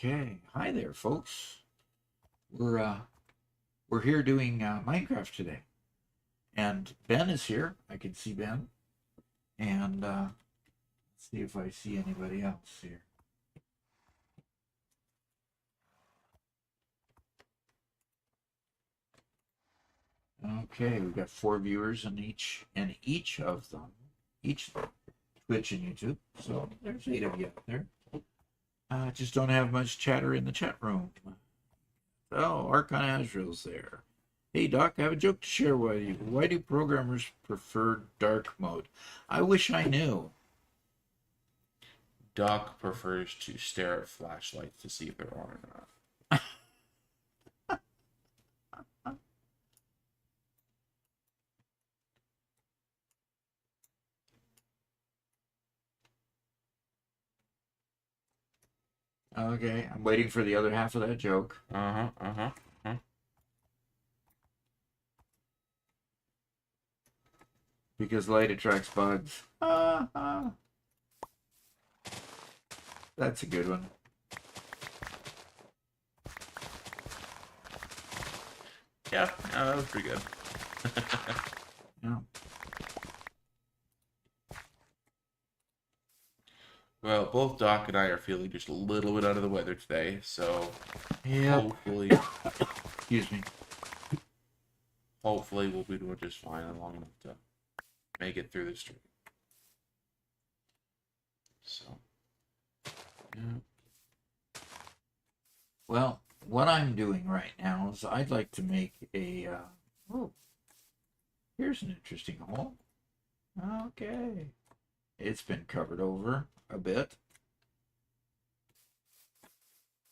Okay, hi there, folks. We're here doing Minecraft today, and Ben is here. I can see Ben, and let's see if I see anybody else here. Okay, we've got 4 viewers in each of them, each Twitch and YouTube. So there's 8 of you out there. Just don't have much chatter in the chat room. Oh, Archon Azrael's there. Hey Doc, I have a joke to share with you. Why do programmers prefer dark mode? I wish I knew. Doc prefers to stare at flashlights to see if they're on or not. Okay, I'm waiting for the other half of that joke. Because light attracts bugs. That's a good one. Yeah, that was pretty good. Yeah. Well, both Doc and I are feeling just a little bit under the weather today, so hopefully, excuse me. Hopefully we'll be doing just fine and long enough to make it through the stream. So, yeah. Well, what I'm doing right now is I'd like to make a. Oh, here's an interesting hole. Okay, it's been covered over a bit.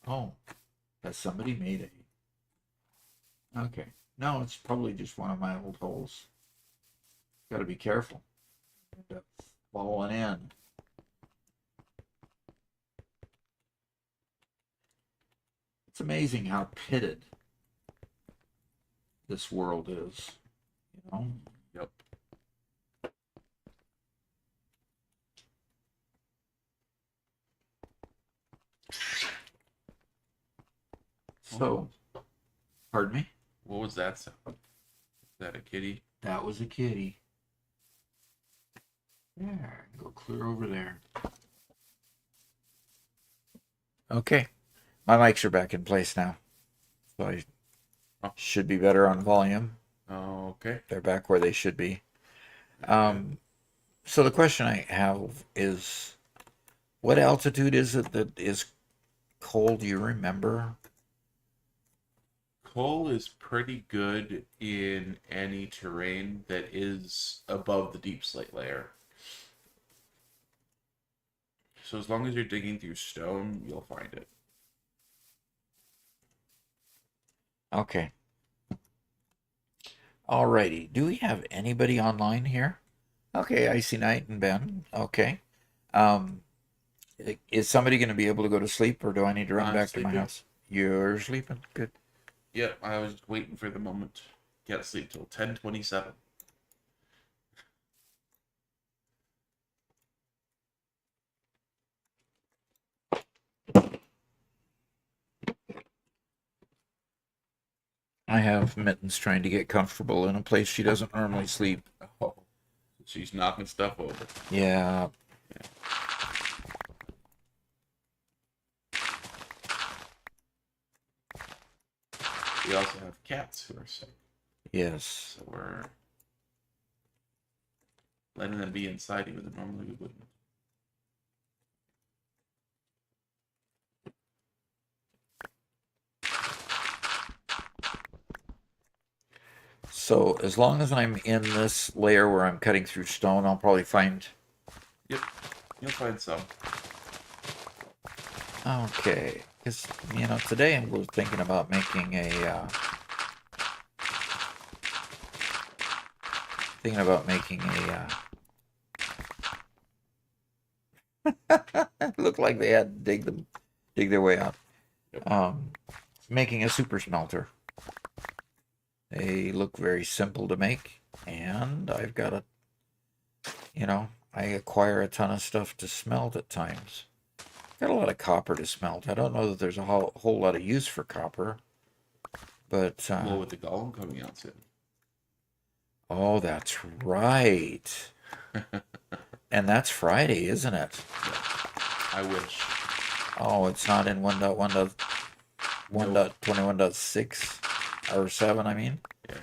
Oh, has somebody made a? Okay, no, it's probably just one of my old holes. Got to be careful. End up falling in. It's amazing how pitted this world is, you know? Yep. So, pardon me? What was that sound? Is that a kitty? That was a kitty. There, go clear over there. Okay, my mics are back in place now. So I should be better on volume. Okay. They're back where they should be. So the question I have is, what altitude is it that is cold? Do you remember? Coal is pretty good in any terrain that is above the deep slate layer. So as long as you're digging through stone, you'll find it. Okay. Alrighty. Do we have anybody online here? Okay, Icy Knight and Ben. Okay. Is somebody going to be able to go to sleep, or do I need to run back to my house? You're sleeping? Good. Yep, I was waiting for the moment. Can't sleep till 10:27. I have Mittens trying to get comfortable in a place she doesn't normally sleep. Oh, she's knocking stuff over. Yeah. We also have cats who are sick. Yes. So we're letting them be inside even though normally we wouldn't. So as long as I'm in this layer where I'm cutting through stone, I'll probably find. Yep, you'll find some. Okay, because today I was thinking about making it looked like they had to dig their way out. Yep. Making a super smelter. They look very simple to make, and I've got I acquire a ton of stuff to smelt at times. Got a lot of copper to smelt. I don't know that there's a whole lot of use for copper, but Well, with the golem coming out soon. oh, that's right. And that's Friday, isn't it? I wish. Oh, it's not in 1.21.6 or 7, I mean. Yeah,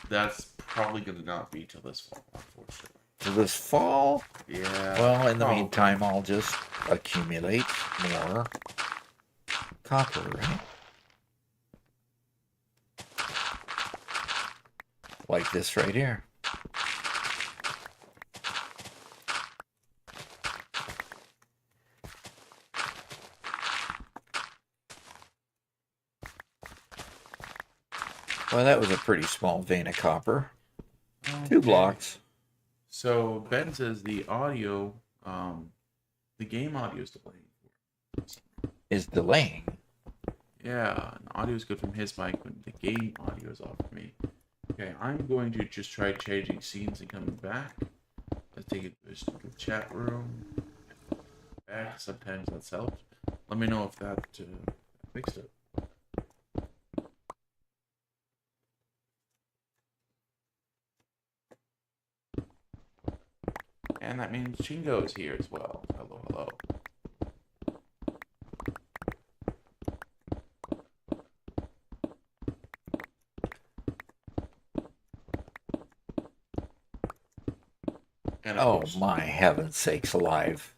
that's probably going to not be till this fall, unfortunately. So this fall? Yeah. Well, in the probably. meantime, I'll just accumulate more copper, right? Like this right here. Well, that was a pretty small vein of copper. Okay. 2 blocks. So Ben says the audio, the game audio is delaying. Is delaying. Yeah, audio is good from his mic, but the game audio is off for me. Okay, I'm going to just try changing scenes and coming back. Let's take it to the chat room. Back. Sometimes that's helped. Let me know if that fixed it. And that means Chingo is here as well. Hello, hello. And oh, my heaven sakes alive.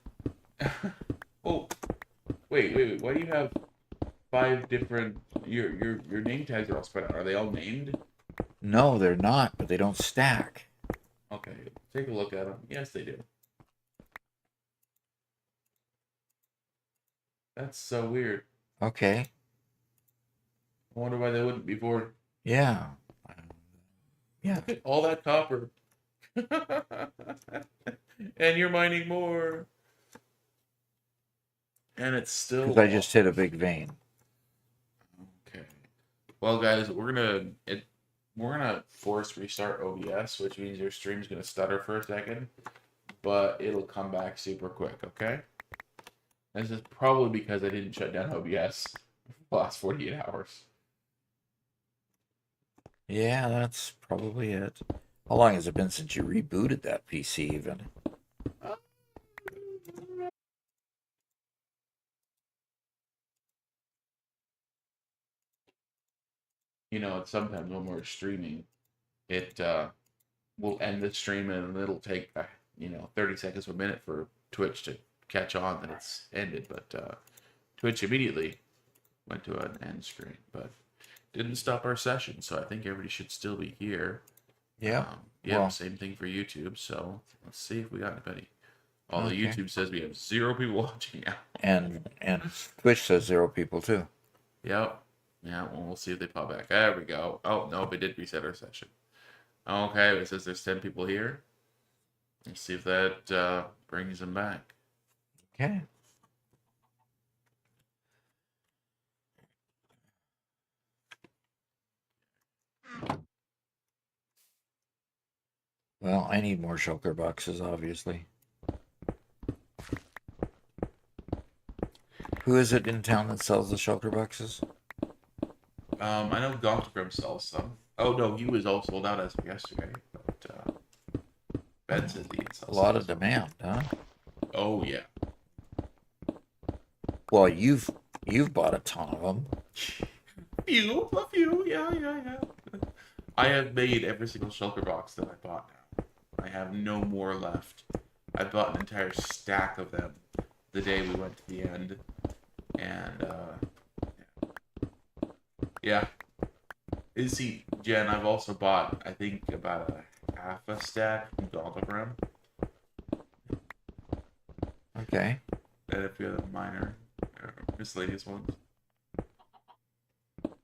Oh, wait. Why do you have 5 different... Your name tags are all spread out. Are they all named? No, they're not, but they don't stack. Okay, take a look at them. Yes, they do. That's so weird. Okay. I wonder why they wouldn't before. Yeah. Yeah. Look at all that copper. And you're mining more. And it's still... Because I just hit a big vein. Okay. Well, guys, we're gonna force restart OBS, which means your stream's gonna stutter for a second, but it'll come back super quick. Okay. This is probably because I didn't shut down OBS for the last 48 hours. Yeah, that's probably it. How long has it been since you rebooted that PC even? Sometimes when we're streaming, it will end the stream and it'll take 30 seconds to a minute for Twitch to catch on that it's ended, but Twitch immediately went to an end screen, but didn't stop our session, so I think everybody should still be here. Yeah. Well, same thing for YouTube, so let's see if we got anybody. Although okay. YouTube says we have 0 people watching now. And Twitch says 0 people too. Yep. Yeah, well, we'll see if they pop back. There we go. Oh, no, we did reset our session. Okay, it says there's 10 people here. Let's see if that brings them back. Okay. Well, I need more shulker boxes, obviously. Who is it in town that sells the shulker boxes? I know Gothgrim sells some. Oh, no, he was all sold out as of yesterday. But Ben says he sells a lot of demand, huh? Oh, yeah. Well, you've bought a ton of them. A few, yeah. I have made every single shulker box that I bought now. I have no more left. I bought an entire stack of them the day we went to the end. And, yeah. See, Jen, I've also bought, I think, about a half a stack from Gauntlet Room Okay. and a few other minor miscellaneous ones.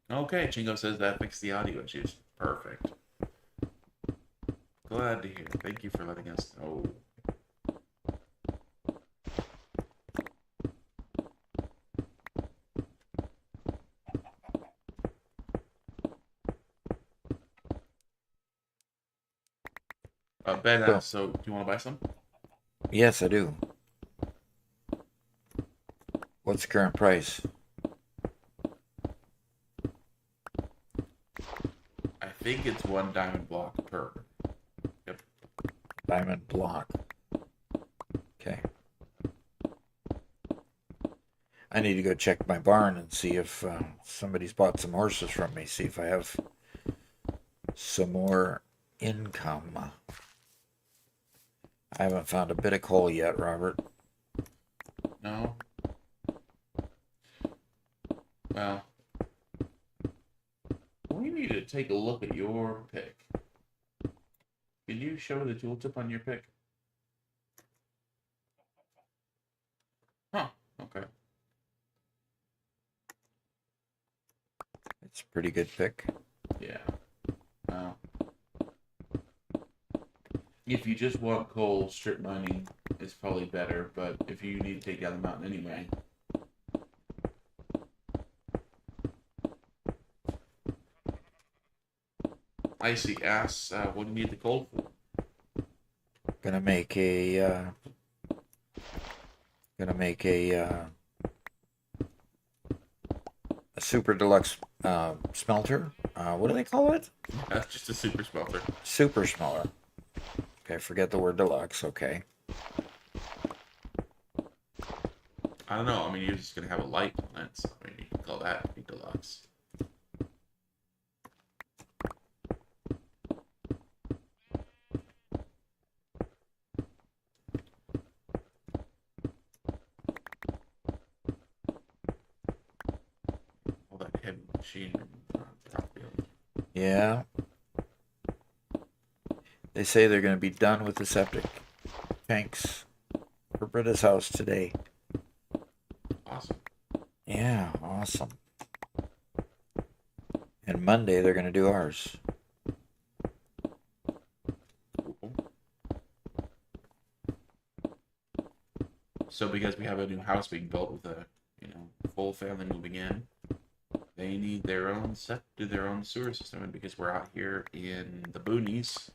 Okay, Chingo says that fixed the audio issues. Perfect. Glad to hear. Thank you for letting us know. Ben So, asks, so do you want to buy some? yes, I do. What's the current price? I think it's 1 diamond block per. Yep. Diamond block. Okay. I need to go check my barn and see if somebody's bought some horses from me. See if I have some more income. I haven't found a bit of coal yet, Robert. No? Well, we need to take a look at your pick. Can you show the tooltip on your pick? Huh, okay. It's a pretty good pick. Yeah. Well, if you just want coal, strip mining is probably better, but if you need to take down the mountain anyway. Icy asks, what do you need the coal for? Gonna make a super deluxe smelter. What do they call it? That's just a super smelter. Super smelter. Okay, forget the word deluxe. Okay. I don't know. I mean, you're just gonna have a light on it, so I mean, you can call that a deluxe. All that heavy machinery on top of it. Yeah. They say they're gonna be done with the septic tanks for Britta's house today. Awesome. Yeah, awesome. And Monday they're gonna do ours. Cool. So because we have a new house being built with a, full family moving in, they need their own their own sewer system, and because we're out here in the boonies,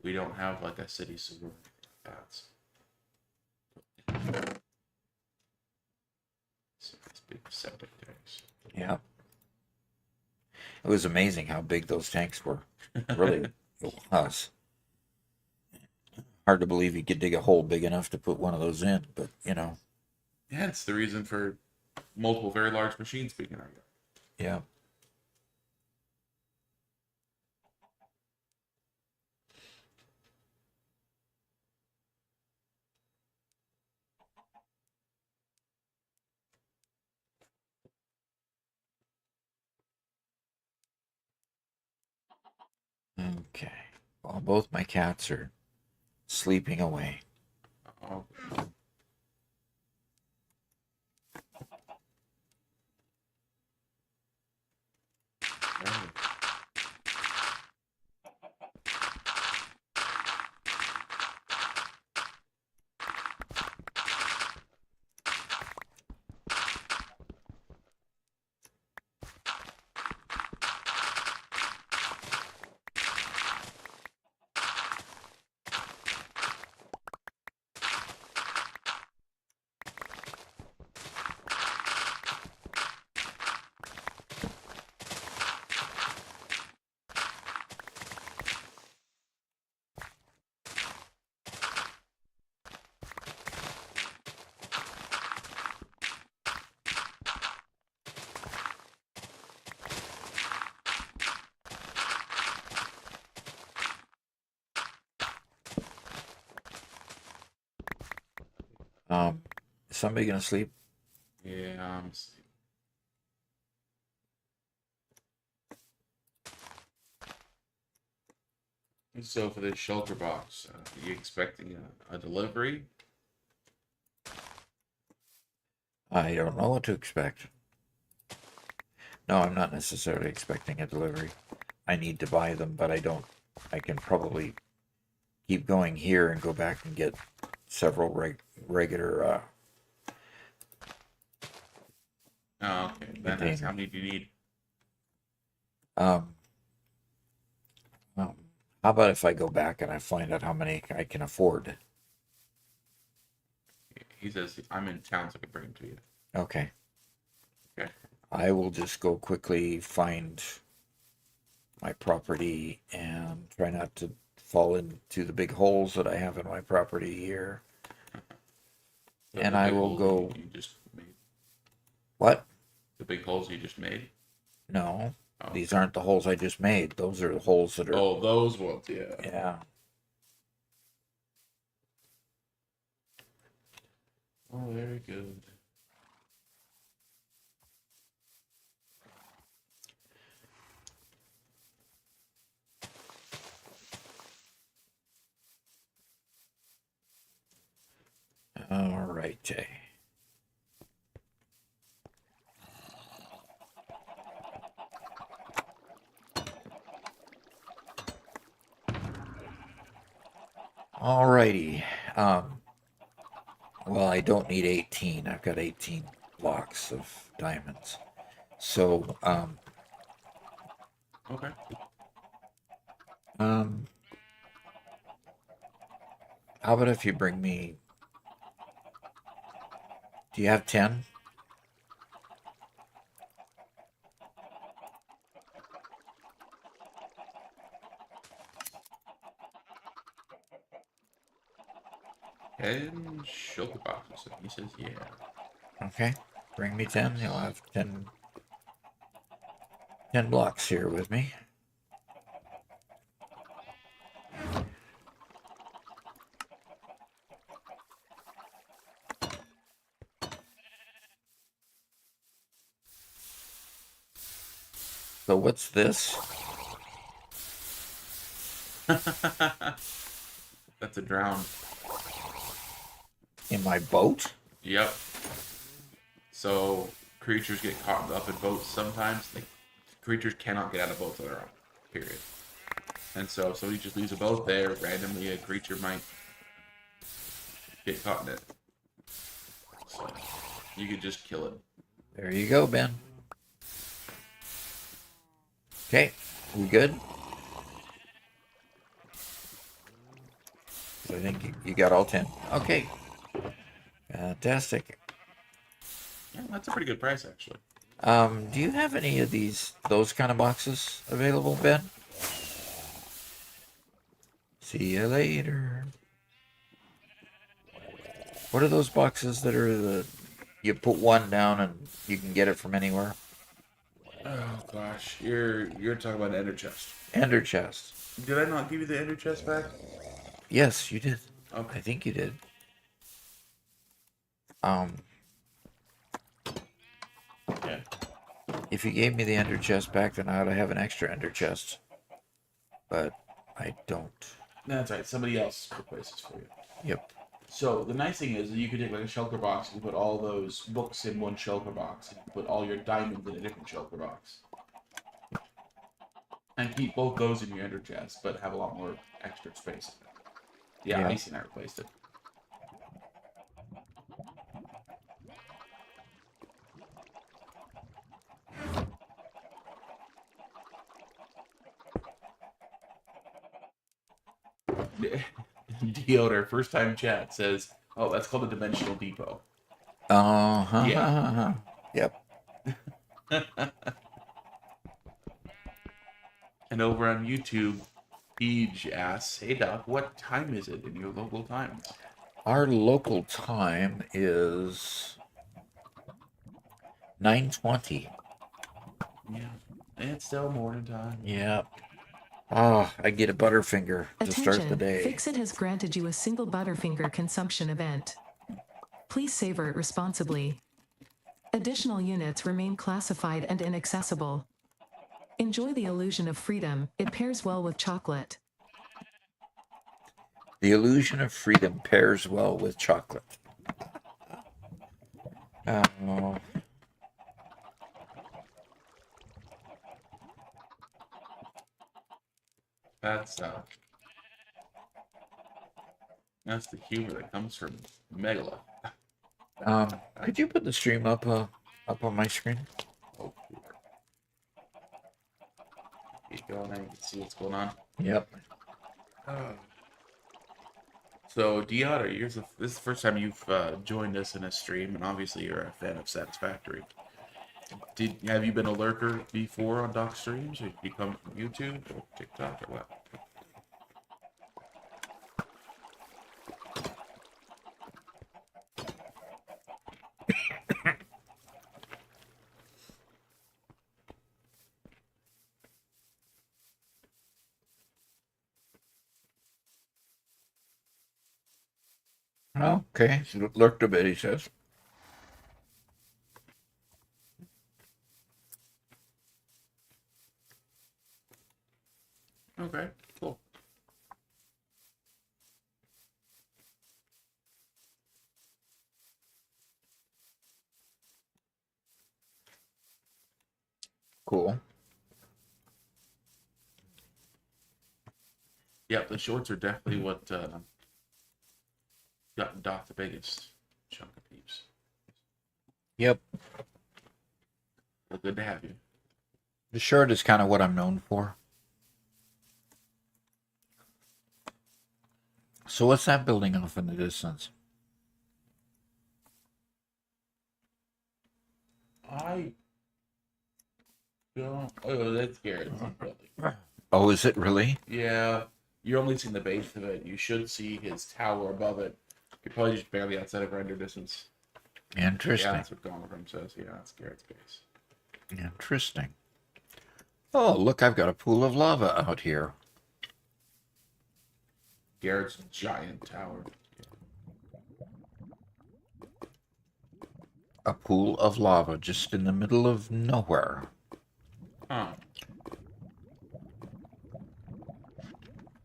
we don't have like a city sewer. That's big septic tanks. Yeah. It was amazing how big those tanks were. Really, it was. Hard to believe you could dig a hole big enough to put one of those in, but Yeah, it's the reason for multiple very large machines being in our yard. yeah. Okay. Well, both my cats are sleeping away. Oh, okay. Is somebody gonna sleep? Yeah, So for this shelter box, are you expecting a delivery? I don't know what to expect. No, I'm not necessarily expecting a delivery. I need to buy them, but I don't. I can probably keep going here and go back and get several regular Oh, okay. Then that's how many do you need? um, um, how about if I go back and I find out how many I can afford? He says I'm in town, so I can bring them to you. Okay. Okay. I will just go quickly find my property and try not to fall into the big holes that I have in my property here. So And the I big will holes go. You just made. What? The big holes you just made. No, Oh, these okay. aren't the holes I just made. Those are the holes that are. Oh, those ones, yeah. Yeah. Oh, very good. All right, Jay. All righty. Well, I don't need 18. I've got 18 blocks of diamonds. So, Okay. um, how about if you bring me? Do you have 10? And sugar boxes. He says, yeah. Okay. Bring me 10. You'll have 10 blocks here with me. So what's this? That's a drown. In my boat? Yep. So creatures get caught up in boats sometimes. Like creatures cannot get out of boats on their own. Period. And so if somebody just leaves a boat there, randomly a creature might get caught in it. So you could just kill it. There you go, Ben. Okay, we good? So I think you got all 10. Okay. Fantastic. Yeah, that's a pretty good price actually. Do you have any of those kind of boxes available, Ben? See you later. What are those boxes that are you put one down and you can get it from anywhere? Oh gosh, you're talking about ender chest. Ender chest. Did I not give you the ender chest back? Yes, you did. Okay. I think you did. Um, Yeah. if you gave me the ender chest back, then I ought to have an extra ender chest. But I don't. That's right. Somebody else replaces for you. Yep. So the nice thing is that you could take like a shelter box and put all those books in one shelter box, and put all your diamonds in a different shelter box, and keep both those in your ender chest, but have a lot more extra space. Yeah, Yeah. Icy and I replaced it. Deodor, first time chat says, "Oh, that's called a dimensional depot." Uh-huh. Yep. And over on YouTube, Peach asks, "Hey Doc, what time is it in your local time?" Our local time is 9:20. Yeah, it's still morning time. Yep. Ah, I get a Butterfinger to start the Attention, day. Fixit has granted you a single Butterfinger consumption event. Please savor it responsibly. Additional units remain classified and inaccessible. Enjoy the illusion of freedom, it pairs well with chocolate. The illusion of freedom pairs well with chocolate. Oh, That's the humor that comes from Megala. could you put the stream up on my screen? Oh, keep going. You can see what's going on. Yep. So, Diana, this is the first time you've joined us in a stream, and obviously you're a fan of Satisfactory. Have you been a lurker before on Doc streams, or did you come from YouTube or TikTok or what? Okay. He lurked a bit, he says. Okay, cool. Cool. Yeah, the shorts are definitely what got Doc the biggest chunk of peeps. Yep. Well, good to have you. The short is kind of what I'm known for. So what's that building off in the distance? I don't. Oh, that's Garrett's building. Oh, is it really? Yeah, you're only seeing the base of it. You should see his tower above it. You're probably just barely outside of render distance. Interesting. Yeah, that's what Gone From says. Yeah, that's Garrett's base. Interesting. Oh, look, I've got a pool of lava out here. Garrett's giant tower. A pool of lava just in the middle of nowhere. Huh.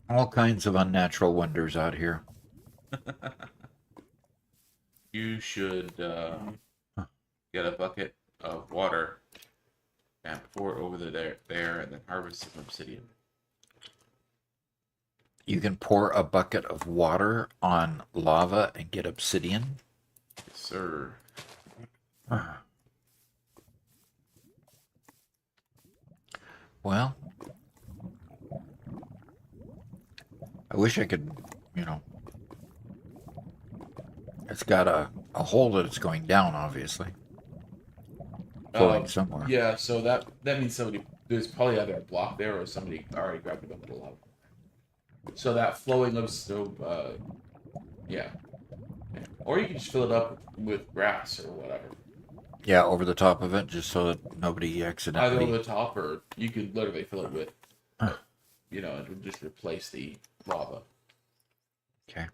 All kinds of unnatural wonders out here. You should get a bucket of water and pour it over there and then harvest some obsidian. You can pour a bucket of water on lava and get obsidian. Yes, sir. Well, I wish I could, it's got a hole that it's going down, obviously. Flowing somewhere. Yeah, so that means there's probably either a block there or somebody already grabbed a bucket of lava. So that flowing of yeah. Or you can just fill it up with grass or whatever. Yeah, over the top of it, just so that nobody Either accidentally... over the top, or you could literally fill it with, it would just replace the lava. Okay.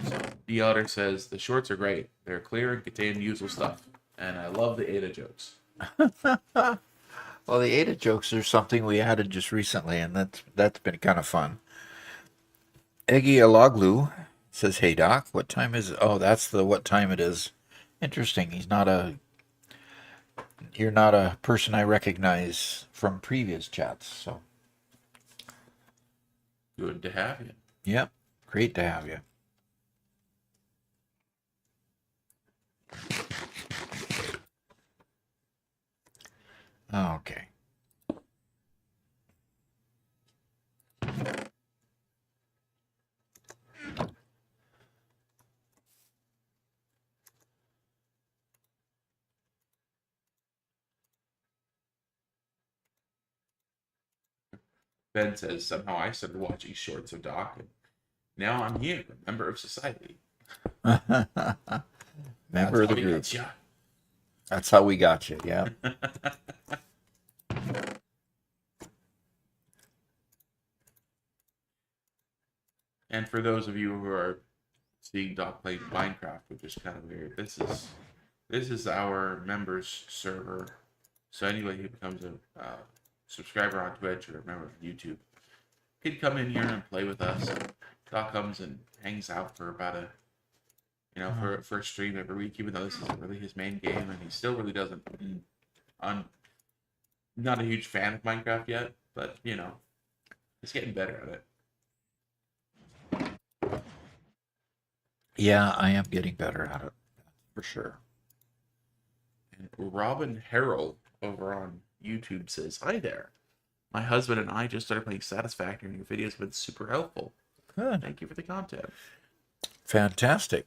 So, the Otter says, the shorts are great. They're clear and contain useful stuff. And I love the Ada jokes. Well, the Ada jokes are something we added just recently, and that's been kind of fun. Eggy Aloglu says, "Hey Doc, what time is it?" Oh, that's the what time it is. Interesting. You're not a person I recognize from previous chats, so. Good to have you. Yep, great to have you. Okay. Ben says, somehow I started watching shorts of Doc, and now I'm here, a member of society. Member of the group. That's how we got you, yeah. And for those of you who are seeing Doc play Minecraft, which is kind of weird, this is our members server. So anybody who becomes a subscriber on Twitch or a member of YouTube can come in here and play with us. Doc comes and hangs out for about a, for a stream every week, even though this isn't really his main game, and he still really doesn't. I'm not a huge fan of Minecraft yet, but he's getting better at it. Yeah, I am getting better at it, for sure. And Robin Harrell over on YouTube says, "Hi there. My husband and I just started playing Satisfactory, and your videos have been super helpful. Good. Thank you for the content." Fantastic.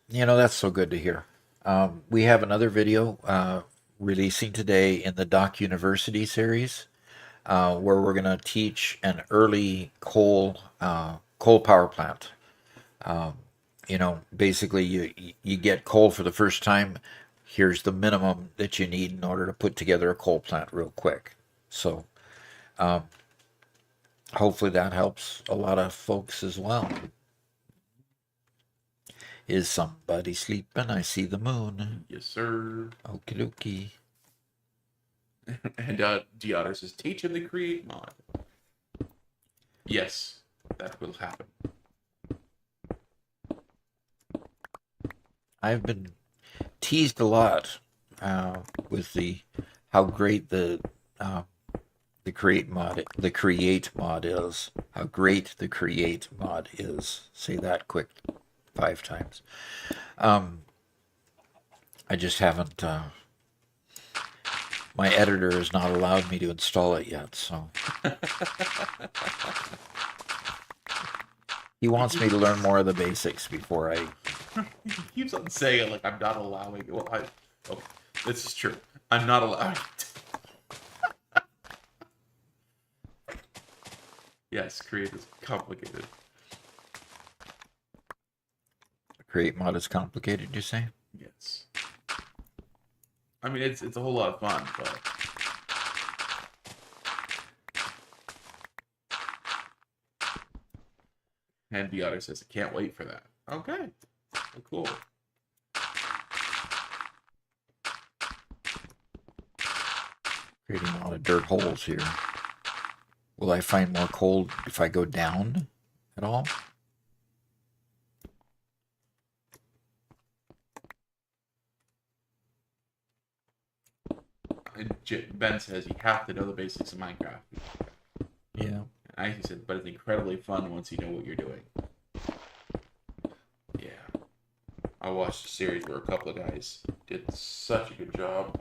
That's so good to hear. We have another video releasing today in the Doc University series, where we're going to teach an early coal power plant. Basically you get coal for the first time. Here's the minimum that you need in order to put together a coal plant real quick. So hopefully that helps a lot of folks as well. Is somebody sleeping? I see the moon. Yes, sir. Okie dokie. And Deotter says, "Teach him the create mod." Yes, that will happen. I've been teased a lot with how great the create mod is. How great the create mod is. Say that quick 5 times. I just haven't. My editor has not allowed me to install it yet, so he wants me to learn more of the basics before I. He keeps on saying, like, I'm not allowing it. Well, okay, this is true. I'm not allowing it. Yes, create is complicated. Create mod is complicated, you say? Yes. I mean, it's a whole lot of fun, but and the other says, "I can't wait for that." Okay, well, cool. Creating a lot of dirt holes here. Will I find more coal if I go down at all? Ben says you have to know the basics of Minecraft. Yeah. And he said, but it's incredibly fun once you know what you're doing. Yeah. I watched a series where a couple of guys did such a good job.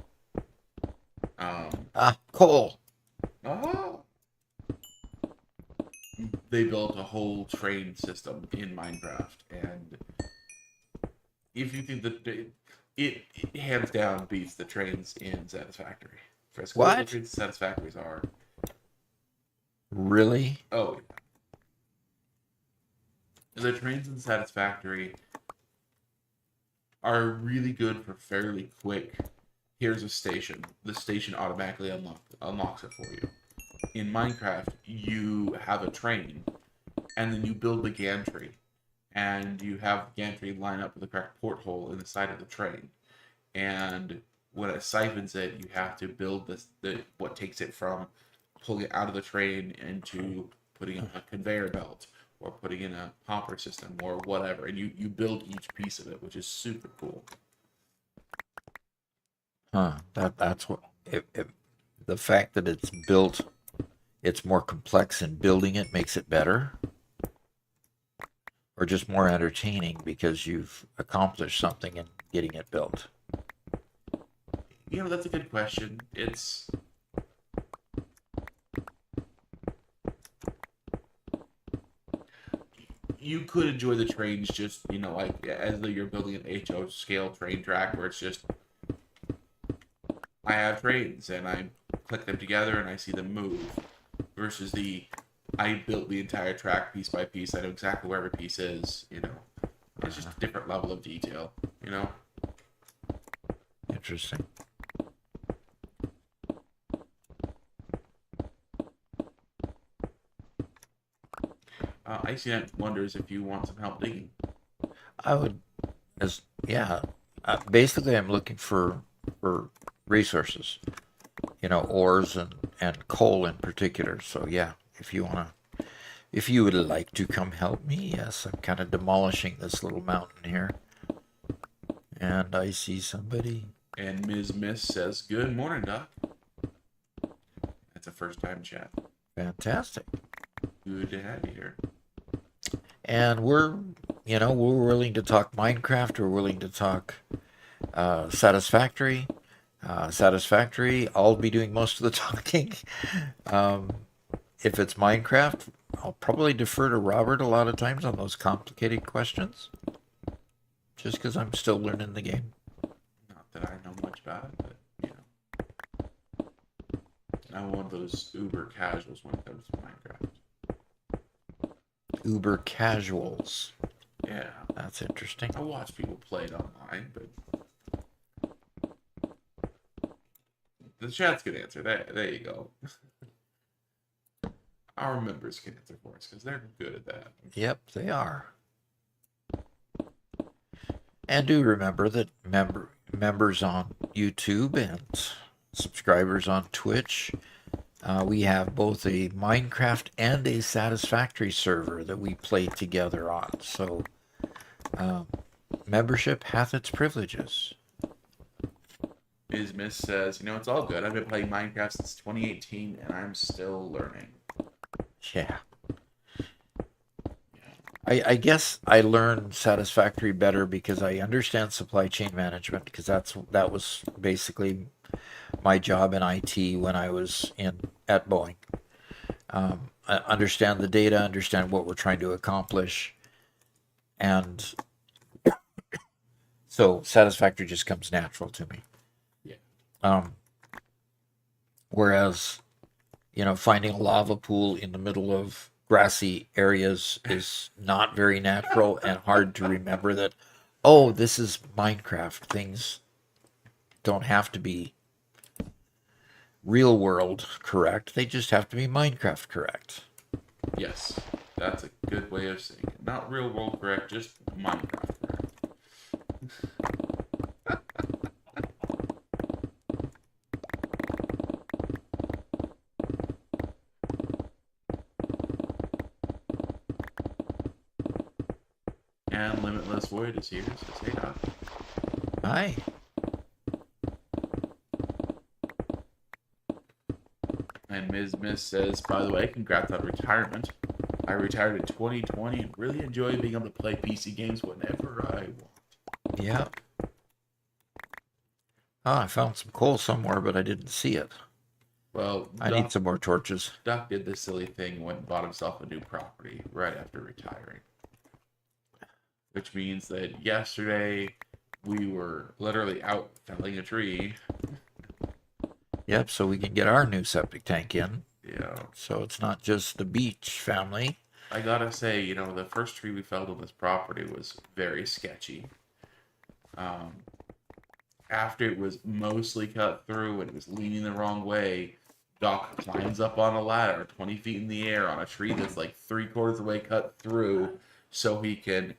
Coal. They built a whole train system in Minecraft, and if you think that it hands down beats the trains in Satisfactory. For as cool as the trains in Satisfactories are. Really? Oh, yeah. The trains in Satisfactory are really good for fairly quick. Here's a station. The station automatically unlocks it for you. In Minecraft, you have a train, and then you build the gantry, and you have the gantry line up with the correct porthole in the side of the train. And when it siphons it, you have to build what takes it from pulling it out of the train into putting in a conveyor belt or putting in a hopper system or whatever. And you build each piece of it, which is super cool. Huh. That's what. The fact that it's built, it's more complex in building it makes it better, or just more entertaining because you've accomplished something in getting it built. That's a good question. You could enjoy the trains just, like as though you're building an HO scale train track where it's just, I have trains and I click them together and I see them move, versus I built the entire track piece by piece. I know exactly where every piece is, It's just a different level of detail, Interesting. Icy wonders if you want some help digging. I would, basically I'm looking for resources, ores and coal in particular. So yeah, if you want to If you would like to come help me, yes, I'm kind of demolishing this little mountain here. And I see somebody. And Ms. Miss says, "Good morning, Doc." That's a first time chat. Fantastic. Good to have you here. And we're willing to talk Minecraft. We're willing to talk Satisfactory. Satisfactory, I'll be doing most of the talking. If it's Minecraft, I'll probably defer to Robert a lot of times on those complicated questions. Just because I'm still learning the game. Not that I know much about it, but I'm one of those uber casuals when it comes to Minecraft. Uber casuals. Yeah. That's interesting. I watch people play it online, but the chat's gonna answer. There you go. Our members can answer for us because they're good at that. Yep, they are. And do remember that members on YouTube and subscribers on Twitch, we have both a Minecraft and a Satisfactory server that we play together on. So membership hath its privileges. Ms. Miss says, it's all good. I've been playing Minecraft since 2018 and I'm still learning. Yeah. I guess I learned Satisfactory better because I understand supply chain management, because that was basically my job in IT when I was at Boeing. I understand the data, understand what we're trying to accomplish, and so Satisfactory just comes natural to me. Yeah. Whereas, finding a lava pool in the middle of grassy areas is not very natural and hard to remember that, oh, this is Minecraft. Things don't have to be real world correct. They just have to be Minecraft correct. Yes, that's a good way of saying it. Not real world correct, just Minecraft correct. And Limitless Void is here, so say hi. Hi. And Ms. Miss says, by the way, congrats on retirement. I retired in 2020 and really enjoy being able to play PC games whenever I want. Yeah. Oh, I found some coal somewhere, but I didn't see it. Well, I need some more torches. Doc did this silly thing and went and bought himself a new property right after retiring. Which means that yesterday we were literally out felling a tree. Yep, so we can get our new septic tank in. Yeah. So it's not just the beach family. I gotta say, the first tree we felled on this property was very sketchy. After it was mostly cut through and it was leaning the wrong way, Doc climbs up on a ladder 20 feet in the air on a tree that's like 3/4 of the way cut through so he can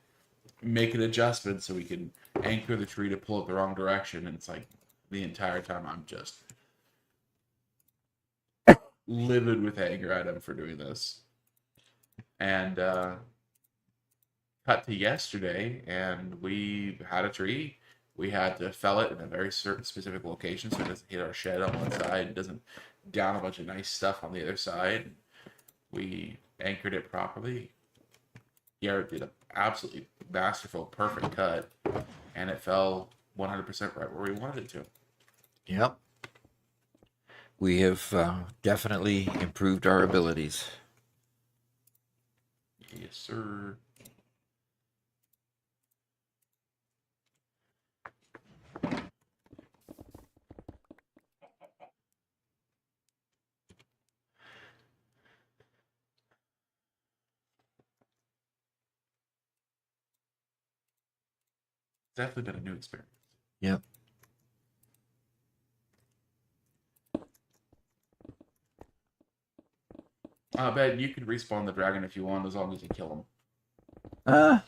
make an adjustment so we can anchor the tree to pull it the wrong direction. And it's like the entire time I'm just livid with anger at him for doing this. And cut to yesterday, and we had a tree. We had to fell it in a very certain specific location so it doesn't hit our shed on one side, it doesn't down a bunch of nice stuff on the other side. We anchored it properly. Garrett did an absolutely masterful, perfect cut, and it fell 100% right where we wanted it to. Yep. We have definitely improved our abilities. Yes, sir. Definitely been a new experience. Yep. Ben, you can respawn the dragon if you want, as long as you kill him.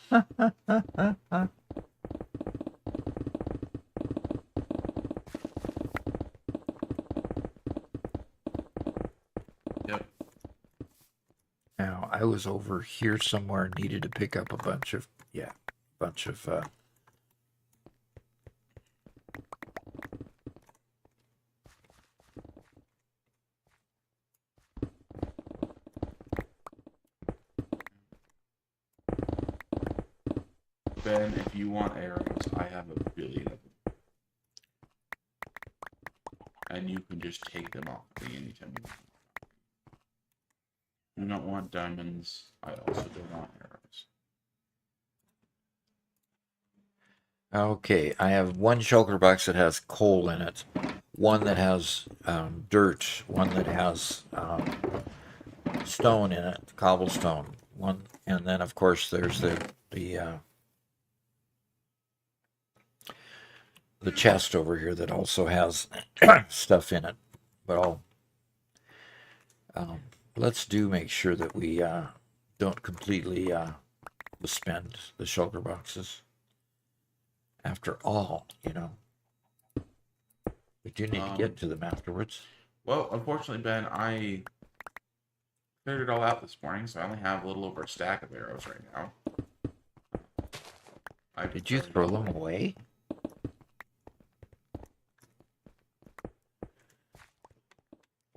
Yep. Now, I was over here somewhere, needed to pick up a bunch of Ben, if you want arrows, I have a billion of them. And you can just take them off me anytime you want. I do not want diamonds. I also don't want arrows. Okay, I have one shulker box that has coal in it, one that has dirt, one that has stone in it, cobblestone, one, and then of course there's the chest over here that also has stuff in it. But let's make sure that we don't completely spend the shulker boxes. After all, we do need to get to them afterwards. Well, unfortunately, Ben, I cleared it all out this morning, so I only have a little over a stack of arrows right now. Did you throw them away?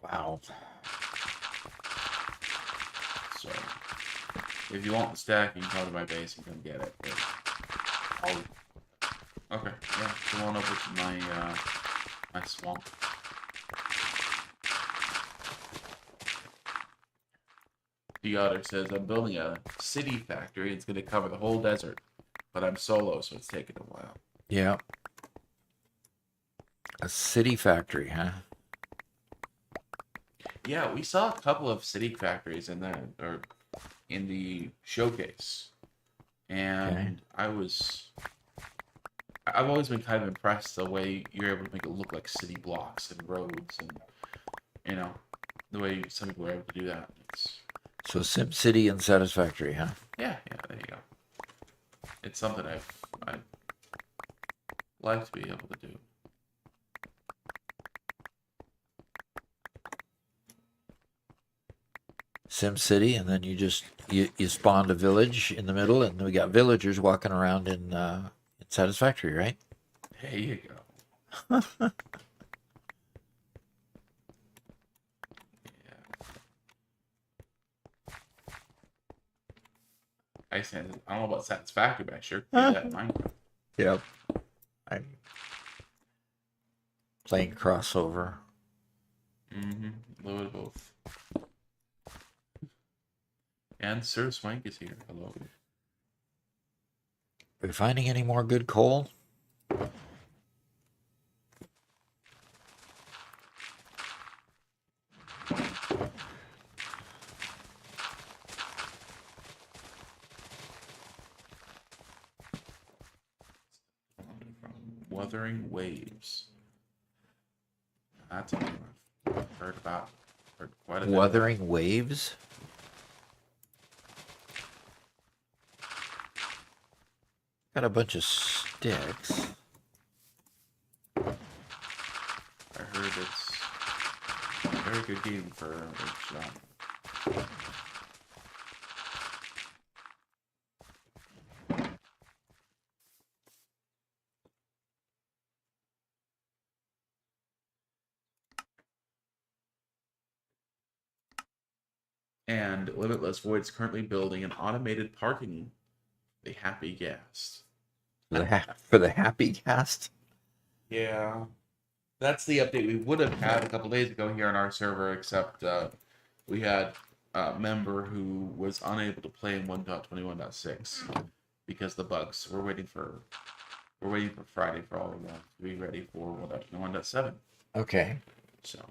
Wow. So, if you want the stack, you can come to my base and come get it. But okay, yeah, come on over to my my swamp. The otter says, I'm building a city factory. It's going to cover the whole desert, but I'm solo, so it's taking a while. Yeah. A city factory, huh? Yeah, we saw a couple of city factories in the showcase, and Okay. I've always been kind of impressed the way you're able to make it look like city blocks and roads, and the way some people are able to do that. So SimCity and Satisfactory, huh? Yeah, there you go. It's something I'd like to be able to do. SimCity, and then you spawned a village in the middle, and we got villagers walking around in Satisfactory, right? There you go. Yeah. I don't know about Satisfactory, but I sure can do that in Minecraft. Yep. I'm playing crossover. Mm-hmm. A little bit of both. And Sir Swank is here. Hello. Are we finding any more good coal? Wuthering Waves. That's a name I've heard about. Heard quite a bit. Wuthering Waves? Got a bunch of sticks. I heard it's a very good game for genre. And Limitless Void's currently building an automated parking the happy guest. For the happy cast? Yeah. That's the update we would have had a couple days ago here on our server, except we had a member who was unable to play in 1.21.6 because the bugs. We're waiting for Friday for all of that to be ready for 1.21.7. Okay. So.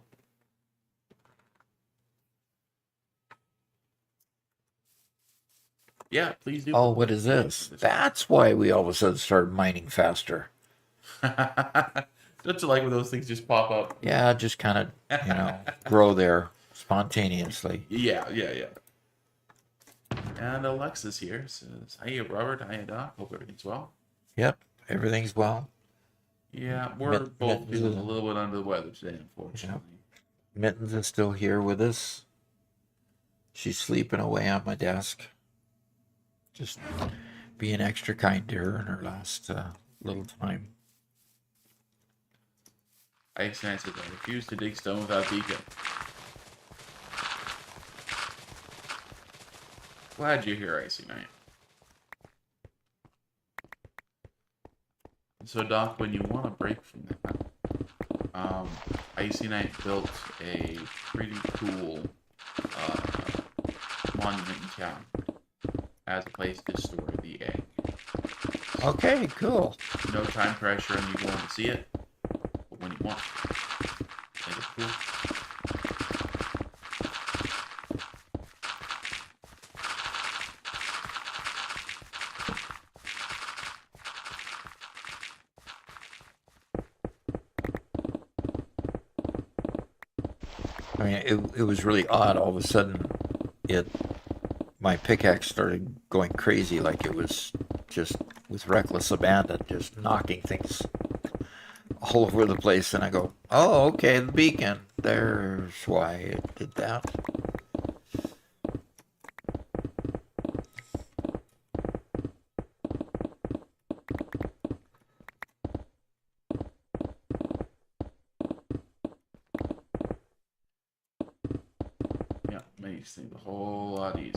Yeah, please do. Oh, what is this? That's why we all of a sudden started mining faster. Don't you like when those things just pop up? Yeah, just kind of, grow there spontaneously. Yeah. And Alexa's here. Says, "Hiya, Robert. Hiya, Doc. Hope everything's well." Yep, everything's well. Yeah, we're both feeling a little bit under the weather today, unfortunately. Mittens is still here with us. She's sleeping away on my desk. Just being extra kind to her in her last little time. Ice Knight says, I refuse to dig stone without beacon. Glad you're here, Icy Knight. So, Doc, when you want to break from that, Icy Knight built a pretty cool monument in town as a place to store the egg. Okay, cool. No time pressure on you going to see it, but when you want. I think it's cool. I mean, it was really odd. All of a sudden, my pickaxe started going crazy, like it was just with reckless abandon, just knocking things all over the place. And I go, oh, okay, the beacon. There's why it did that. Yeah, makes things a whole lot easier.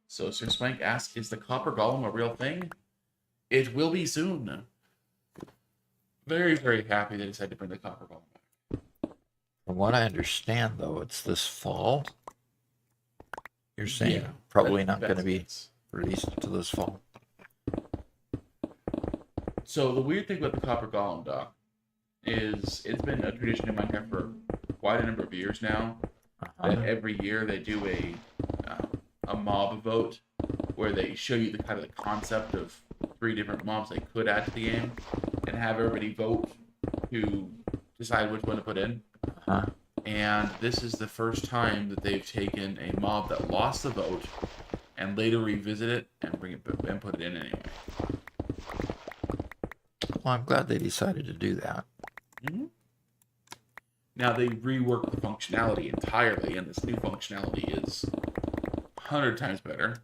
So Sir Spank asks, is the copper golem a real thing? It will be soon. Very, very happy they decided to bring the copper golem back. From what I understand, though, it's this fall. You're saying Yeah, probably not going to be that's- released until this fall. So the weird thing about the copper golem, Doc, is it's been a tradition in Minecraft for quite a number of years now. That every year they do a mob vote where they show you the kind of the concept of 3 different mobs they could add to the game and have everybody vote to decide which one to put in. Huh? And this is the first time that they've taken a mob that lost the vote and later revisit it and bring it and put it in anyway. Well, I'm glad they decided to do that. Mm-hmm. Now they reworked the functionality entirely, and this new functionality is 100 times better.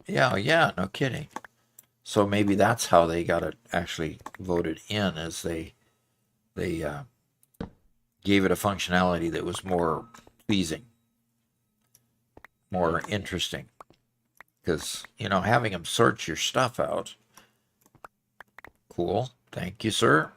Yeah, no kidding. So maybe that's how they got it actually voted in, as they gave it a functionality that was more pleasing, more interesting. Because, having them sort your stuff out, cool. Thank you, sir.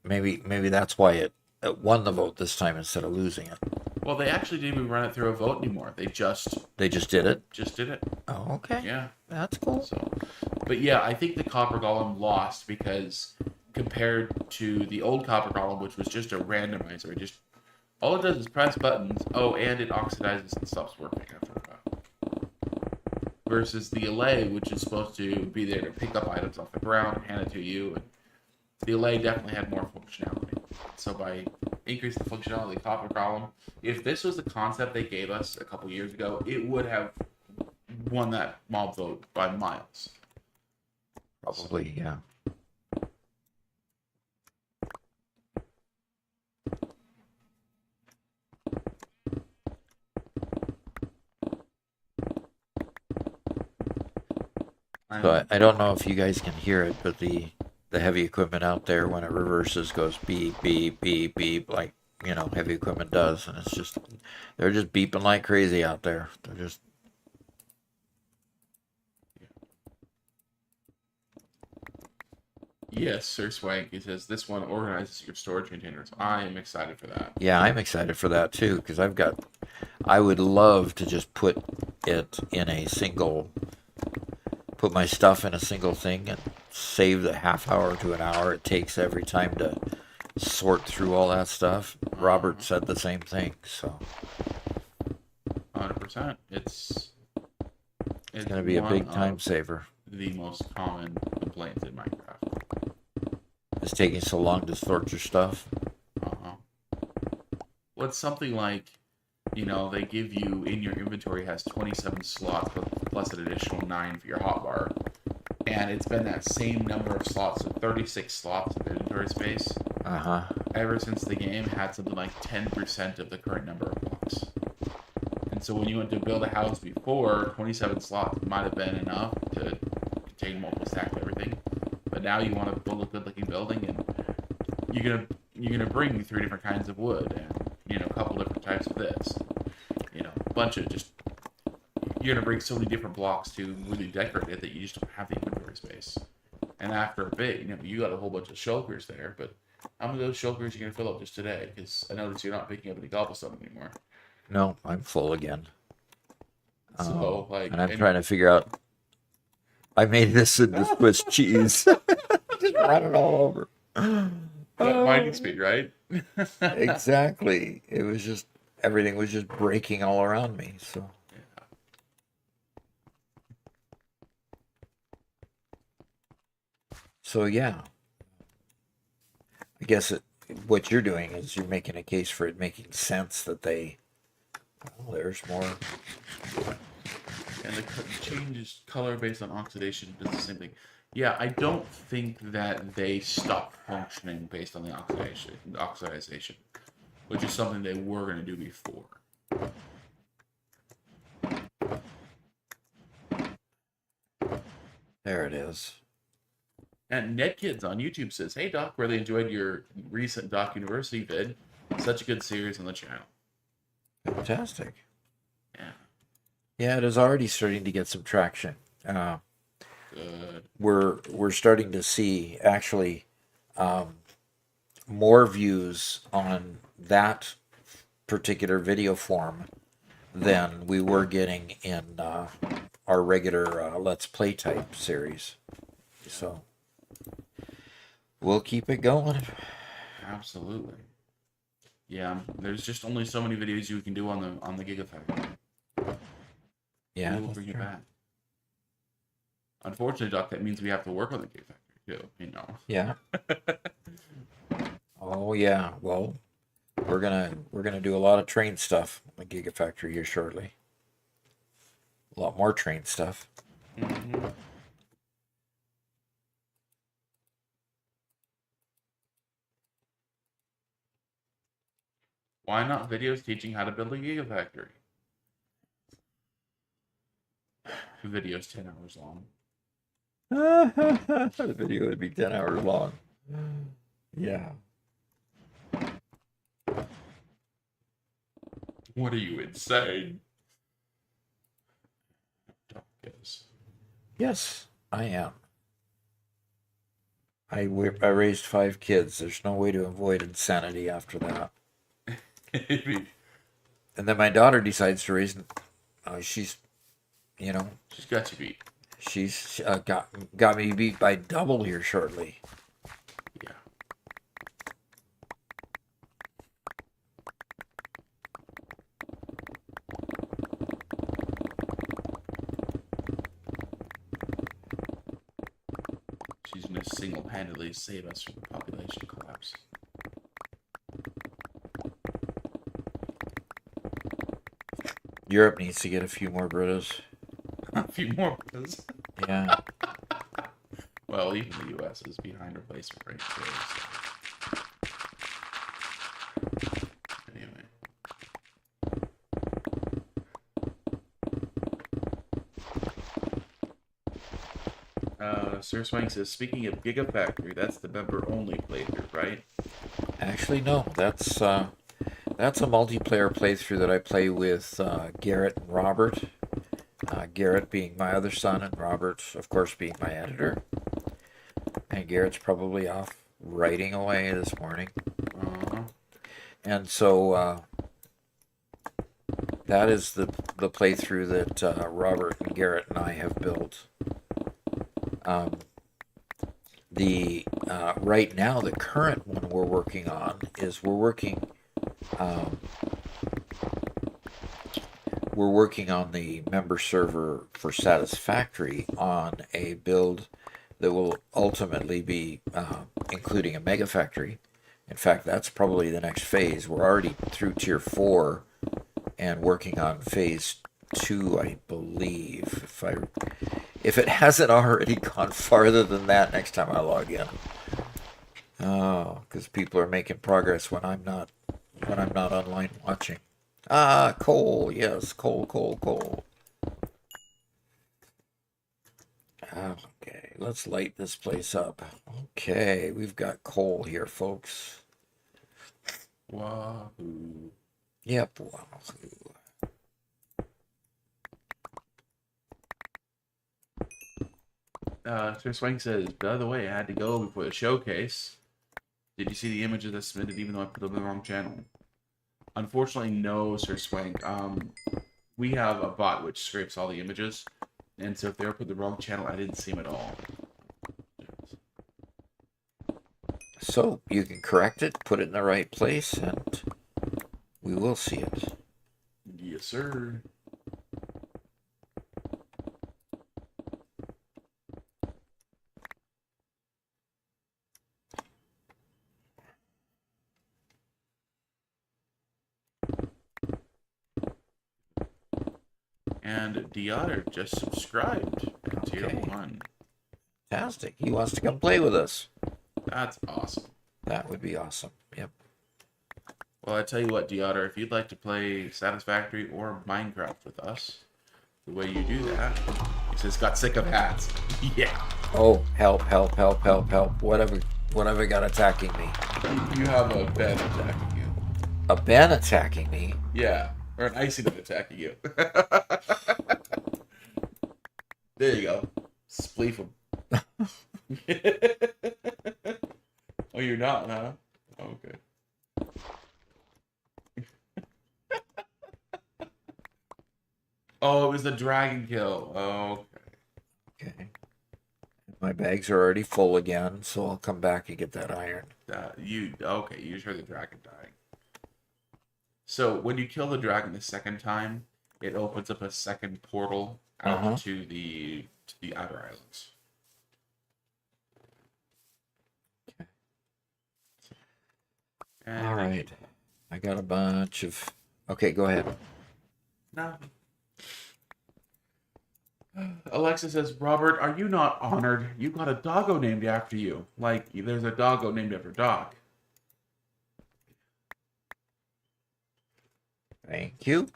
Maybe that's why it won the vote this time instead of losing it. Well, they actually didn't even run it through a vote anymore. They just did it. did it. Oh, okay. Yeah. That's cool. So, but yeah, I think the copper golem lost because compared to the old copper golem, which was just a randomizer, just all it does is press buttons. Oh, and it oxidizes and stops working after a while. Versus the allay, which is supposed to be there to pick up items off the ground and hand it to you. And the allay definitely had more functionality. So by increasing the functionality of the copper golem, if this was the concept they gave us a couple years ago, it would have won that mob vote by miles. Probably, yeah. So I don't know if you guys can hear it, but the heavy equipment out there, when it reverses, goes beep, beep, beep, beep, like, heavy equipment does. And it's just, they're just beeping like crazy out there. They're just... Yes, Sir Swank. He says this one organizes your storage containers. I am excited for that. Yeah, I'm excited for that too, because I would love to just put my stuff in a single thing and save the half hour to an hour it takes every time to sort through all that stuff. Robert said the same thing, so 100%. It's it's going to be a one big time of saver. the most common complaints in Minecraft. It's taking so long to sort your stuff. Well, it's something like, they give you in your inventory has 27 slots plus an additional 9 for your hotbar, and it's been that same number of slots, so 36 slots of inventory space, ever since the game had something like 10% of the current number of blocks. And so when you went to build a house before, 27 slots might have been enough to contain multiple stacks of everything. But now you want to build a good-looking building, and you're gonna bring 3 different kinds of wood, and a couple different types of this, a bunch of just. You're gonna bring so many different blocks to really decorate it that you just don't have the inventory space. And after a bit, you got a whole bunch of shulkers there, but how many of those shulkers are you gonna fill up just today? Because I noticed you're not picking up any cobblestone anymore. No, I'm full again. So and I'm trying to figure out. I made this into Swiss cheese. Just run it all over. That mining speed, right? Exactly. It was just everything was just breaking all around me. So yeah. I guess what you're doing is you're making a case for it making sense that there's more. And the changes color based on oxidation does the same thing. Yeah, I don't think that they stop functioning based on the oxidization, which is something they were going to do before. There it is. And NetKids on YouTube says, "Hey Doc, really enjoyed your recent Doc University vid. Such a good series on the channel." Fantastic. Yeah. Yeah, it is already starting to get some traction. Good. We're starting to see actually more views on that particular video form than we were getting in our regular Let's Play type series. So we'll keep it going. Absolutely. Yeah, there's just only so many videos you can do on the Gigafactory. Yeah. We'll bring it back. Unfortunately, Doc, that means we have to work on the Gigafactory too. Yeah. Oh yeah. Well, we're gonna do a lot of train stuff on the Gigafactory here shortly. A lot more train stuff. Mm-hmm. Why not videos teaching how to build a Gigafactory? The video's 10 hours long. The video would be 10 hours long. Yeah. What are you, insane? Yes. Yes, I am. I raised 5 kids. There's no way to avoid insanity after that. And then my daughter decides to raise. She's got you beat. She's got me beat by double here shortly. Yeah. She's going to single-handedly save us from the population collapse. Europe needs to get a few more Britas. A few more because. Yeah. Well, even the U.S. is behind replacement rate too. So. Anyway. Sir Swank says, speaking of Gigafactory, that's the member-only playthrough, right? Actually, no. That's a multiplayer playthrough that I play with Garrett and Robert. Garrett being my other son, and Robert, of course, being my editor. And Garrett's probably off writing away this morning. And so that is the playthrough that Robert and Garrett and I have built. Right now, the current one we're working on is we're working on the member server for Satisfactory on a build that will ultimately be including a mega factory. In fact, that's probably the next phase. We're already through tier 4 and working on phase 2, I believe. If it hasn't already gone farther than that next time I log in. Oh, because people are making progress when I'm not online watching. Ah, coal, yes, coal, coal, coal. Okay, let's light this place up. Okay, we've got coal here, folks. Wahoo. Yep, wahoo. Sir Swank says, by the way, I had to go before the showcase. Did you see the images I submitted even though I put them in the wrong channel? Unfortunately, no, Sir Swank. We have a bot which scrapes all the images. And so if they were put in the wrong channel, I didn't see them at all. So you can correct it, put it in the right place, and we will see it. Yes, sir. And Diotter just subscribed to tier Okay. 1. Fantastic. He wants to come play with us. That's awesome. That would be awesome. Yep. Well, I tell you what, Diotter, if you'd like to play Satisfactory or Minecraft with us, the way you do that, he says, got sick of hats. Yeah. Oh, help, help, help, help, help. What have I got attacking me? You have a Ben attacking you. A Ben attacking me? Yeah. Or an icy nut attacking you. There you go. Spleef him. Oh, you're not, huh? Okay. Oh, it was the dragon kill. Oh, Okay. My bags are already full again, so I'll come back and get that iron. you just heard the dragon dying. So when you kill the dragon the second time, it opens up a second portal out to the outer islands. And All right. I got a bunch of... Okay, go ahead. No. Alexa says, Robert, are you not honored? You got a doggo named after you. Like, there's a doggo named after Doc. Thank you.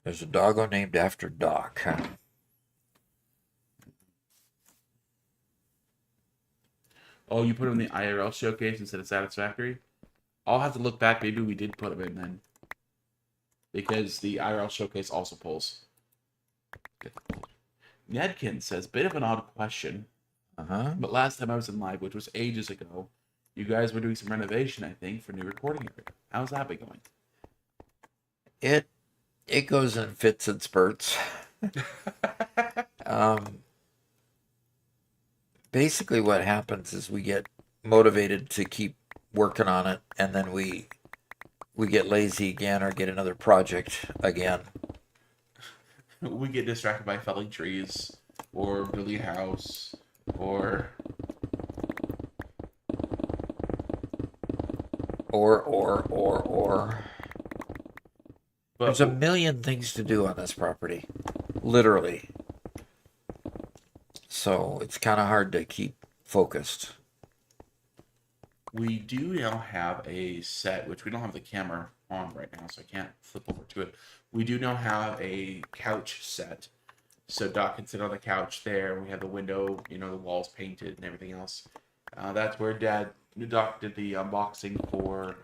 There's a doggo named after Doc, huh? Oh, you put him in the IRL showcase instead of Satisfactory? I'll have to look back. Maybe we did put him in then. Because the IRL showcase also pulls. Nedkin says, bit of an odd question. But last time I was in live, which was ages ago, you guys were doing some renovation, I think, for new recording area. How's that been going? It goes in fits and spurts. Basically what happens is we get motivated to keep working on it, and then we get lazy again or get another project again. We get distracted by felling trees, or building a house, or... But there's a million things to do on this property. Literally. So it's kind of hard to keep focused. We do now have a set, which we don't have the camera on right now, so I can't flip over to it. We do now have a couch set. So Doc can sit on the couch there. We have the window, the walls painted and everything else. That's where Doc did the unboxing for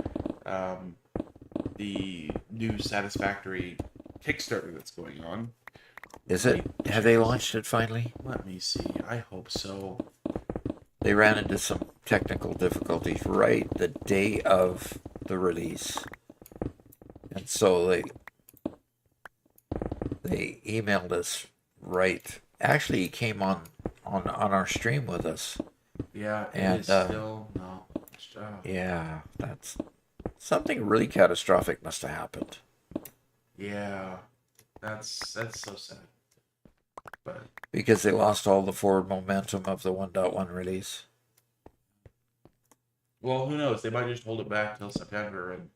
the new Satisfactory Kickstarter that's going on. Is it? Have they launched it finally? Let me see. I hope so. They ran into some technical difficulties right the day of the release. And so they emailed us right. Actually, he came on our stream with us. Yeah, and it is still not. Yeah, that's something really catastrophic must have happened. Yeah, that's so sad. But because they lost all the forward momentum of the 1.1 release. Well, who knows? They might just hold it back till September and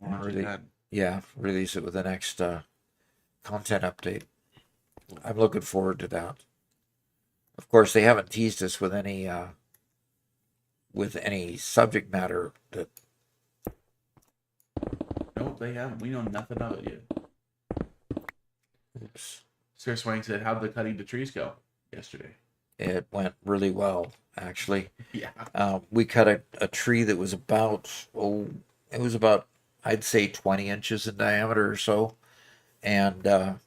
launch it Really, then. yeah, release it with the next content update. I'm looking forward to that. Of course, they haven't teased us with any subject matter that. Nope, they haven't. We know nothing of it yet. Oops. Sir Swank said, "How'd the cutting the trees go yesterday?" It went really well, actually. Yeah. We cut a tree that was it was about, I'd say, 20 inches in diameter or so, and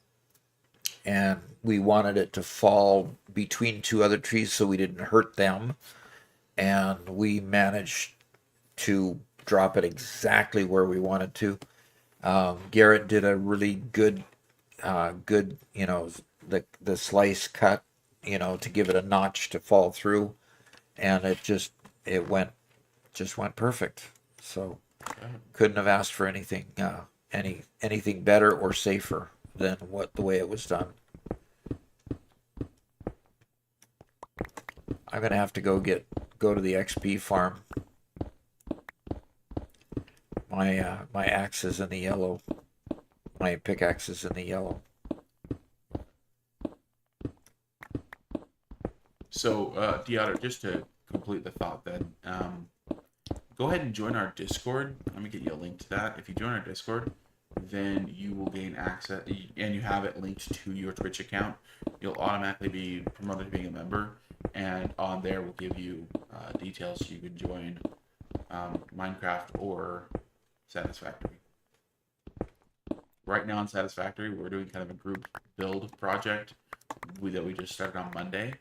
we wanted it to fall between two other trees so we didn't hurt them, and we managed to drop it exactly where we wanted to. Garrett did a really good, the slice cut, to give it a notch to fall through, and it went perfect. So couldn't have asked for anything better or safer than the way it was done. I'm gonna have to go to the XP farm. My axe is in the yellow. My pickaxe is in the yellow. So, Deotter, just to complete the thought, then, go ahead and join our Discord. Let me get you a link to that. If you join our Discord, then you will gain access, and you have it linked to your Twitch account. You'll automatically be promoted to being a member, and on there will give you details so you can join Minecraft or Satisfactory. Right now on Satisfactory, we're doing kind of a group build project that we just started on Monday.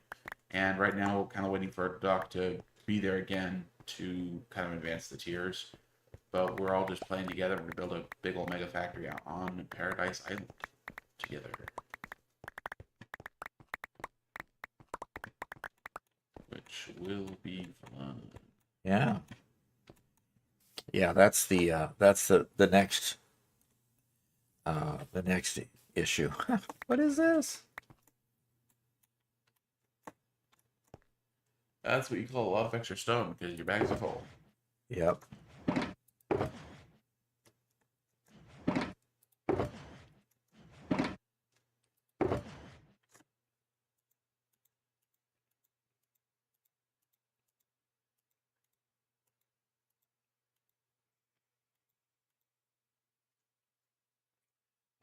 And right now, we're kind of waiting for Doc to be there again to kind of advance the tiers. But we're all just playing together and we build a big old mega factory out on Paradise Island together. Which will be fun. Yeah. Yeah, that's the next issue. What is this? That's what you call a lot of extra stone because your bags are full. Yep.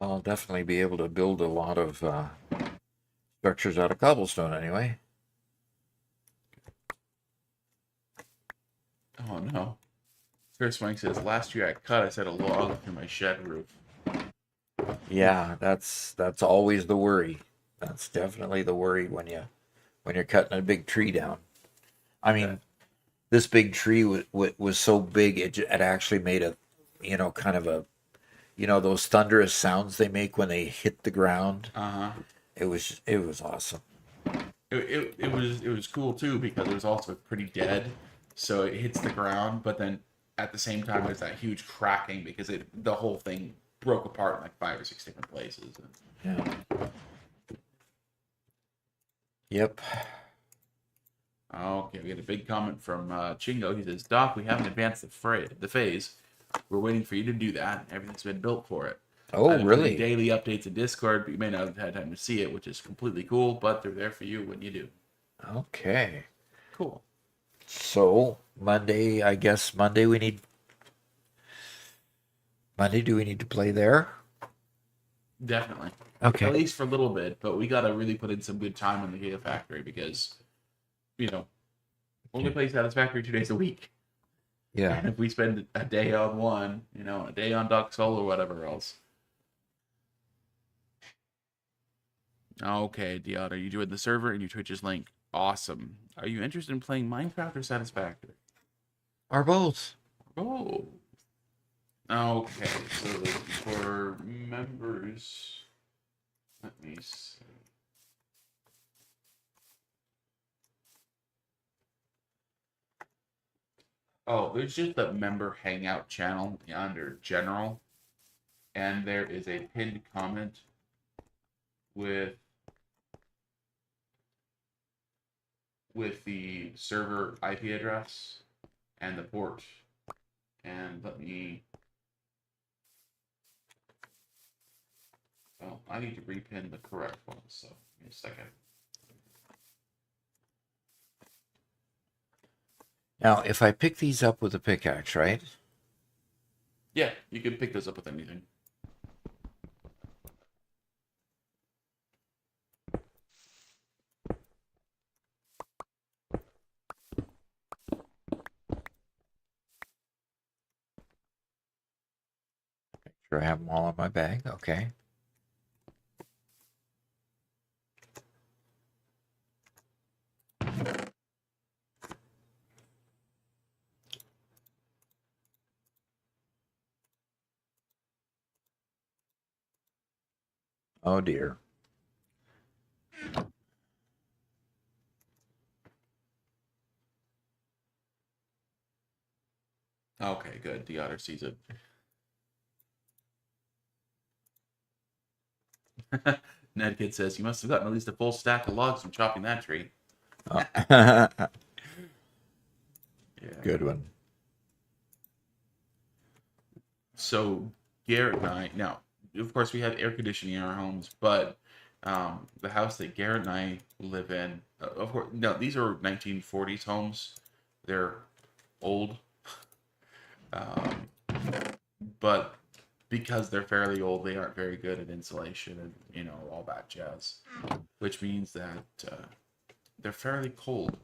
I'll definitely be able to build a lot of structures out of cobblestone anyway. Oh no. Chris Mike says, last year I cut, I set a log through my shed roof. Yeah, that's always the worry. That's definitely the worry when you're cutting a big tree down. I mean, this big tree was so big it actually made kind of those thunderous sounds they make when they hit the ground. Uh-huh. It was awesome. It was cool too because it was also pretty dead, so it hits the ground, but then at the same time there's that huge cracking because the whole thing broke apart in like 5 or 6 different places. Yeah. Yep. Okay, we got a big comment from Chingo. He says, "Doc, we haven't advanced the phase. We're waiting for you to do that. Everything's been built for it. Oh, I've been putting really? daily updates in Discord, but you may not have had time to see it, which is completely cool. But they're there for you when you do. Okay. Cool. So Monday, I guess Monday do we need to play there? Definitely. Okay. At least for a little bit, but we gotta really put in some good time in the Gigafactory because, only play Satisfactory 2 days a week. Yeah. And if we spend a day on one, a day on Duck Soul or whatever else. Okay, Deotter, you doing the server and your Twitch's link. Awesome. Are you interested in playing Minecraft or Satisfactory? Or both. Oh. Okay, so for members, let me see. Oh, there's just a member hangout channel under general, and there is a pinned comment with the server IP address and the port. And let me. Oh, I need to repin the correct one, so give me a second. Now, if I pick these up with a pickaxe, right? Yeah, you can pick those up with anything. Sure, I have them all in my bag. Okay. Oh dear. Okay, good. The otter sees it. Ned Kid says, you must have gotten at least a full stack of logs from chopping that tree. Oh. Yeah. Good one. So Garrett and I, now, of course, we have air conditioning in our homes, but the house that Garrett and I live in, of course, no, these are 1940s homes. They're old, um, but because they're fairly old, they aren't very good at insulation and all that jazz, which means that they're fairly cold.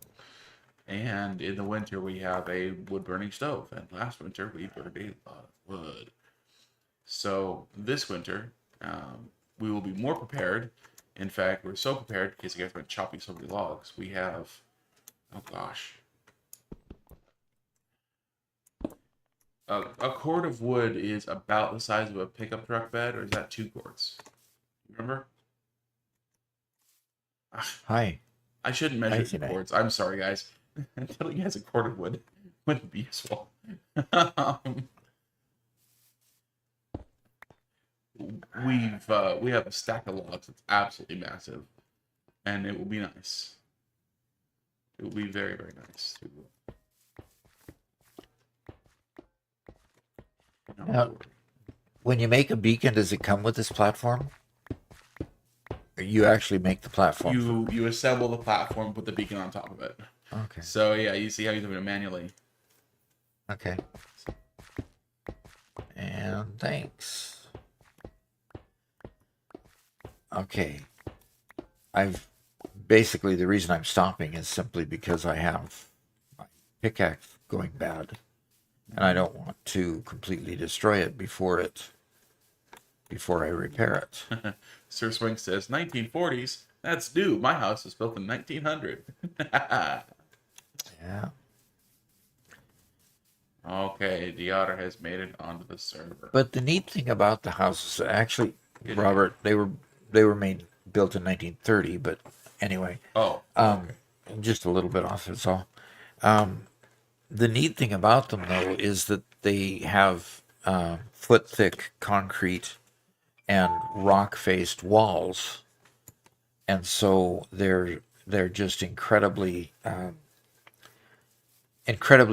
And in the winter, we have a wood burning stove. And last winter, we burned a lot of wood. So this winter, we will be more prepared. In fact, we're so prepared because you guys have been chopping so many logs. We have, oh gosh, a cord of wood is about the size of a pickup truck bed, or is that 2 cords? Remember? Hi. I shouldn't measure it in Tonight. cords. I'm sorry, guys. Telling you guys a cord of wood wouldn't be useful. We have a stack of logs that's absolutely massive, and it will be nice. It will be very, very nice. Now, when you make a beacon, does it come with this platform? Or you actually make the platform? You assemble the platform, put the beacon on top of it. Okay. So yeah, you see how you're doing it manually. Okay. And thanks. Okay. Basically, the reason I'm stopping is simply because I have my pickaxe going bad, and I don't want to completely destroy it before I repair it. Sir Swing says 1940s. That's new. My house was built in 1900. Yeah. Okay, the otter has made it onto the server. But the neat thing about the houses, actually, Yeah. Robert, they were built in 1930, but anyway, Oh, okay. just a little bit off. That's all. The neat thing about them, though, is that they have foot-thick concrete and rock-faced walls, and so they're just incredibly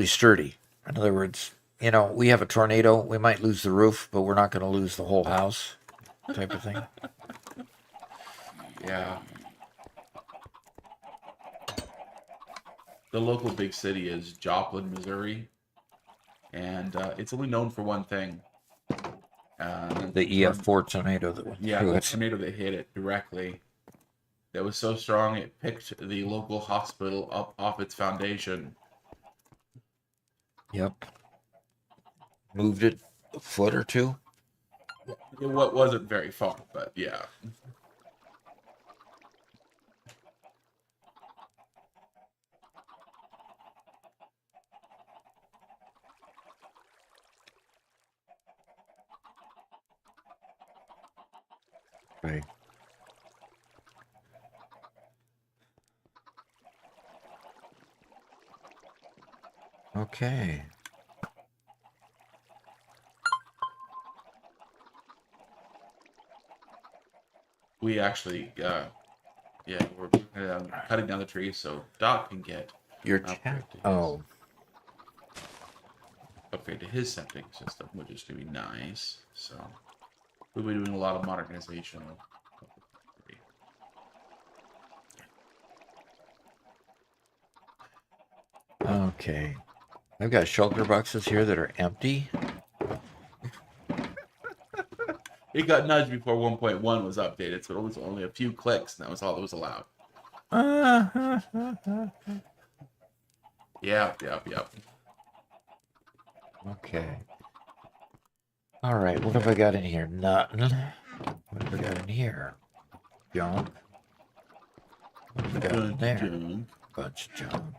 sturdy. In other words, we have a tornado, we might lose the roof, but we're not going to lose the whole house, type of thing. Yeah. The local big city is Joplin, Missouri, and it's only known for one thing. The EF4 tornado that went Yeah, through the it. tornado that hit it directly. That was so strong it picked the local hospital up off its foundation. Yep. Moved it a foot or two. It wasn't very far, but yeah. Right. Okay. We actually, we're cutting down the tree so Doc can get Your upgrade chat. to his. Oh. upgrade to his septic system, which is going to be nice. So we'll be doing a lot of modernization. Okay. I've got shulker boxes here that are empty. It got nudged before 1.1 was updated, so it was only a few clicks, and that was all that was allowed. Yep. Okay. All right. What have I got in here? Nothing. What have I got in here? Junk. What have I got in there? Junk. Bunch of junk.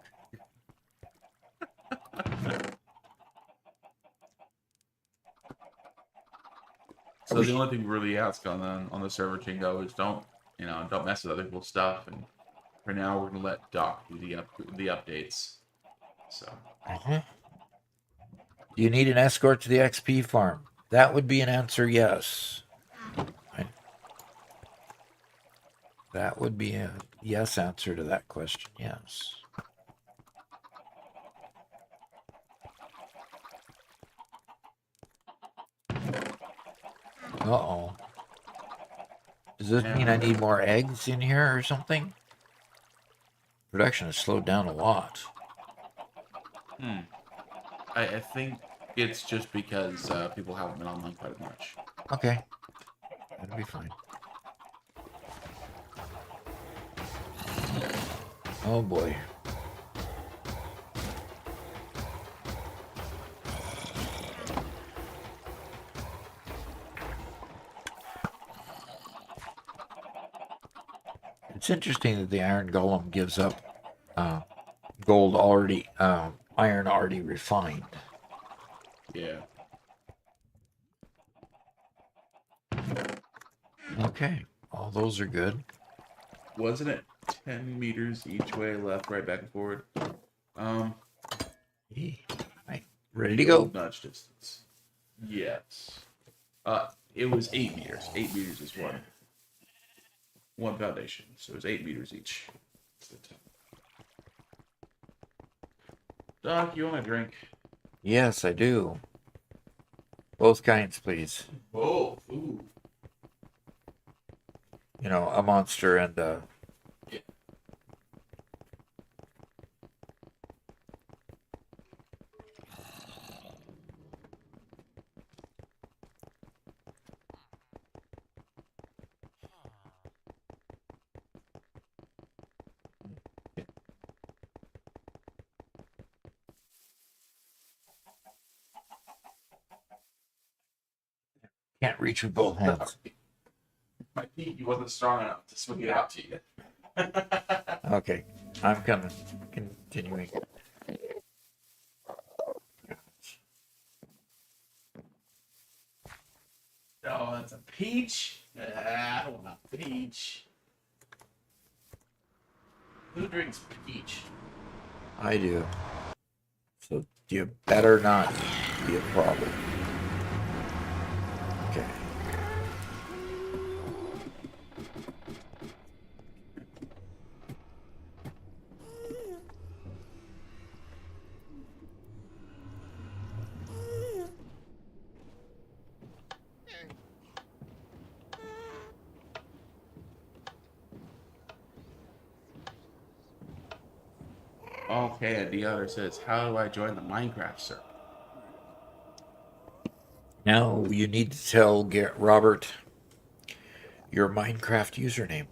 So the only thing we really ask on the server, Chingo, is don't mess with other people's stuff. And for now, we're gonna let Doc do the updates. So Do you need an escort to the XP farm? That would be an answer yes. That would be a yes answer to that question, yes. Uh-oh. Does this mean I need more eggs in here or something? Production has slowed down a lot. I think it's just because people haven't been online quite as much. Okay. That'll be fine. Oh boy. It's interesting that the iron golem gives up gold already, iron already refined. Yeah. Okay, all those are good. Wasn't it 10 meters each way, left, right, back, and forward? Right. Ready to go. Nudge distance. Yes. It was 8 meters. 8 meters is one foundation, so it was 8 meters each. Doc, you want a drink? Yes, I do. Both kinds, please. Both. Ooh. You know, a monster and Yeah. can't reach with both hands. My pinky wasn't strong enough to swing it out to you. Okay, I'm coming. Continuing. Oh, that's a peach. I don't want a peach. Who drinks peach? I do. So you better not be a problem. Okay. Okay, and the other says, how do I join the Minecraft server? Now you need to tell Robert your Minecraft username,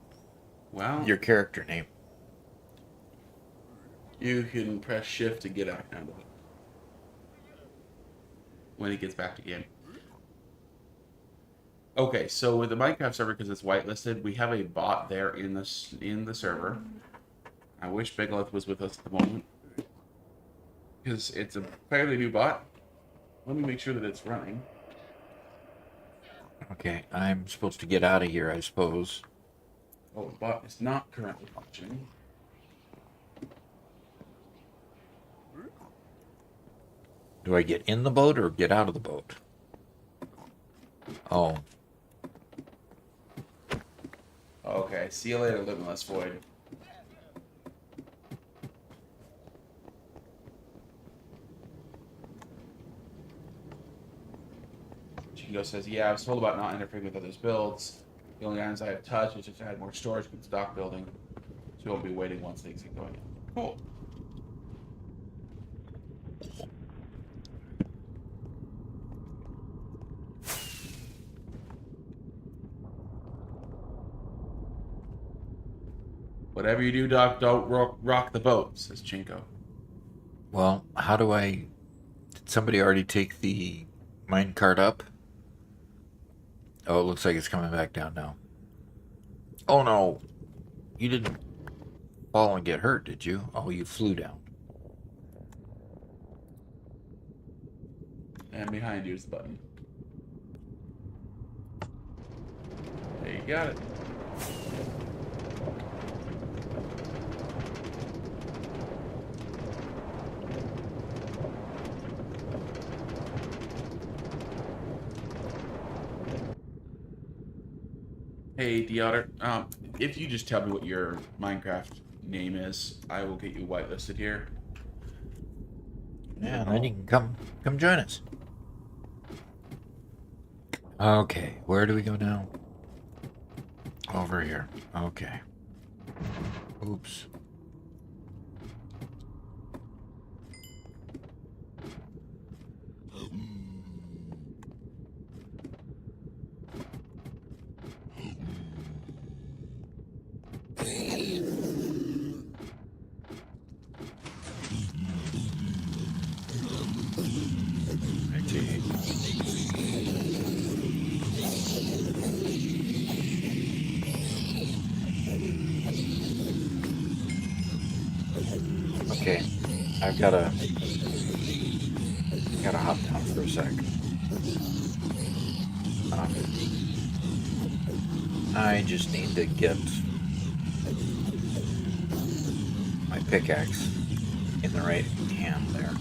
Well, your character name. you can press shift to get out of it when he gets back to game. Okay, so with the Minecraft server, because it's whitelisted, we have a bot there in the server. I wish Bigleth was with us at the moment, because it's a fairly new bot. Let me make sure that it's running. Okay, I'm supposed to get out of here, I suppose. Oh, the bot is not currently functioning. Do I get in the boat or get out of the boat? Oh, Okay, see you later, Limitless Void. Chingo says, "Yeah, I was told about not interfering with others' builds. The only items I have touched is just to add more storage with the dock building, so we won't be waiting once things get going." Cool. Whatever you do, Doc, don't rock the boat, says Chinko. Well, how do I... Did somebody already take the minecart up? Oh, it looks like it's coming back down now. Oh no! You didn't fall and get hurt, did you? Oh, you flew down. And behind you is the button. There you got it. Hey, Deotter, if you just tell me what your Minecraft name is, I will get you whitelisted here. Yeah, then you can come join us. Okay, where do we go now? Over here. Okay. Oops. Okay, I've gotta hop down for a sec. I just need to get my pickaxe in the right hand there.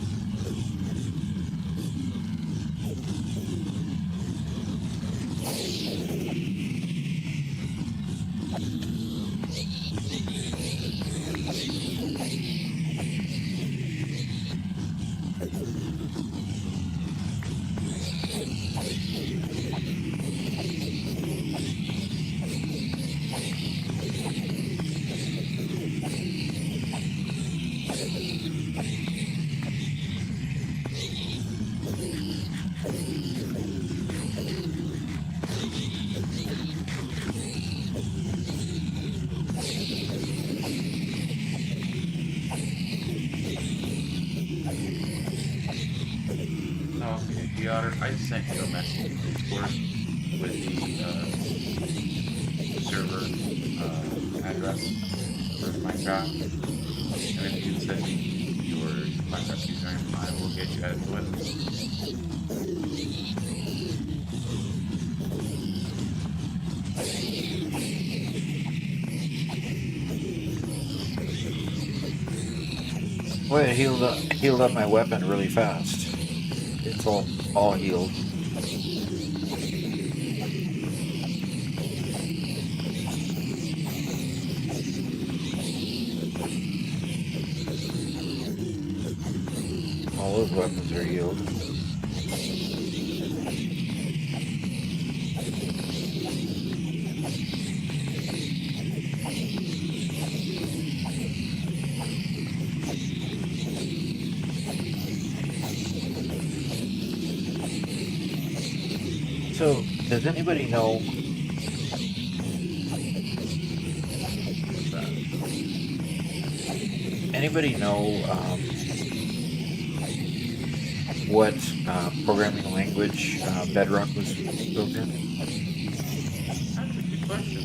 Okay, Deotter, I sent you a message in Discord with the server address for Minecraft. And if you send me your Minecraft username, I will get you added to it. Boy, it healed up my weapon really fast. It's all healed. All those weapons are healed. So, does anybody know what programming language Bedrock was built in? That's a good question.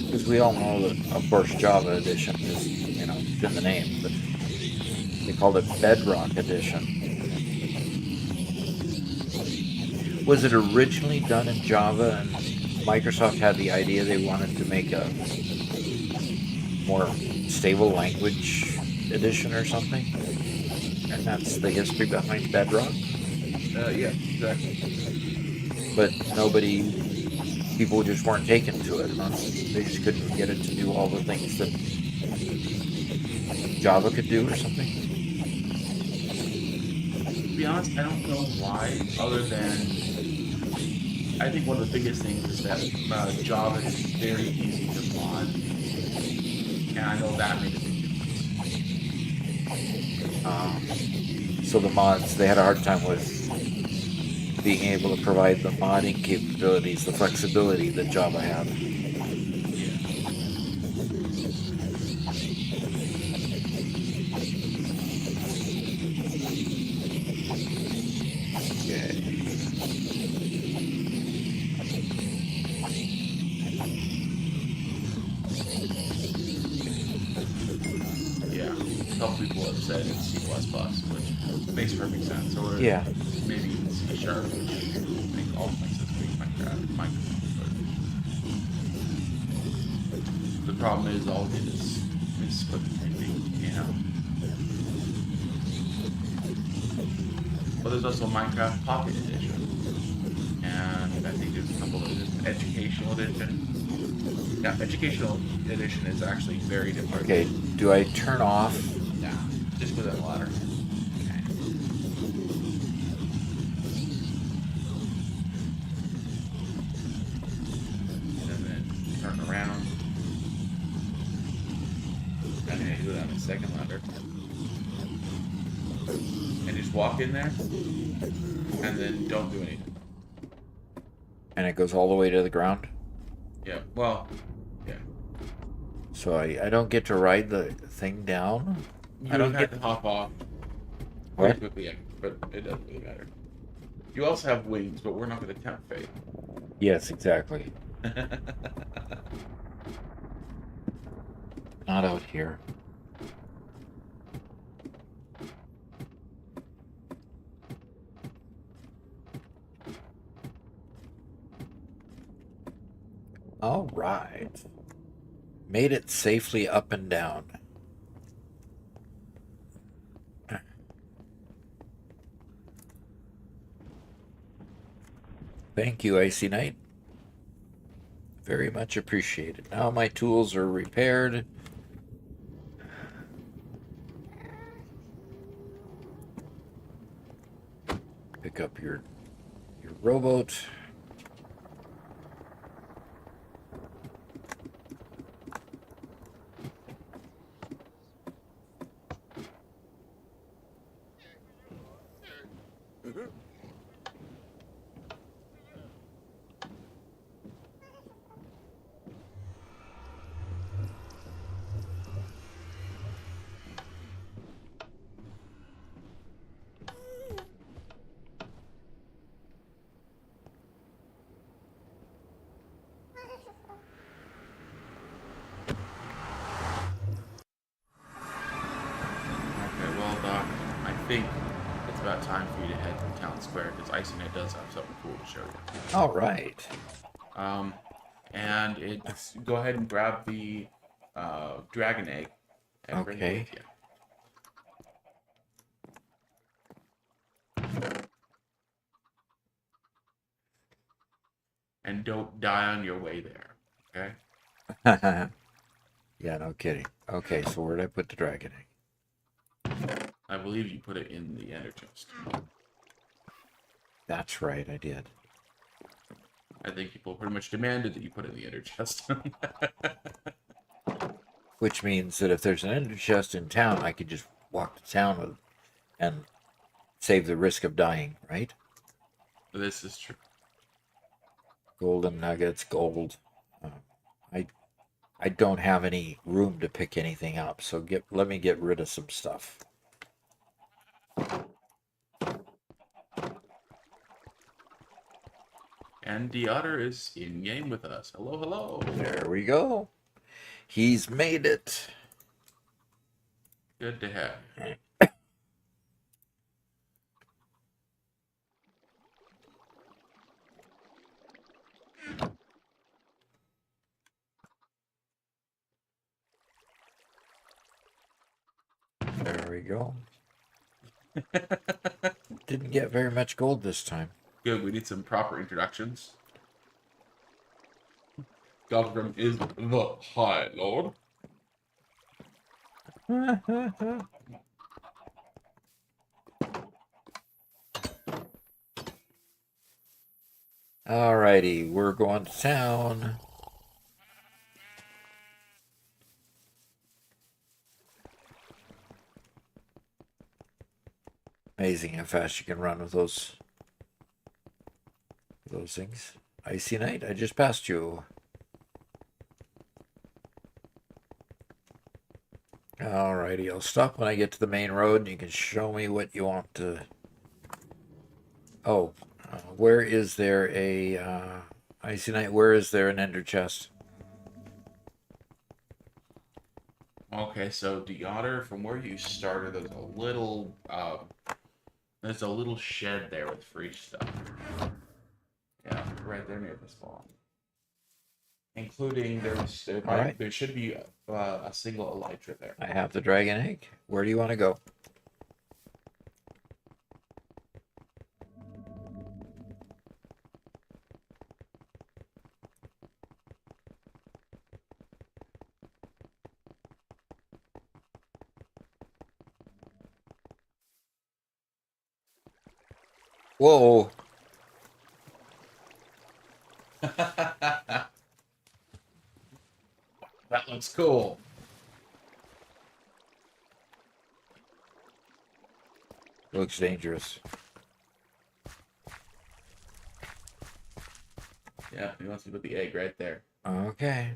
Because we all know that, of course, Java Edition is, it's in the name, but they called it Bedrock Edition. Was it originally done in Java and Microsoft had the idea they wanted to make a more stable language edition or something? And that's the history behind Bedrock? Yeah, exactly. But people just weren't taken to it, huh? They just couldn't get it to do all the things that Java could do or something? To be honest, I don't know why, other than I think one of the biggest things is that Java is very easy to mod, and I know that made a big difference. So the mods, they had a hard time with being able to provide the modding capabilities, the flexibility that Java had. Yeah. Yeah. A couple people have said it's C++, which makes perfect sense, or Yeah. maybe even C Sharp, which make all makes sense to make Minecraft, but the problem is all it is quick printing, you know. But there's also Minecraft Pocket Edition, and I think there's a couple of there's an Educational Edition. Yeah, Educational Edition is actually very different. Okay, do I turn off? Yeah, just with that ladder. Okay. And then turn around. I think I do that on the second ladder. And just walk in there, and then don't do anything. And it goes all the way to the ground? Yeah, well, yeah. So I don't get to ride the thing down? You I don't have get to hop off What? pretty quickly, yeah, but it doesn't really matter. You also have wings, but we're not going to tempt fate. Yes, exactly. Not out here. All right. Made it safely up and down. Thank you, Icy Knight. Very much appreciated. Now my tools are repaired. Pick up your rowboat. Okay, well, Doc, I think it's about time for you to head to Town Square, because Icy Knight does have something cool to show you. All right. And it's go ahead and grab the dragon egg and bring it Okay. with you. And don't die on your way there, okay? Yeah, no kidding. Okay, so where'd I put the dragon egg? I believe you put it in the ender chest. That's right, I did. I think people pretty much demanded that you put it in the ender chest. Which means that if there's an ender chest in town, I could just walk to town with and save the risk of dying, right? This is true. Golden nuggets, gold. I don't have any room to pick anything up, so let me get rid of some stuff. And the otter is in game with us. Hello, hello. There we go. He's made it. Good to have you. There we go. Didn't get very much gold this time. Good, we need some proper introductions. Galgrim is the High Lord. Alrighty, we're going to town. Amazing how fast you can run with those things. Icy Night, I just passed you. Alrighty, I'll stop when I get to the main road and you can show me what you want to. Oh, where is there a Icy Night? Where is there an ender chest? Okay, so the otter, from where you started, there's a little shed there with free stuff. Yeah, right there near the spawn. Including right. there should be a single elytra there. I have the dragon egg. Where do you want to go? Whoa. That looks cool. Looks dangerous. Yeah, he wants to put the egg right there. Okay.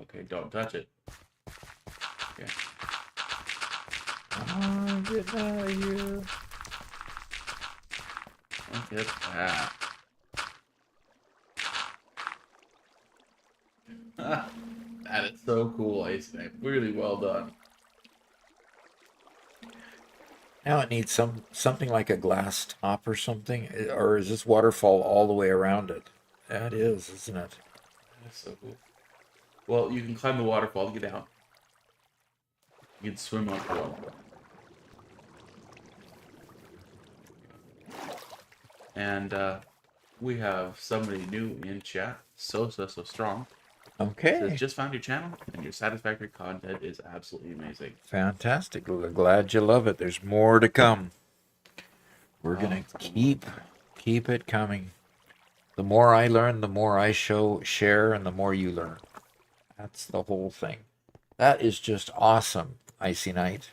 Okay, don't touch it. Okay. Oh, get out of here. Look at that. That is so cool, Ace Name. Really well done. Now it needs something like a glass top or something, or is this waterfall all the way around it? That is, isn't it? That's so cool. Well, you can climb the waterfall to get out. You can swim off the waterfall. And we have somebody new in chat. So strong. Okay. Says, just found your channel, and your satisfactory content is absolutely amazing. Fantastic. Well, glad you love it. There's more to come. We're gonna keep it coming. The more I learn, the more I share, and the more you learn. That's the whole thing. That is just awesome, Icy Night.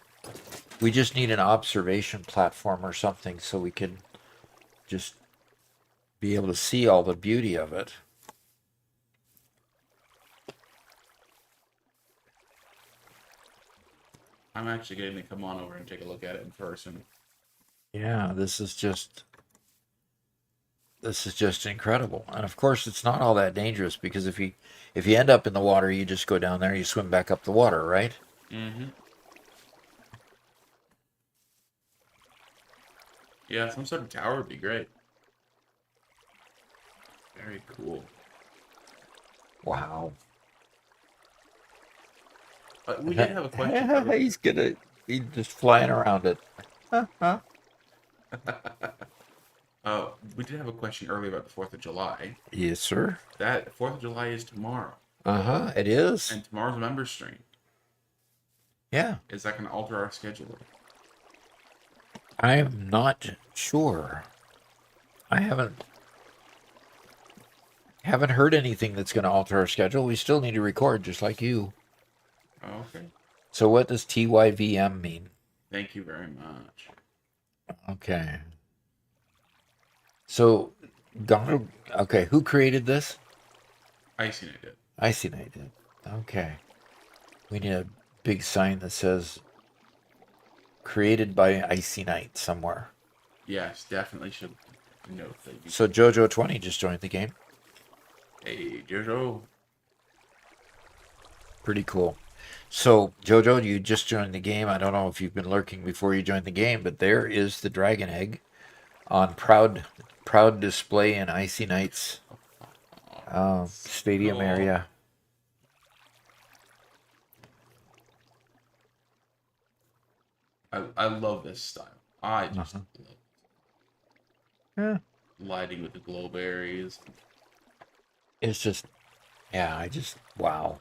We just need an observation platform or something so we can just be able to see all the beauty of it. I'm actually getting to come on over and take a look at it in person. Yeah, this is just incredible. And of course, it's not all that dangerous because if you end up in the water, you just go down there, you swim back up the water, right? Mm-hmm. Yeah, some sort of tower would be great. Very cool. Wow. We did have a question. earlier. He's just flying around it. We did have a question earlier about the 4th of July. Yes, sir. That 4th of July is tomorrow. Uh-huh, it is. And tomorrow's a member stream. Yeah. Is that going to alter our schedule? I'm not sure. I haven't heard anything that's going to alter our schedule. We still need to record just like you. Okay. So what does TYVM mean? Thank you very much. Okay. So, Donald, okay, who created this? Icy Night did. Icy Night did. Okay. We need a big sign that says created by Icy Night somewhere. Yes, definitely should note that. So Jojo20 just joined the game. Hey, Jojo. Pretty cool. So, Jojo, you just joined the game. I don't know if you've been lurking before you joined the game, but there is the dragon egg on proud display in Icy Night's stadium Cool. area. I love this style. I just love it. Yeah. Lighting with the glowberries. It's just, yeah, wow.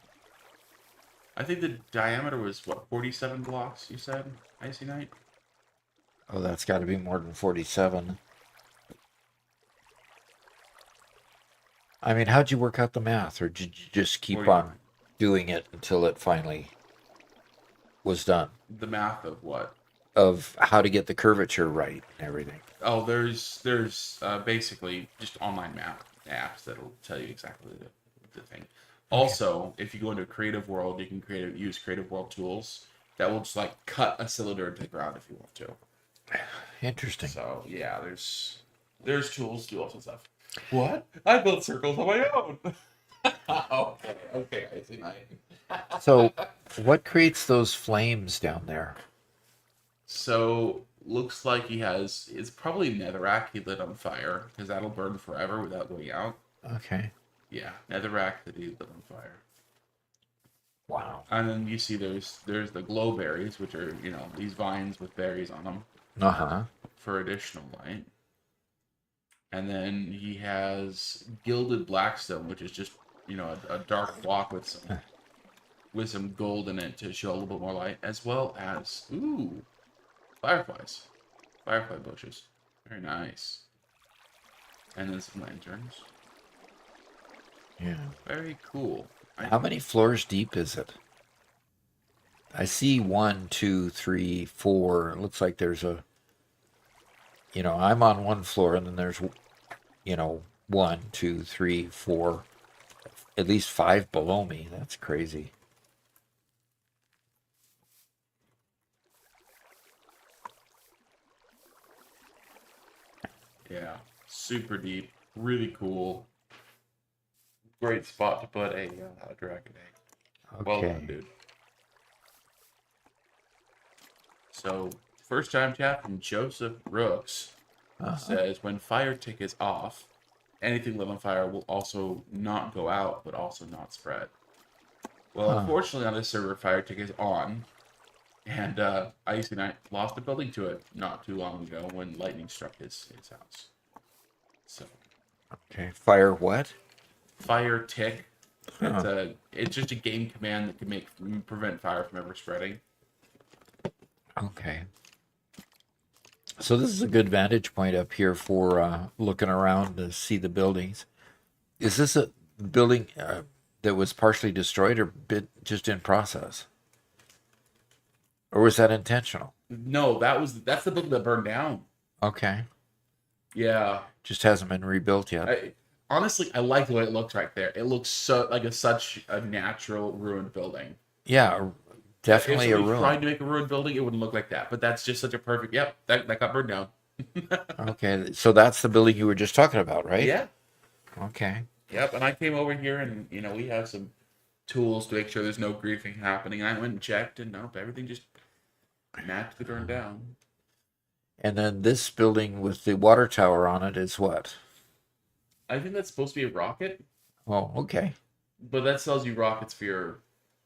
I think the diameter was, what, 47 blocks, you said? Icy Night? Oh, that's got to be more than 47. I mean, how'd you work out the math, or did you just keep What do you on doing it until it finally was done? The math of what? Of how to get the curvature right and everything. Oh, there's basically just online map apps that'll tell you exactly the thing. Also, if you go into a creative world, you can use creative world tools that will just like cut a cylinder into the ground if you want to. Interesting. So yeah, there's tools to do all sorts of stuff. What? I built circles on my own. Okay, I see. So, what creates those flames down there? So looks like it's probably netherrack he lit on fire because that'll burn forever without going out. Okay. Yeah, netherrack that he lit on fire. Wow. And then you see there's the glow berries, which are these vines with berries on them Uh-huh. for additional light. And then he has gilded blackstone, which is just a dark block with some gold in it to show a little bit more light, as well as firefly bushes, very nice. And then some lanterns, Yeah. very cool. How many floors deep is it? I see 1, 2, 3, 4. It looks like there's I'm on one floor, and then there's, 1, 2, 3, 4, at least 5 below me. That's crazy. Yeah, super deep, really cool. Great spot to put a dragon egg. Well Okay. done, dude. So, first time chat from Joseph Rooks says, when fire tick is off, anything lit on fire will also not go out, but also not spread. Well, unfortunately, on this server, fire tick is on, and I lost a building to it not too long ago when lightning struck his house. So, Okay. Fire what? fire tick. It's just a game command that can prevent fire from ever spreading. Okay. So this is a good vantage point up here for looking around to see the buildings. Is this a building that was partially destroyed or just in process? Or was that intentional? No, that's the building that burned down. Okay. Yeah. Just hasn't been rebuilt yet. Honestly, I like the way it looks right there. It looks so like such a natural ruined building. Yeah, definitely if a somebody ruin. tried to make a ruined building, it wouldn't look like that. But that's just such a perfect. Yep, that got burned down. Okay, so that's the building you were just talking about, right? Yeah. Okay. Yep. And I came over here, and we have some tools to make sure there's no griefing happening. I went and checked, and nope, everything just naturally burned down. And then this building with the water tower on it is what? I think that's supposed to be a rocket, Oh, okay. but that sells you rockets for your.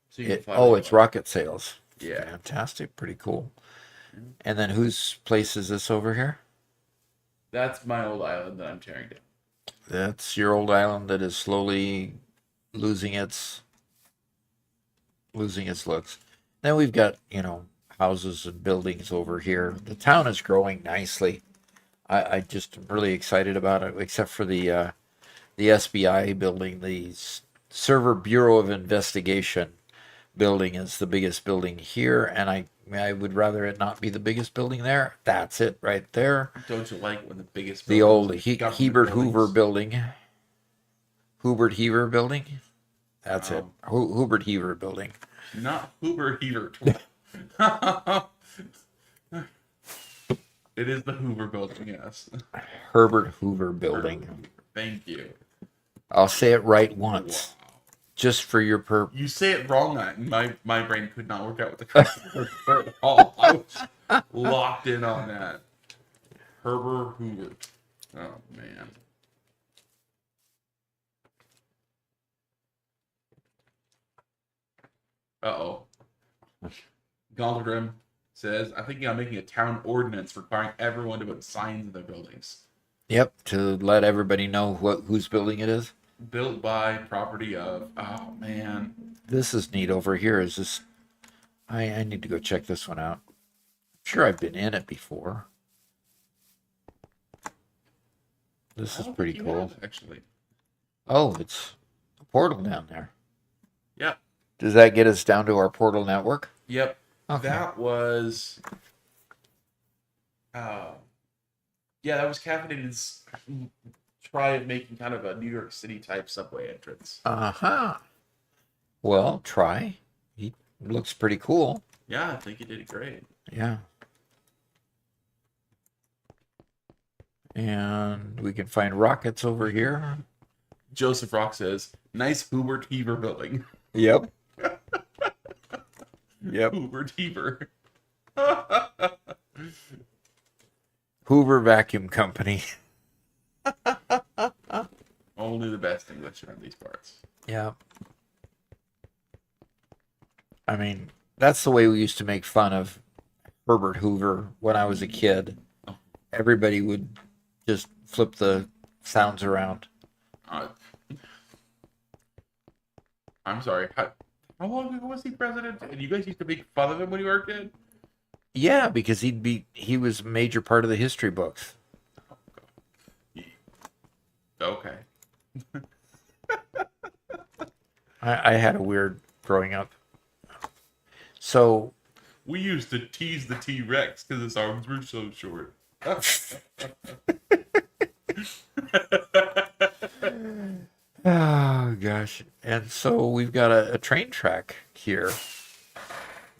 So you can fly Oh, with it's them. rocket sales. Yeah. Fantastic. Pretty cool. And then whose place is this over here? That's my old island that I'm tearing down. That's your old island that is slowly losing its looks. Then we've got, houses and buildings over here. The town is growing nicely. I just am really excited about it, except for the SBI building, the Server Bureau of Investigation building is the biggest building here, and I would rather it not be the biggest building there. That's it right there. Don't you like when the biggest The old buildings, government Hebert Hoover buildings- building. Hubert Heaver building. That's it. Hubert Heaver building. Not Hoover Heater. It is the Hoover building, yes. Herbert Hoover building. Thank you. I'll say it right once, Wow. just for your purpose. You say it wrong, and my brain could not work out with the correct word at all. I was locked in on that. Herbert Hoover. Oh, man. Uh-oh. Gauntlet Rim says, I'm thinking I'm making a town ordinance requiring everyone to put signs in their buildings. Yep, to let everybody know whose building it is. Built by, property of. Oh, man. This is neat over here. Is this? I need to go check this one out. sure I've been in it before. This I is don't pretty think you cool. have, actually. Oh, it's a portal down there. Yeah. Does that get us down to our portal network? Yep. Okay. That was. Yeah, that was Caffeinated's try of making kind of a New York City type subway entrance. Uh-huh. Well, try. He looks pretty cool. Yeah, I think you did great. Yeah. And we can find rockets over here. Joseph Rock says, "Nice Hubert Heaver building." Yep. Yep. Hubert Heaver. Hoover Vacuum Company. Only the best English around these parts. Yeah. I mean, that's the way we used to make fun of Herbert Hoover when I was a kid. Everybody would just flip the sounds around. I'm sorry. How long ago was he president? And you guys used to make fun of him when you were a kid? Yeah, because he was a major part of the history books. Okay. I had a weird growing up. So We used to tease the T-Rex because his arms were so short. oh gosh. And so we've got a train track here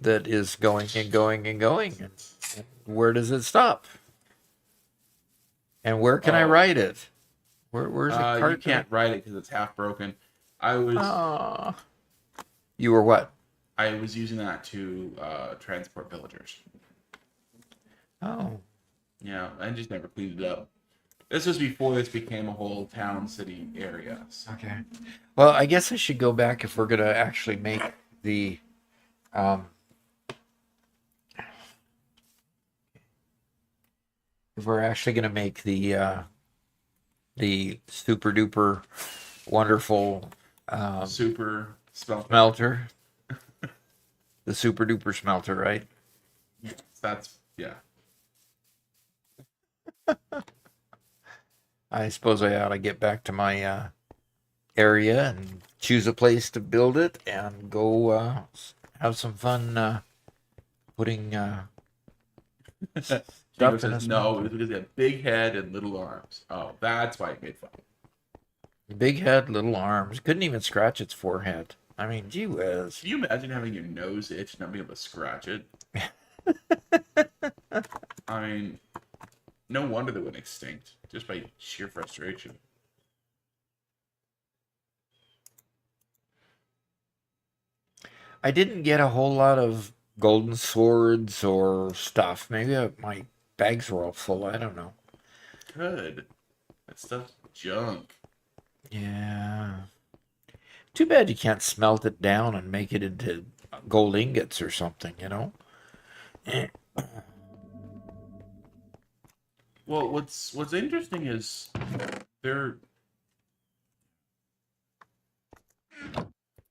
that is going and going and going. And where does it stop? And where can I Oh. ride it? Where's the cart? You can't ride it because it's half broken. I You were what? was using that to transport villagers. Oh. Yeah, I just never cleaned it up. This was before this became a whole town, city area. So. Okay. Well, I guess I should go back if we're going to actually make the if we're actually going to make the super duper wonderful Super smelter. smelter. The super duper smelter, right? Yes, that's yeah. I suppose I ought to get back to my area and choose a place to build it and go have some fun putting stuff Chico in says this no, mountain. it was because he had big head and little arms. Oh, that's why he made fun. Big head, little arms. Couldn't even scratch its forehead. I mean, gee whiz. Can you imagine having your nose itch and not being able to scratch it? I mean, no wonder they went extinct just by sheer frustration. I didn't get a whole lot of golden swords or stuff. Maybe my bags were all full. I don't know. Good. That stuff's junk. Yeah. Too bad you can't smelt it down and make it into gold ingots or something, you know? Well, what's interesting is they're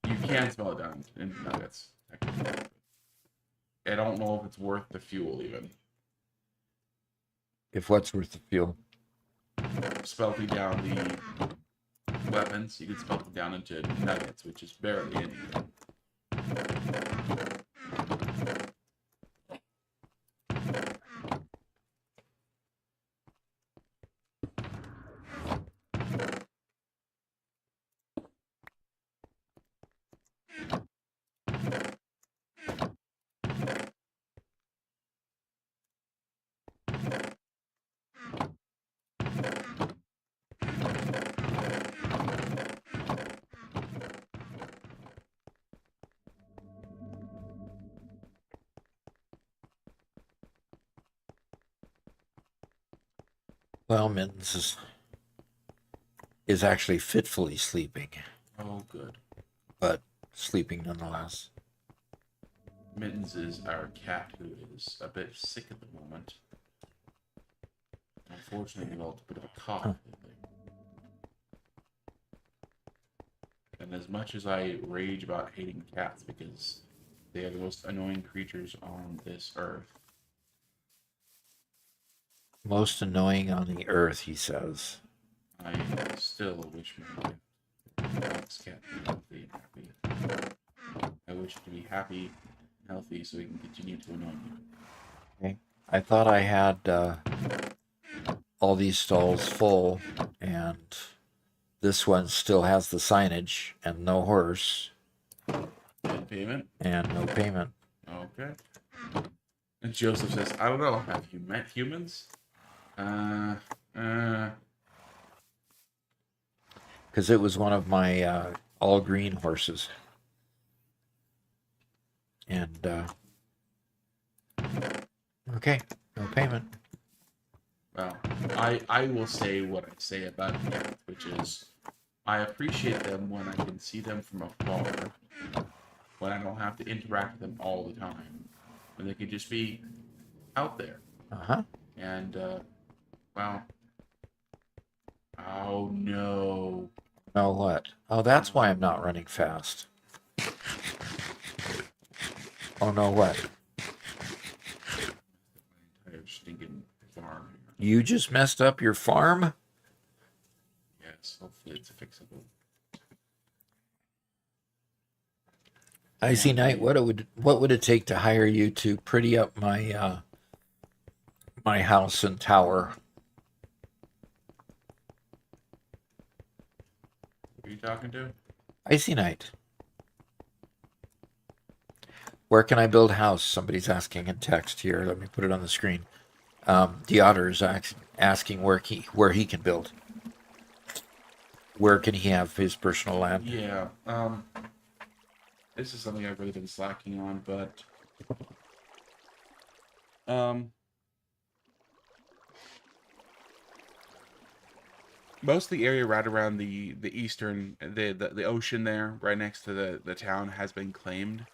you can smell it down in nuggets. I don't know if it's worth the fuel even. If what's worth the fuel? Smelting down the weapons, you can smelt them down into nuggets, which is barely anything. Well, Mittens is actually fitfully sleeping, Oh, good. but sleeping nonetheless. Mittens is our cat who is a bit sick at the moment. Unfortunately, developed a bit of a cough lately. And as much as I rage about hating cats because they are the most annoying creatures on this earth, Most annoying on the earth, he says. I still wish my dogs cat be healthy and happy. I wish it to be happy, healthy, so he can continue to annoy me. Okay. I thought I had all these stalls full, and this one still has the signage and no horse And payment? and no payment. Okay. And Joseph says, I don't know, have you met humans? Because it was one of my all green horses. And, okay, no payment. Well, I will say what I say about cats, which is I appreciate them when I can see them from afar, when I don't have to interact with them all the time, when they can just be out there. Uh-huh. And, well, oh no. No what? Oh, that's why I'm not running fast. Oh, no what? My entire stinking farm here. You just messed up your farm? Yes, hopefully it's fixable. Icy Knight, what would it take to hire you to pretty up my my house and tower? Who are you talking to? Icy Knight. Where can I build a house? Somebody's asking in text here. Let me put it on the screen. The Otter is asking where he can build. Where can he have his personal land? Yeah, this is something I've really been slacking on, but most of the area right around the eastern the ocean there, right next to the town, has been claimed.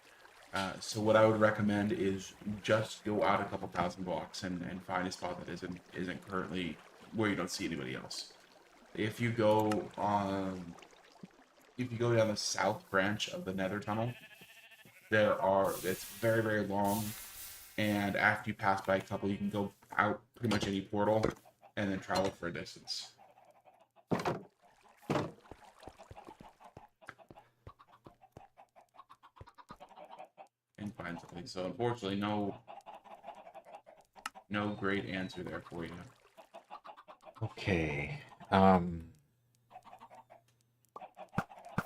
So what I would recommend is just go out a couple thousand blocks and find a spot that isn't currently where you don't see anybody else. If you go down the south branch of the Nether Tunnel, it's very, very long, and after you pass by a couple, you can go out pretty much any portal and then travel for a distance. And find something. So unfortunately, no great answer there for you. Okay.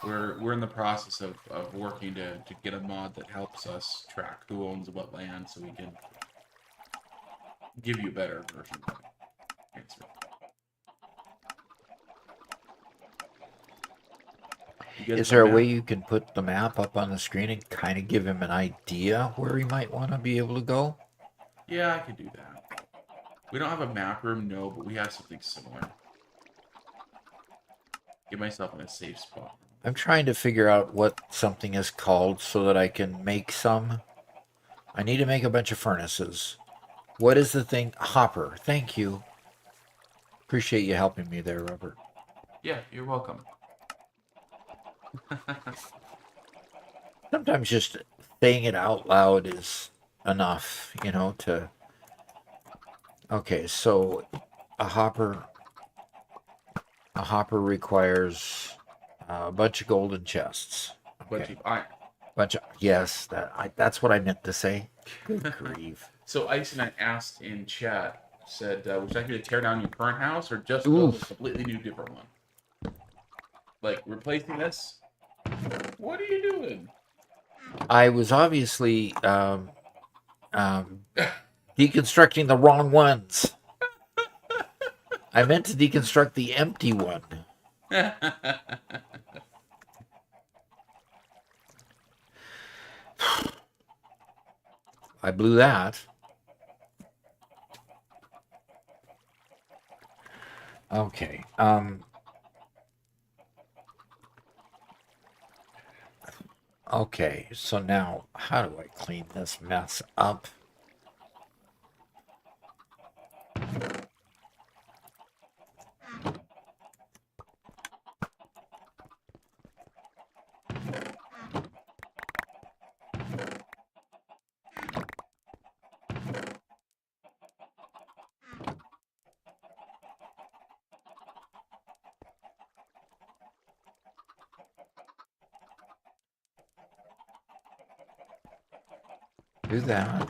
We're in the process of working to get a mod that helps us track who owns what land, so we can give you a better version of the answer. Is there a way you can put the map up on the screen and kind of give him an idea where he might want to be able to go? Yeah, I can do that. We don't have a map room, no, but we have something similar. Get myself in a safe spot. I'm trying to figure out what something is called so that I can make some. I need to make a bunch of furnaces. What is the thing? Hopper. Thank you. Appreciate you helping me there, Robert. Yeah, you're welcome. Sometimes just saying it out loud is enough, to... Okay, so a hopper requires a bunch of golden chests. Okay. Yes, that's what I meant to say. Good grief. So Ice and I asked in chat, said, would you like me to tear down your current house or just build a completely new different one? Like replacing this? What are you doing? I was obviously deconstructing the wrong ones. I meant to deconstruct the empty one. I blew that. Okay. Okay, so now how do I clean this mess up? Do that.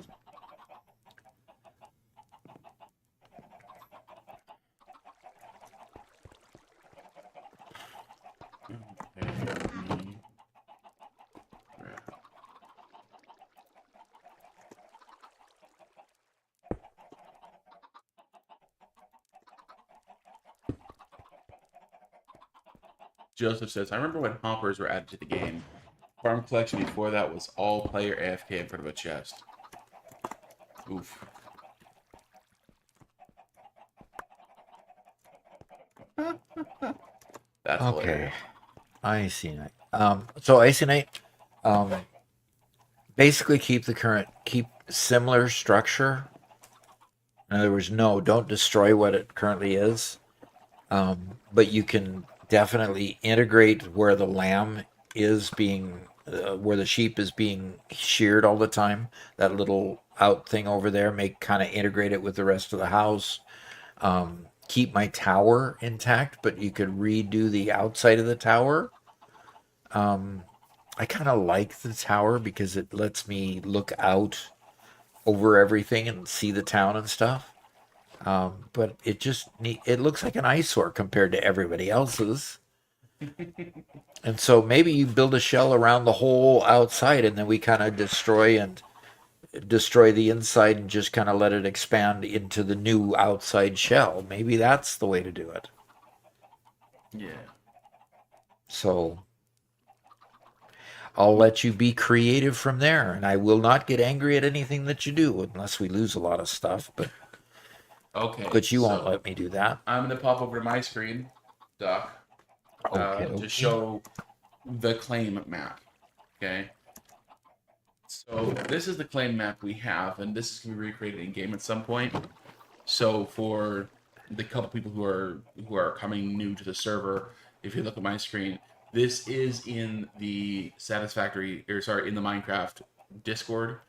Okay. Joseph says, I remember when hoppers were added to the game. Farm collection before that was all player AFK in front of a chest. Oof. That's Okay. hilarious. Icy Night. So Icy Night, um, basically keep similar structure. In other words, no, don't destroy what it currently is. But you can definitely integrate where the lamb is being, where the sheep is being sheared all the time. That little out thing over there, kind of integrate it with the rest of the house. Keep my tower intact, but you could redo the outside of the tower. I kind of like the tower because it lets me look out over everything and see the town and stuff. But it looks like an eyesore compared to everybody else's. And so maybe you build a shell around the whole outside, and then we kind of destroy the inside and just kind of let it expand into the new outside shell. Maybe that's the way to do it. Yeah. So I'll let you be creative from there, and I will not get angry at anything that you do unless we lose a lot of stuff. Okay. But you won't So let me do that. I'm gonna pop over to my screen, Doc, Okay. to show the claim map. Okay. So this is the claim map we have, and this is gonna be recreated in game at some point. So for the couple people who are coming new to the server, if you look at my screen, this is in the in the Minecraft Discord.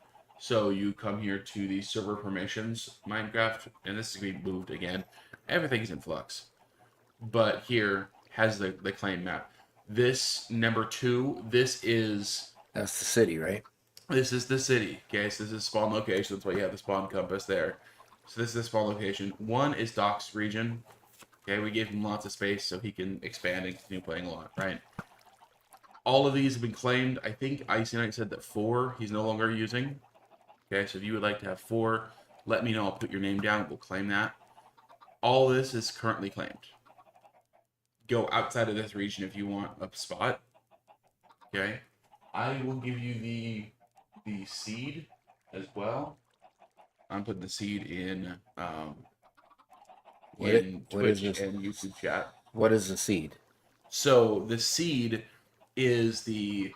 So you come here to the server permissions Minecraft, and this is gonna be moved again. Everything's in flux, but here has the claim map. This number 2, That's the city, right? this is the city. Okay, so this is spawn location. That's why you have the spawn compass there. So this is the spawn location. 1 is Doc's region. Okay, we gave him lots of space so he can expand and continue playing a lot, right? All of these have been claimed. I think Icy Knight said that 4 he's no longer using. Okay, so if you would like to have 4, let me know. I'll put your name down. We'll claim that. All this is currently claimed. Go outside of this region if you want a spot. Okay, I will give you the seed as well. I'm putting the seed in What is Twitch this? and YouTube chat. What is the seed? So the seed is the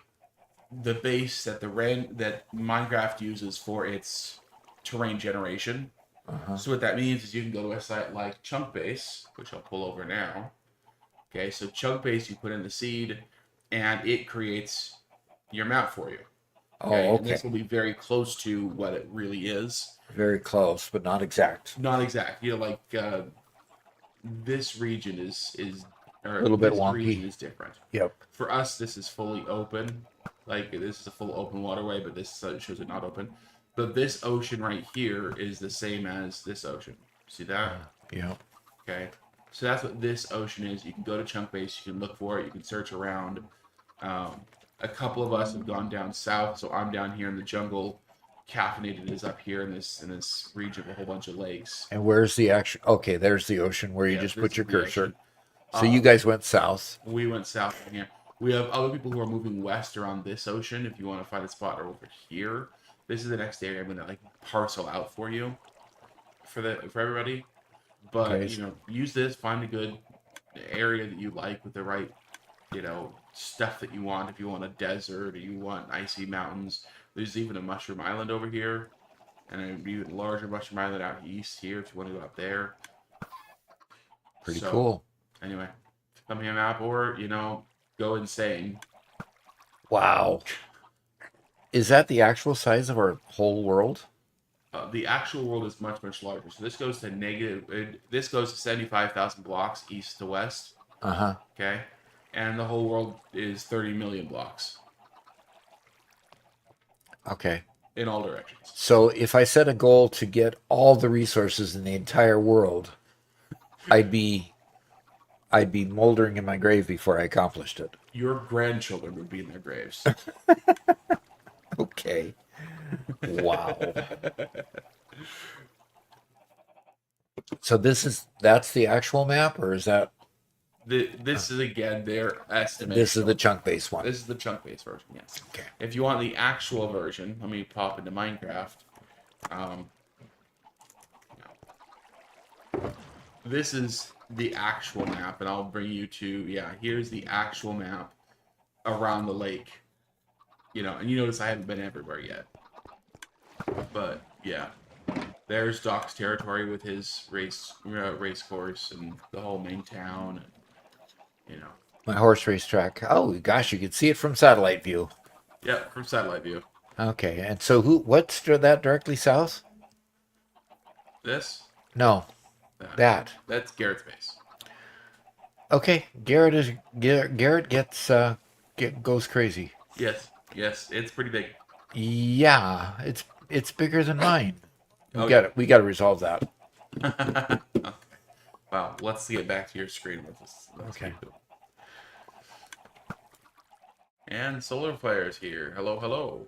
base that that Minecraft uses for its terrain generation. Uh-huh. So what that means is you can go to a site like Chunkbase, which I'll pull over now. Okay, so Chunkbase, you put in the seed, and it creates your map for you. Oh, okay. And this will be very close to what it really is. Very close, but not exact. Not exact. You know, like this region is or A little bit this wonky. region is different. Yep. For us, this is fully open. Like this is a full open waterway, but this shows it not open. But this ocean right here is the same as this ocean. See that? Yeah. Okay. So that's what this ocean is. You can go to Chunkbase, you can look for it, you can search around. A couple of us have gone down south, so I'm down here in the jungle. Caffeinated is up here in this region of a whole bunch of lakes. And where's the action? Okay, there's the ocean where you Yeah, just this put is your the cursor. ocean. So you guys went south. We went south from here. We have other people who are moving west around this ocean. If you want to find a spot over here, this is the next area I'm gonna like parcel out for you, for everybody. But Okay. you know, use this. Find a good area that you like with the right, stuff that you want. If you want a desert or you want icy mountains, there's even a mushroom island over here, and an even larger mushroom island out east here. If you want to go up there. Pretty So, cool. Anyway, come here, map, or go insane. Wow. Is that the actual size of our whole world? The actual world is much, much larger. So this goes to this goes to 75,000 blocks east to west. Uh-huh. Okay, and the whole world is 30 million blocks. Okay. in all directions. So if I set a goal to get all the resources in the entire world, I'd be moldering in my grave before I accomplished it. Your grandchildren would be in their graves. Okay. Wow. So that's the actual map, or is that This is again their estimate. this is the chunk base one? This is the chunk based version, yes. Okay. If you want the actual version, let me pop into Minecraft. Um, this is the actual map, and I'll bring you to, yeah, here's the actual map around the lake. You know, and you notice I haven't been everywhere yet. But, yeah. There's Doc's territory with his race course and the whole main town. And, you know. My horse race track. Oh gosh, you could see it from satellite view. Yeah, from satellite view. Okay, and so what's that directly south? This? No, that. That's Garrett's base. Okay, Garrett gets goes crazy. Yes, it's pretty big. Yeah, it's bigger than mine. Oh, We got to resolve that. Okay. Wow, let's get back to your screen with this. Okay. And solar flares here. Hello, hello.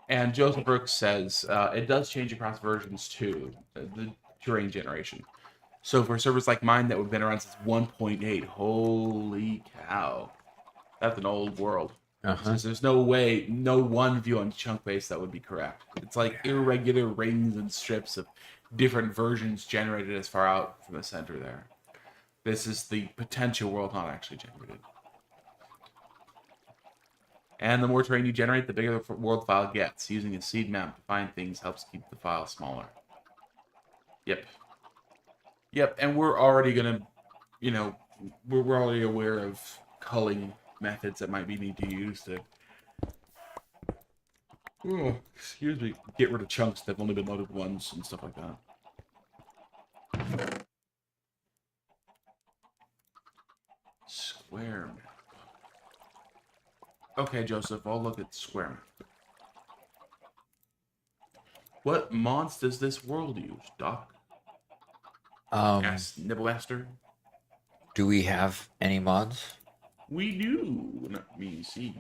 And Joseph Brooks says it does change across versions too, the terrain generation. So for servers like mine that have been around since 1.8, holy cow, that's an old world. Since there's no way, no one view on chunk base that would be correct. It's like irregular rings and strips of different versions generated as far out from the center there. This is the potential world not actually generated. And the more terrain you generate, the bigger the world file gets. Using a seed map to find things helps keep the file smaller. Yep, and we're already gonna, you know, we're already aware of culling methods that might be need to use to, excuse me, get rid of chunks that have only been loaded once and stuff like that. Square map. Okay, Joseph, I'll look at square map. What mods does this world use, Doc? Yes, Nibblemaster. Do we have any mods? We do. Let me see.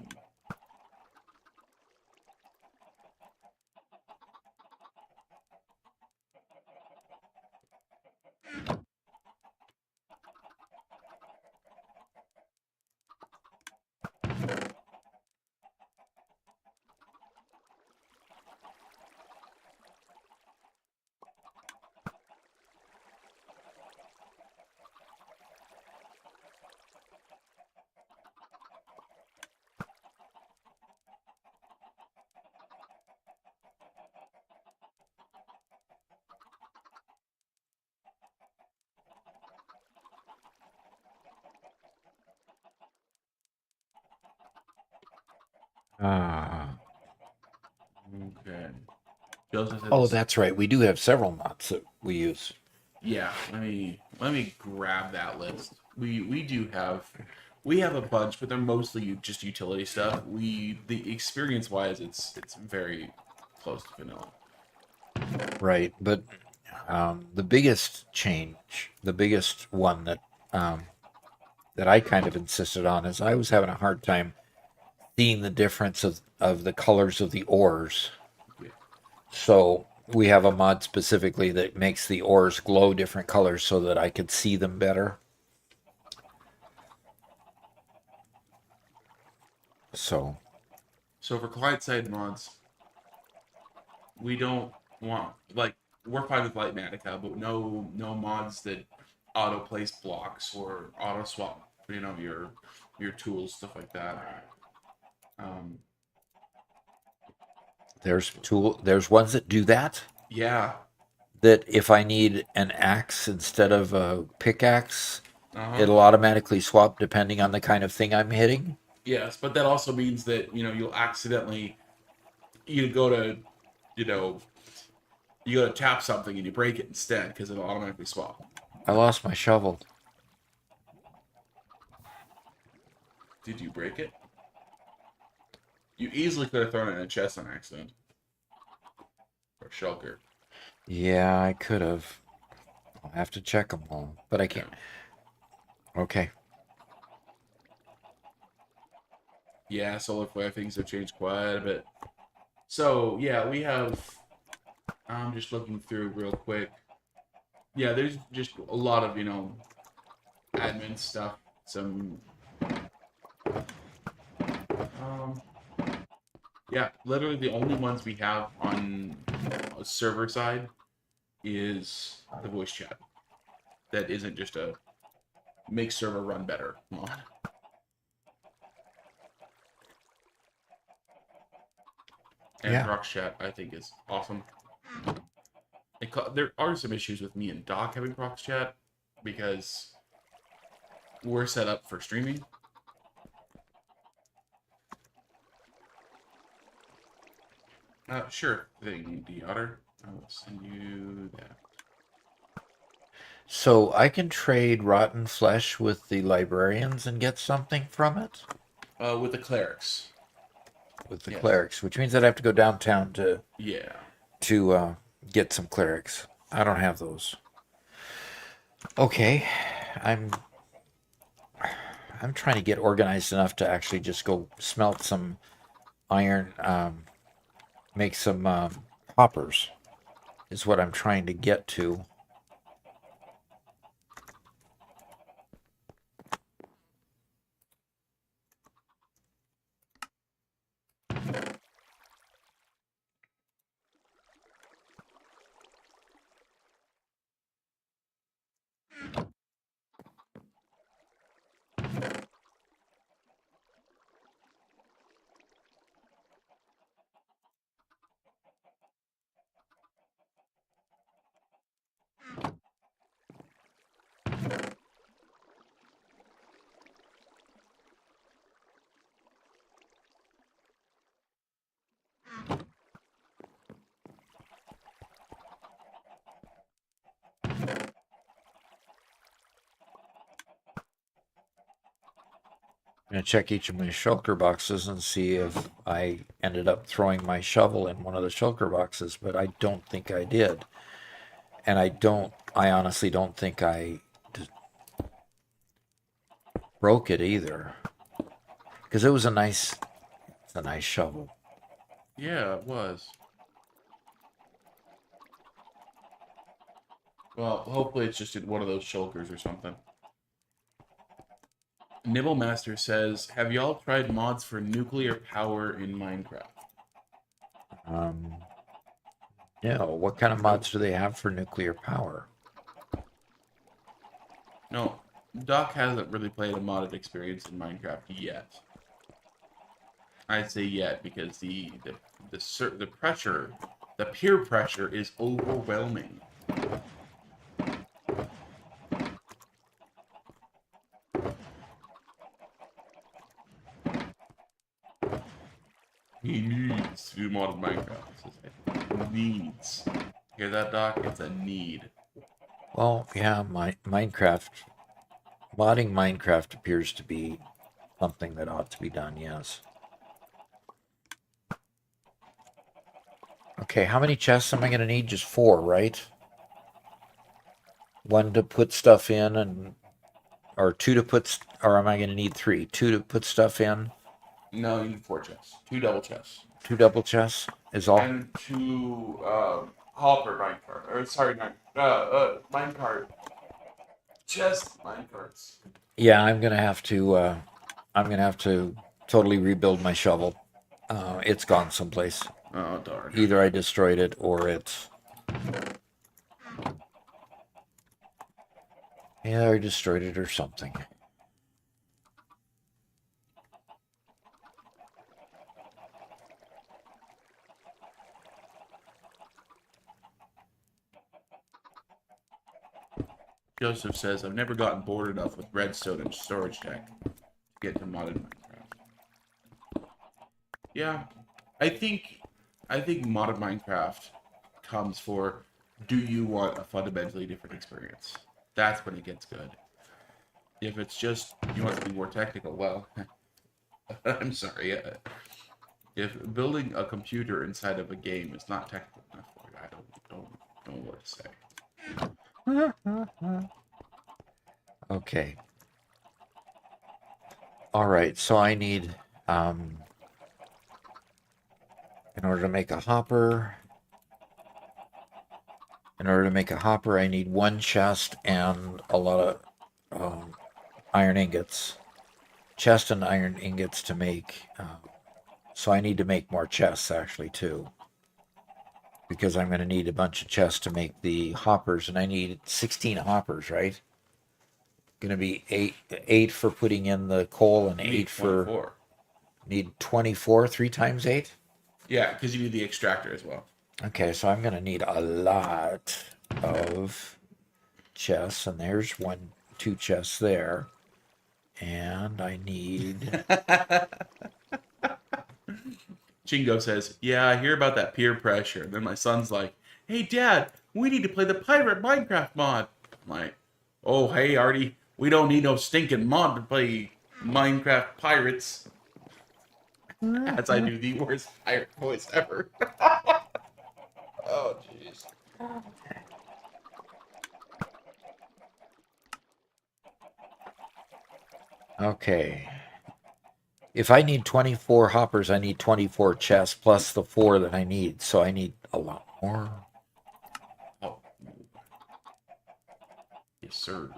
Okay. Joseph says, Oh, that's right. We do have several mods that we use. yeah. Let me grab that list. We do have a bunch, but they're mostly just utility stuff. The experience wise, it's very close to vanilla. Right, but the biggest change, the biggest one that I kind of insisted on is I was having a hard time seeing the difference of the colors of the ores. Yeah. So we have a mod specifically that makes the ores glow different colors so that I could see them better. So for client side mods, we don't want, like, we're fine with Lightmatica, but no mods that auto place blocks or auto swap, you know, your tools, stuff like that. there's ones that do that. Yeah. That if I need an axe instead of a pickaxe, Uh-huh. it'll automatically swap depending on the kind of thing I'm hitting. Yes, but that also means that, you know, you'll accidentally, you go to tap something and you break it instead because it'll automatically swap. I lost my shovel. Did you break it? You easily could have thrown it in a chest on accident. Or shulker. Yeah, I could have. I'll have to check them all, but I can't. Okay. Yeah, solar flare things have changed quite a bit. So yeah, we have. I'm just looking through real quick. Yeah, there's just a lot of admin stuff. Some. Um, yeah, literally the only ones we have on server side is the voice chat. That isn't just a make server run better mod. And Yeah. Prox chat, I think, is awesome. There are some issues with me and Doc having Prox chat because we're set up for streaming. Sure thing, D-Otter. I will send you that. So I can trade rotten flesh with the librarians and get something from it? With the clerics. With the Yes. clerics, which means I'd have to go downtown to Yeah. get some clerics. I don't have those. Okay, I'm trying to get organized enough to actually just go smelt some iron, make some hoppers. Is what I'm trying to get to. I'm gonna check each of my shulker boxes and see if I ended up throwing my shovel in one of the shulker boxes, but I don't think I did. And I honestly don't think I broke it either. Because it's a nice shovel. Yeah, it was. Well, hopefully it's just one of those shulkers or something. Nibblemaster says, have y'all tried mods for nuclear power in Minecraft? No, what kind of mods do they have for nuclear power? No, Doc hasn't really played a modded experience in Minecraft yet. I say yet because the pressure, the peer pressure is overwhelming. He needs to do modded Minecraft. Needs. Hear that, Doc? It's a need. Well, yeah, Minecraft, modding Minecraft appears to be something that ought to be done, yes. Okay, how many chests am I going to need? Just 4, right? One to put stuff in or 2 to put, or am I going to need 3? 2 to put stuff in? No, you need 4 chests. 2 double chests. 2 double chests is all? And 2 hopper minecart. Or sorry, minecart. Chest minecarts. Yeah, I'm going to have to totally rebuild my shovel. It's gone someplace. Oh, darn. Either I destroyed it or it's... Yeah, I destroyed it or something. Joseph says, I've never gotten bored enough with redstone and storage tech to get to modded Minecraft. Yeah, I think modded Minecraft comes for, do you want a fundamentally different experience? That's when it gets good. If it's just, you want something more technical, well, I'm sorry. If building a computer inside of a game is not technical enough for you, I don't know what to say. Okay. All right, so I need, in order to make a hopper, I need one chest and a lot of iron ingots. Chest and iron ingots to make. So I need to make more chests actually too, because I'm going to need a bunch of chests to make the hoppers, and I need 16 hoppers, right? Going to be eight for putting in the coal, and You need eight for 24. need 24. 3 times 8. Yeah, because you need the extractor as well. Okay, so I'm going to need a lot of chests, and there's 2 chests there, and I need. Chingo says, "Yeah, I hear about that peer pressure." And then my son's like, "Hey, Dad, we need to play the pirate Minecraft mod." I'm like, "Oh, hey, Artie, we don't need no stinking mod to play Minecraft pirates." As I do the worst pirate voice ever. Oh, jeez. Okay. If I need 24 hoppers, I need 24 chests plus the 4 that I need. So I need a lot more. Oh. Yes, sir.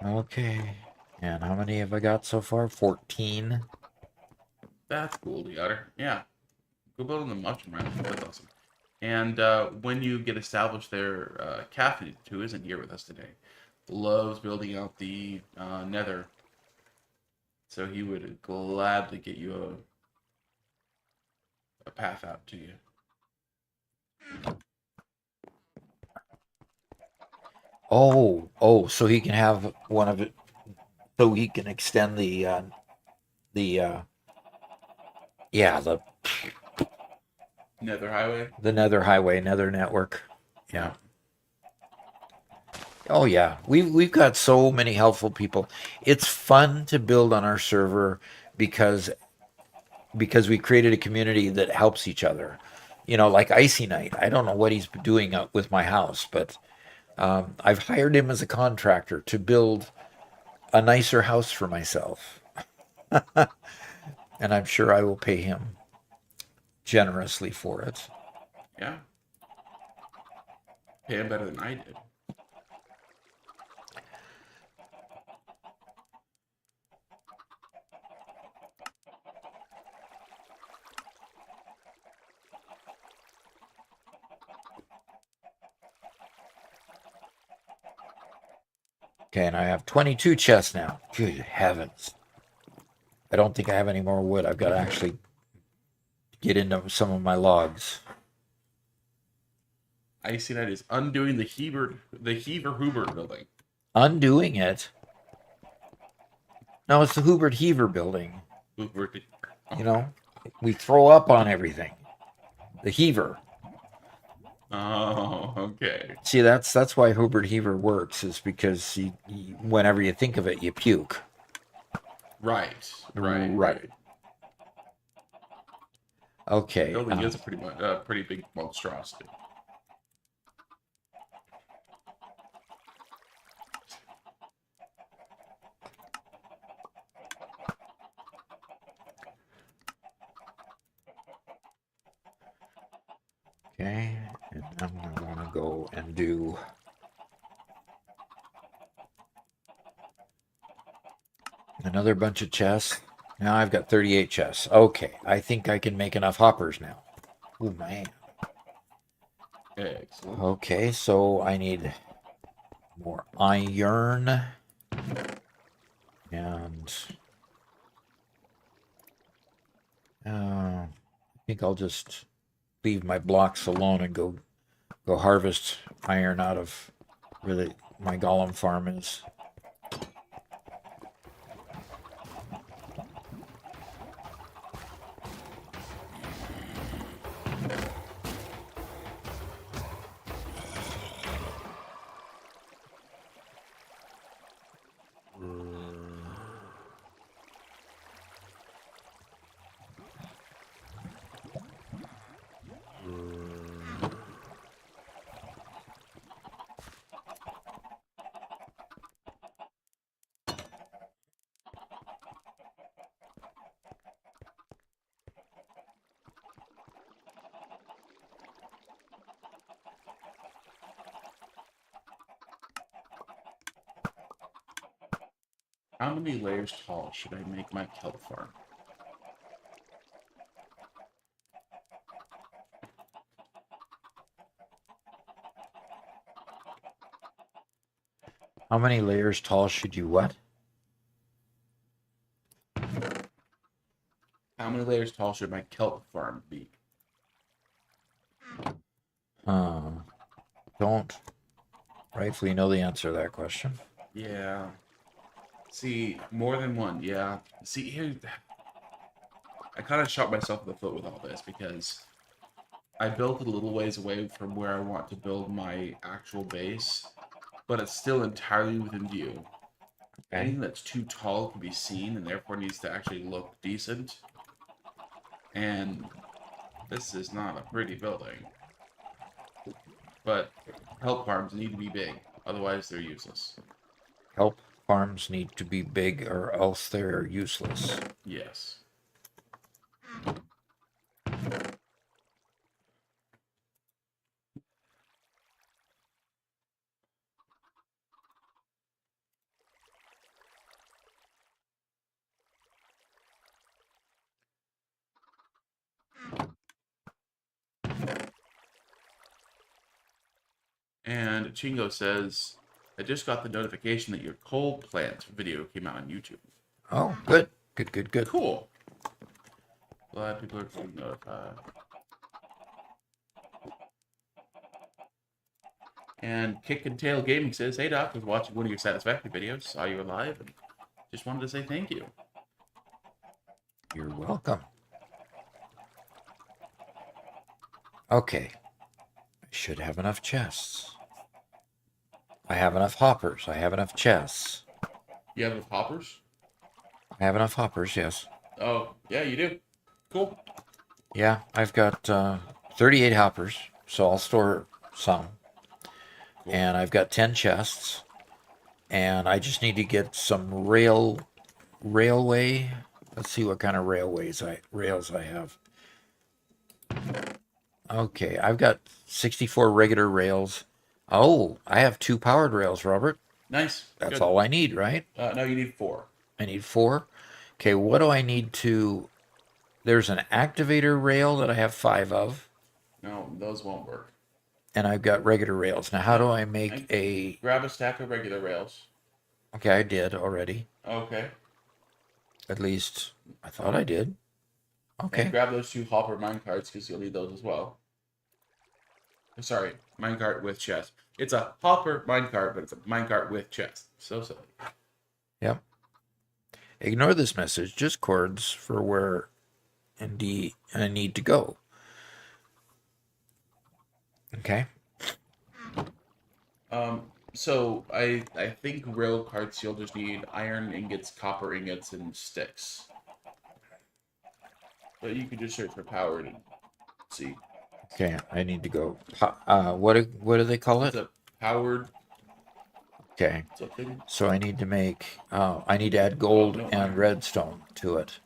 Okay. And how many have I got so far? 14. That's cool, the otter. Yeah. Go build the mushroom round. That's awesome. And when you get established there, Kathy, who isn't here with us today, loves building out the nether. So he would gladly get you a path out to you. Oh, so he can have one of it. So he can extend the Nether highway? the nether highway, nether network. Yeah. Oh yeah, we've got so many helpful people. It's fun to build on our server because we created a community that helps each other. You know, like Icy Knight. I don't know what he's doing with my house, but I've hired him as a contractor to build a nicer house for myself, and I'm sure I will pay him generously for it. Yeah. Pay him better than I did. Okay, and I have 22 chests now. Good heavens. I don't think I have any more wood. I've got to actually get into some of my logs. Icy Knight is undoing the Heber Hoover building. Undoing it? No, it's the Hubert Heaver building. Hoover. You know, we throw up on everything. The Heaver. Oh, okay. See, that's why Hubert Heaver works, is because whenever you think of it, you puke. Right. Okay. Building is a pretty big monstrosity. Okay, and I'm going to go and do another bunch of chests. Now I've got 38 chests. Okay, I think I can make enough hoppers now. Oh, man. Excellent. Okay, so I need more iron. And I think I'll just leave my blocks alone and go harvest iron out of where my golem farm is. How many layers tall should I make my kelp farm? How many layers tall should you what? How many layers tall should my kelp farm be? Don't rightfully know the answer to that question. Yeah. See, more than one. Yeah. See, here, I kind of shot myself in the foot with all this because I built it a little ways away from where I want to build my actual base, but it's still entirely within view. Okay. Anything that's too tall can be seen and therefore needs to actually look decent. And this is not a pretty building. But kelp farms need to be big, otherwise they're useless. Kelp farms need to be big or else they're useless. Yes. And Chingo says, I just got the notification that your coal plant video came out on YouTube. Oh, good. Good, good, good. Cool. Glad people are getting notified. And Kick and Tail Gaming says, hey Doc, was watching one of your Satisfactory videos, saw you were live, and just wanted to say thank you. You're welcome. Okay. I should have enough chests. I have enough hoppers. I have enough chests. You have enough hoppers? I have enough hoppers, yes. Oh, yeah, you do. Cool. Yeah, I've got 38 hoppers, so I'll store some. Cool. And I've got 10 chests. And I just need to get some railway. Let's see what kind of rails I have. Okay, I've got 64 regular rails. Oh, I have 2 powered rails, Robert. Nice. That's Good. all I need, right? No, you need 4. I need 4. Okay, what do I need to... There's an activator rail that I have 5 of. No, those won't work. And I've got regular rails. Now, how do I make a... Grab a stack of regular rails. Okay, I did already. Okay. At least, I thought I did. Okay. And grab those 2 hopper minecarts because you'll need those as well. Sorry, minecart with chest. It's a hopper minecart, but it's a minecart with chest. So silly. Yep. Ignore this message, just chords for where indeed I need to go. Okay. So I think rail carts you'll just need iron ingots, copper ingots, and sticks. But you can just search for powered and see. Okay, I need to go. What do they call It's it? a powered Okay. something. So I need to make. I need to add gold No, and iron. redstone to it.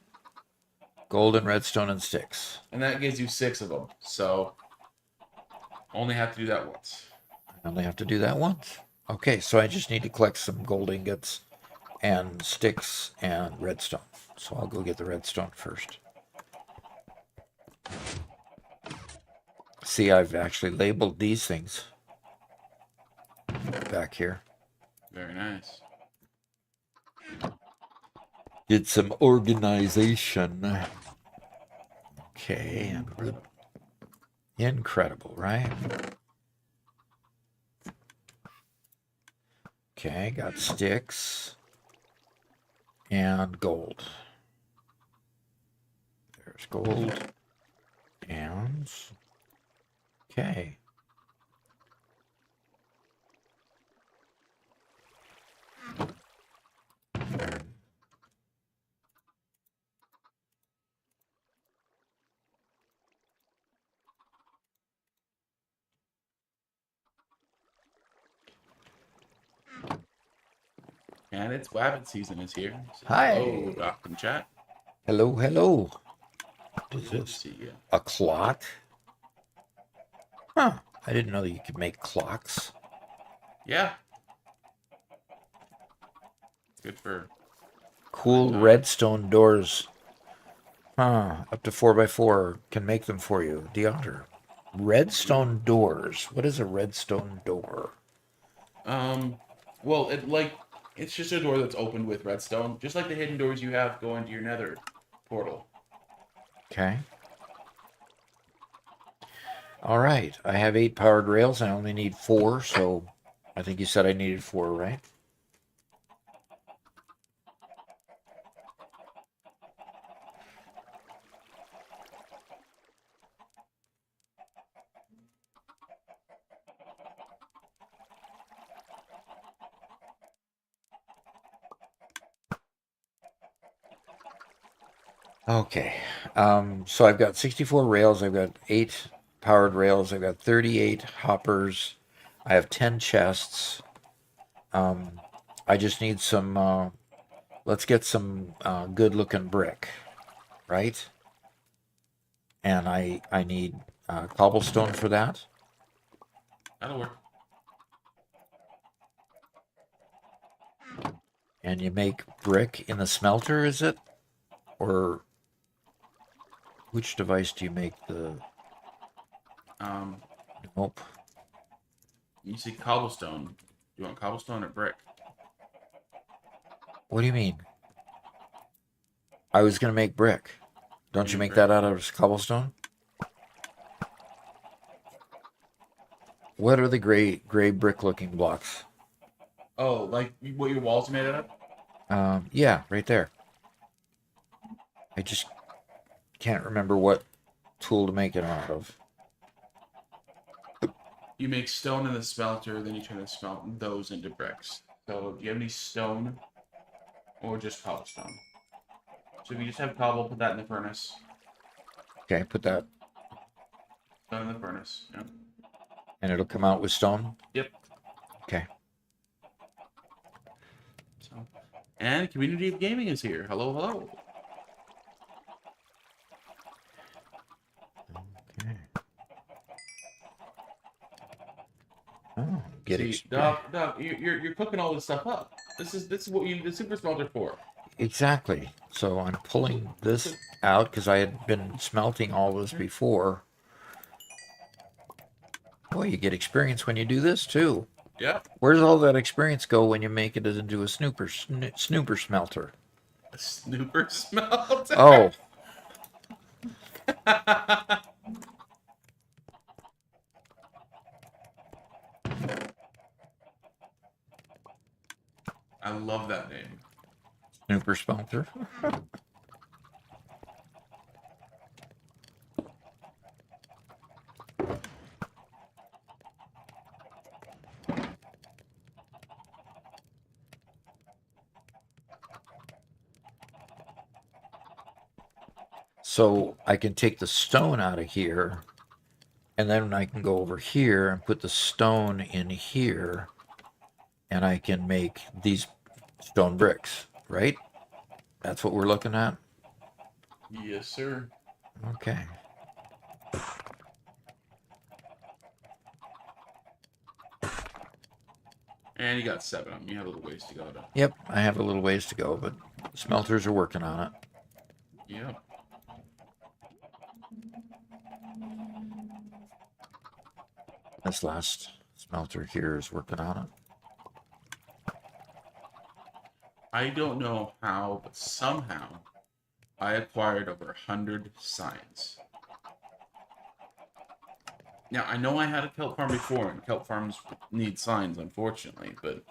Gold and redstone and sticks. And that gives you 6 of them. So only have to do that once. I only have to do that once. Okay, so I just need to collect some gold ingots and sticks and redstone. So I'll go get the redstone first. See, I've actually labeled these things back here. Very nice. Did some organization. Okay, and incredible, right? Okay, got sticks and gold. There's gold and okay. There. And it's Wabbit season is here. So, Hi. Oh, Doc in chat. Hello, hello. What is Good to this? see you. A clock? Huh. I didn't know that you could make clocks. Yeah. Good for Cool redstone doors. Up to 4x4 can make them for you. Deotter. Redstone doors. What is a redstone door? Well, it's just a door that's opened with redstone, just like the hidden doors you have going to your Nether portal. Okay. All right. I have 8 powered rails. I only need 4, so I think you said I needed 4, right? Okay. So I've got 64 rails. I've got 8 powered rails. I've got 38 hoppers. I have 10 chests. I just need some, let's get some good looking brick, right? And I need cobblestone for that. That'll work. And you make brick in the smelter, is it? Or which device do you make the... Nope. You see cobblestone. You want cobblestone or brick? What do you mean? I was going to make brick. Don't you make brick? that out of cobblestone? What are the gray brick looking blocks? Oh, like what your walls are made out of? Yeah, right there. I just can't remember what tool to make it out of. You make stone in the smelter, then you turn those into bricks. So, do you have any stone or just cobblestone? So, if you just have cobble, put that in the furnace. Okay, put that, Stone in the furnace. Yep. and it'll come out with stone. Yep. Okay. So, and Community of Gaming is here. Hello, hello. Okay. Oh, get See, Doc, you're cooking all this stuff up. This is what you need the super smelter for. Exactly. So I'm pulling this out because I had been smelting all this before. Boy, you get experience when you do this too. Yep. Where does all that experience go when you make it into a snooper smelter? A snooper smelter. Oh, I love that name. snooper smelter. So I can take the stone out of here, and then I can go over here and put the stone in here, and I can make these stone bricks, right? That's what we're looking at? Yes, sir. Okay. And you got 7 of them. You have a little ways to go, though. Yep, I have a little ways to go, but smelters are working on it. Yep. This last smelter here is working on it. I don't know how, but somehow I acquired over 100 signs. Now, I know I had a kelp farm before, and kelp farms need signs, unfortunately, but...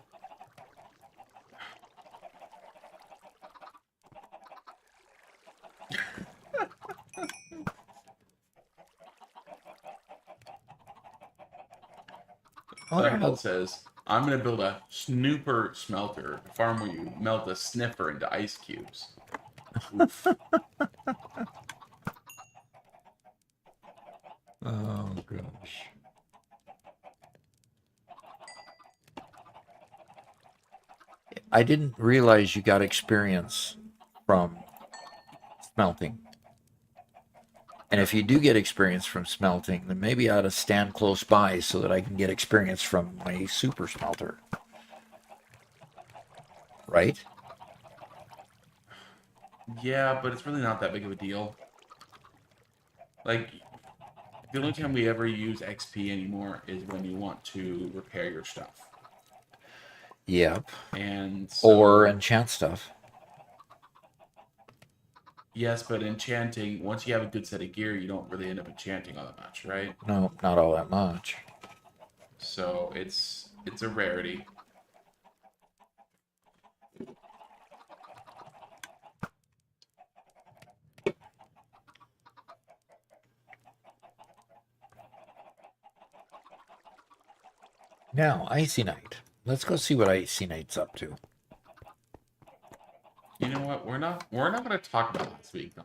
Oh, Article says, I'm going to build a snooper smelter, a farm where you melt a sniffer into ice cubes. Oof. oh gosh. I didn't realize you got experience from smelting. And if you do get experience from smelting, then maybe I ought to stand close by so that I can get experience from my super smelter. Right? Yeah, but it's really not that big of a deal. Like, the only time we ever use XP anymore is when you want to repair your stuff. Yep. And so, Or enchant stuff. yes, but enchanting, once you have a good set of gear, you don't really end up enchanting all that much, right? No, not all that much. So it's a rarity. Now, Icy Knight. Let's go see what Icy Knight's up to. You know what? We're not going to talk about last week though.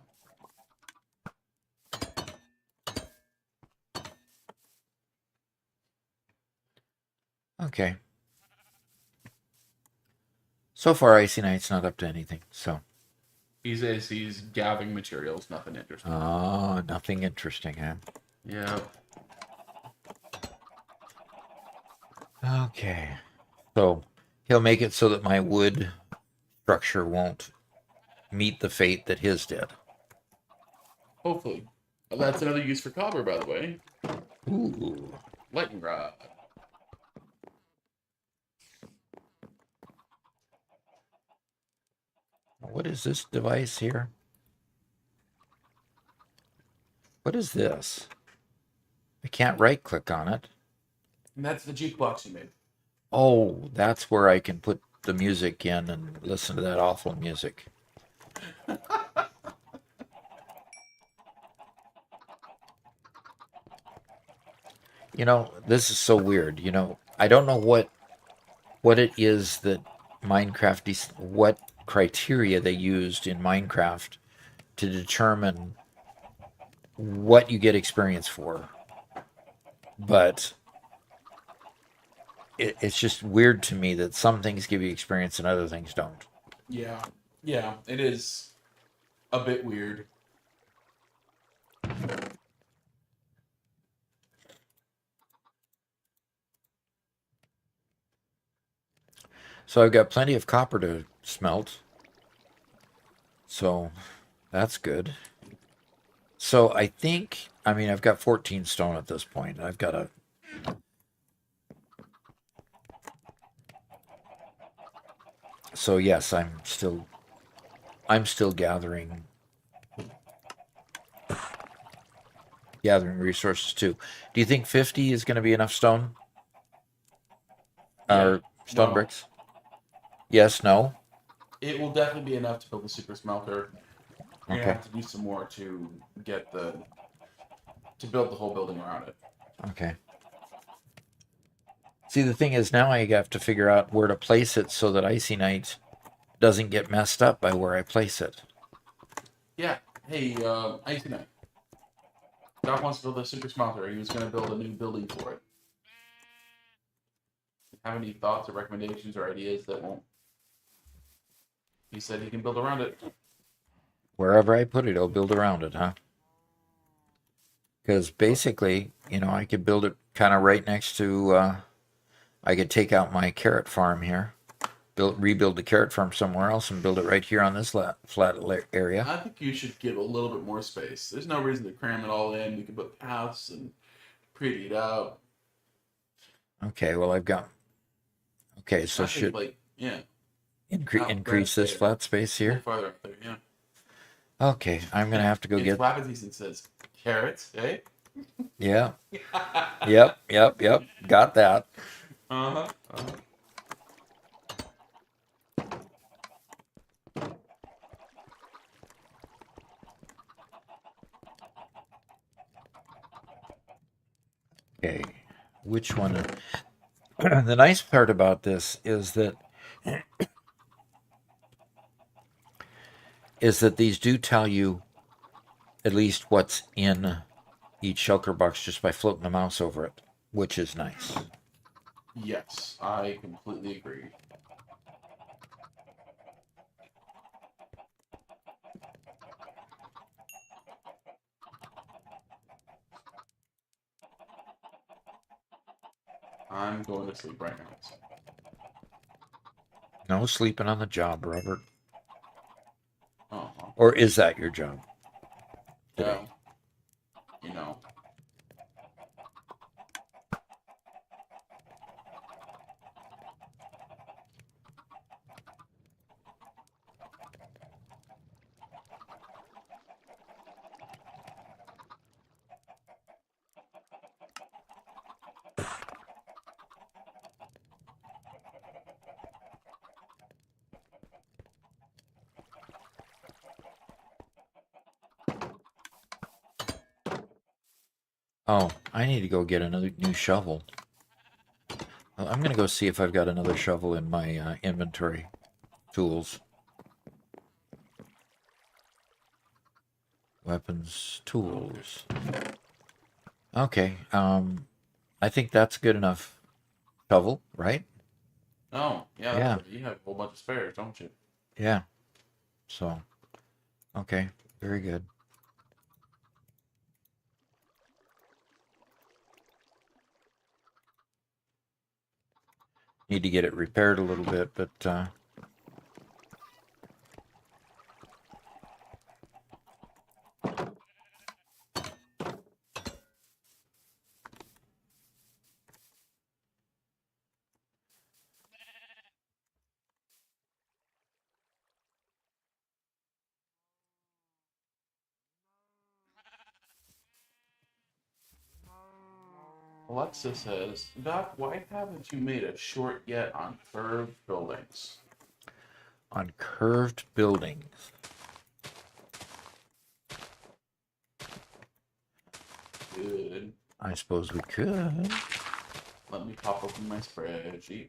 Okay. So far, Icy Knight's not up to anything, so. He's gathering materials, nothing interesting. Oh, nothing interesting, huh? Yeah. Okay. So, he'll make it so that my wood structure won't meet the fate that his did. Hopefully. That's another use for copper, by the way. Ooh. Lightning rod. What is this device here? What is this? I can't right click on it. And that's the jukebox you made. Oh, that's where I can put the music in and listen to that awful music. You know, this is so weird. You know, I don't know what it is that what criteria they used in Minecraft to determine what you get experience for. But it's just weird to me that some things give you experience and other things don't. Yeah. Yeah, it is a bit weird. So I've got plenty of copper to smelt. So that's good. So I think, I mean, I've got 14 stone at this point. I've got a. So yes, I'm still gathering resources too. Do you think 50 is going to be enough stone? Yeah. Or stone No. bricks? Yes, no. It will definitely be enough to build the super smelter. You're Okay. gonna have to do some more to build the whole building around it. Okay. See, the thing is now I have to figure out where to place it so that Icy Knight doesn't get messed up by where I place it. Yeah. Hey, Icy Knight. Doc wants to build a super smelter. He was gonna build a new building for it. Have any thoughts or recommendations or ideas that won't? He said he can build around it. Wherever I put it, I'll build around it, huh? Because basically, you know, I could build it kind of right next to, I could take out my carrot farm here, rebuild the carrot farm somewhere else and build it right here on this flat area. I think you should give a little bit more space. There's no reason to cram it all in. You can put paths and pretty it out. Okay, well, I've got. Okay, so I think, should like, yeah, increase this there. flat space a little here. farther up there. Yeah. Okay, I'm gonna have to go It's get. Flabberseason says carrots, eh? Yeah. Yep. Got that. Uh-huh. Okay, which one? The nice part about this is that these do tell you at least what's in each shulker box just by floating the mouse over it, which is nice. Yes, I completely agree. I'm going to sleep right now. No sleeping on the job, Robert. Uh-huh. Or is that your job today? Well, you know. Oh, I need to go get another new shovel. Well, I'm gonna go see if I've got another shovel in my inventory tools. Weapons, tools. Okay, I think that's good enough shovel, right? Oh, yeah, Yeah. you have a whole bunch of spares, don't you? Yeah. So, okay, very good. Need to get it repaired a little bit, but Alexa says, Doc, why haven't you made a short yet on curved buildings? on curved buildings. Good. I suppose we could. Let me pop open my spreadsheet.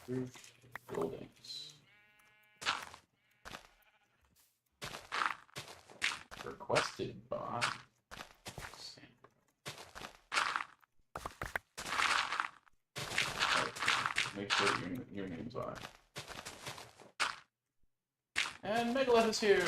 Curved buildings. Requested by Sam. Right, make sure your name's on it. And Megalith is here.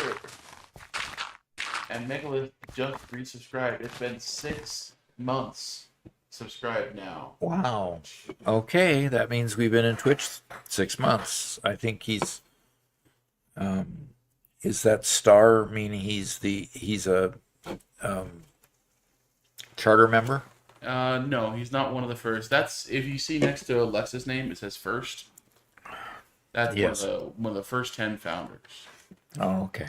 And Megalith just resubscribed. It's been 6 months. Subscribe now. Wow. Okay, that means we've been in Twitch 6 months. I think he's is that star meaning he's a charter member? No, he's not one of the first. That's if you see next to Alexa's name, it says first. That's Yes. one of the first 10 founders. Oh, okay.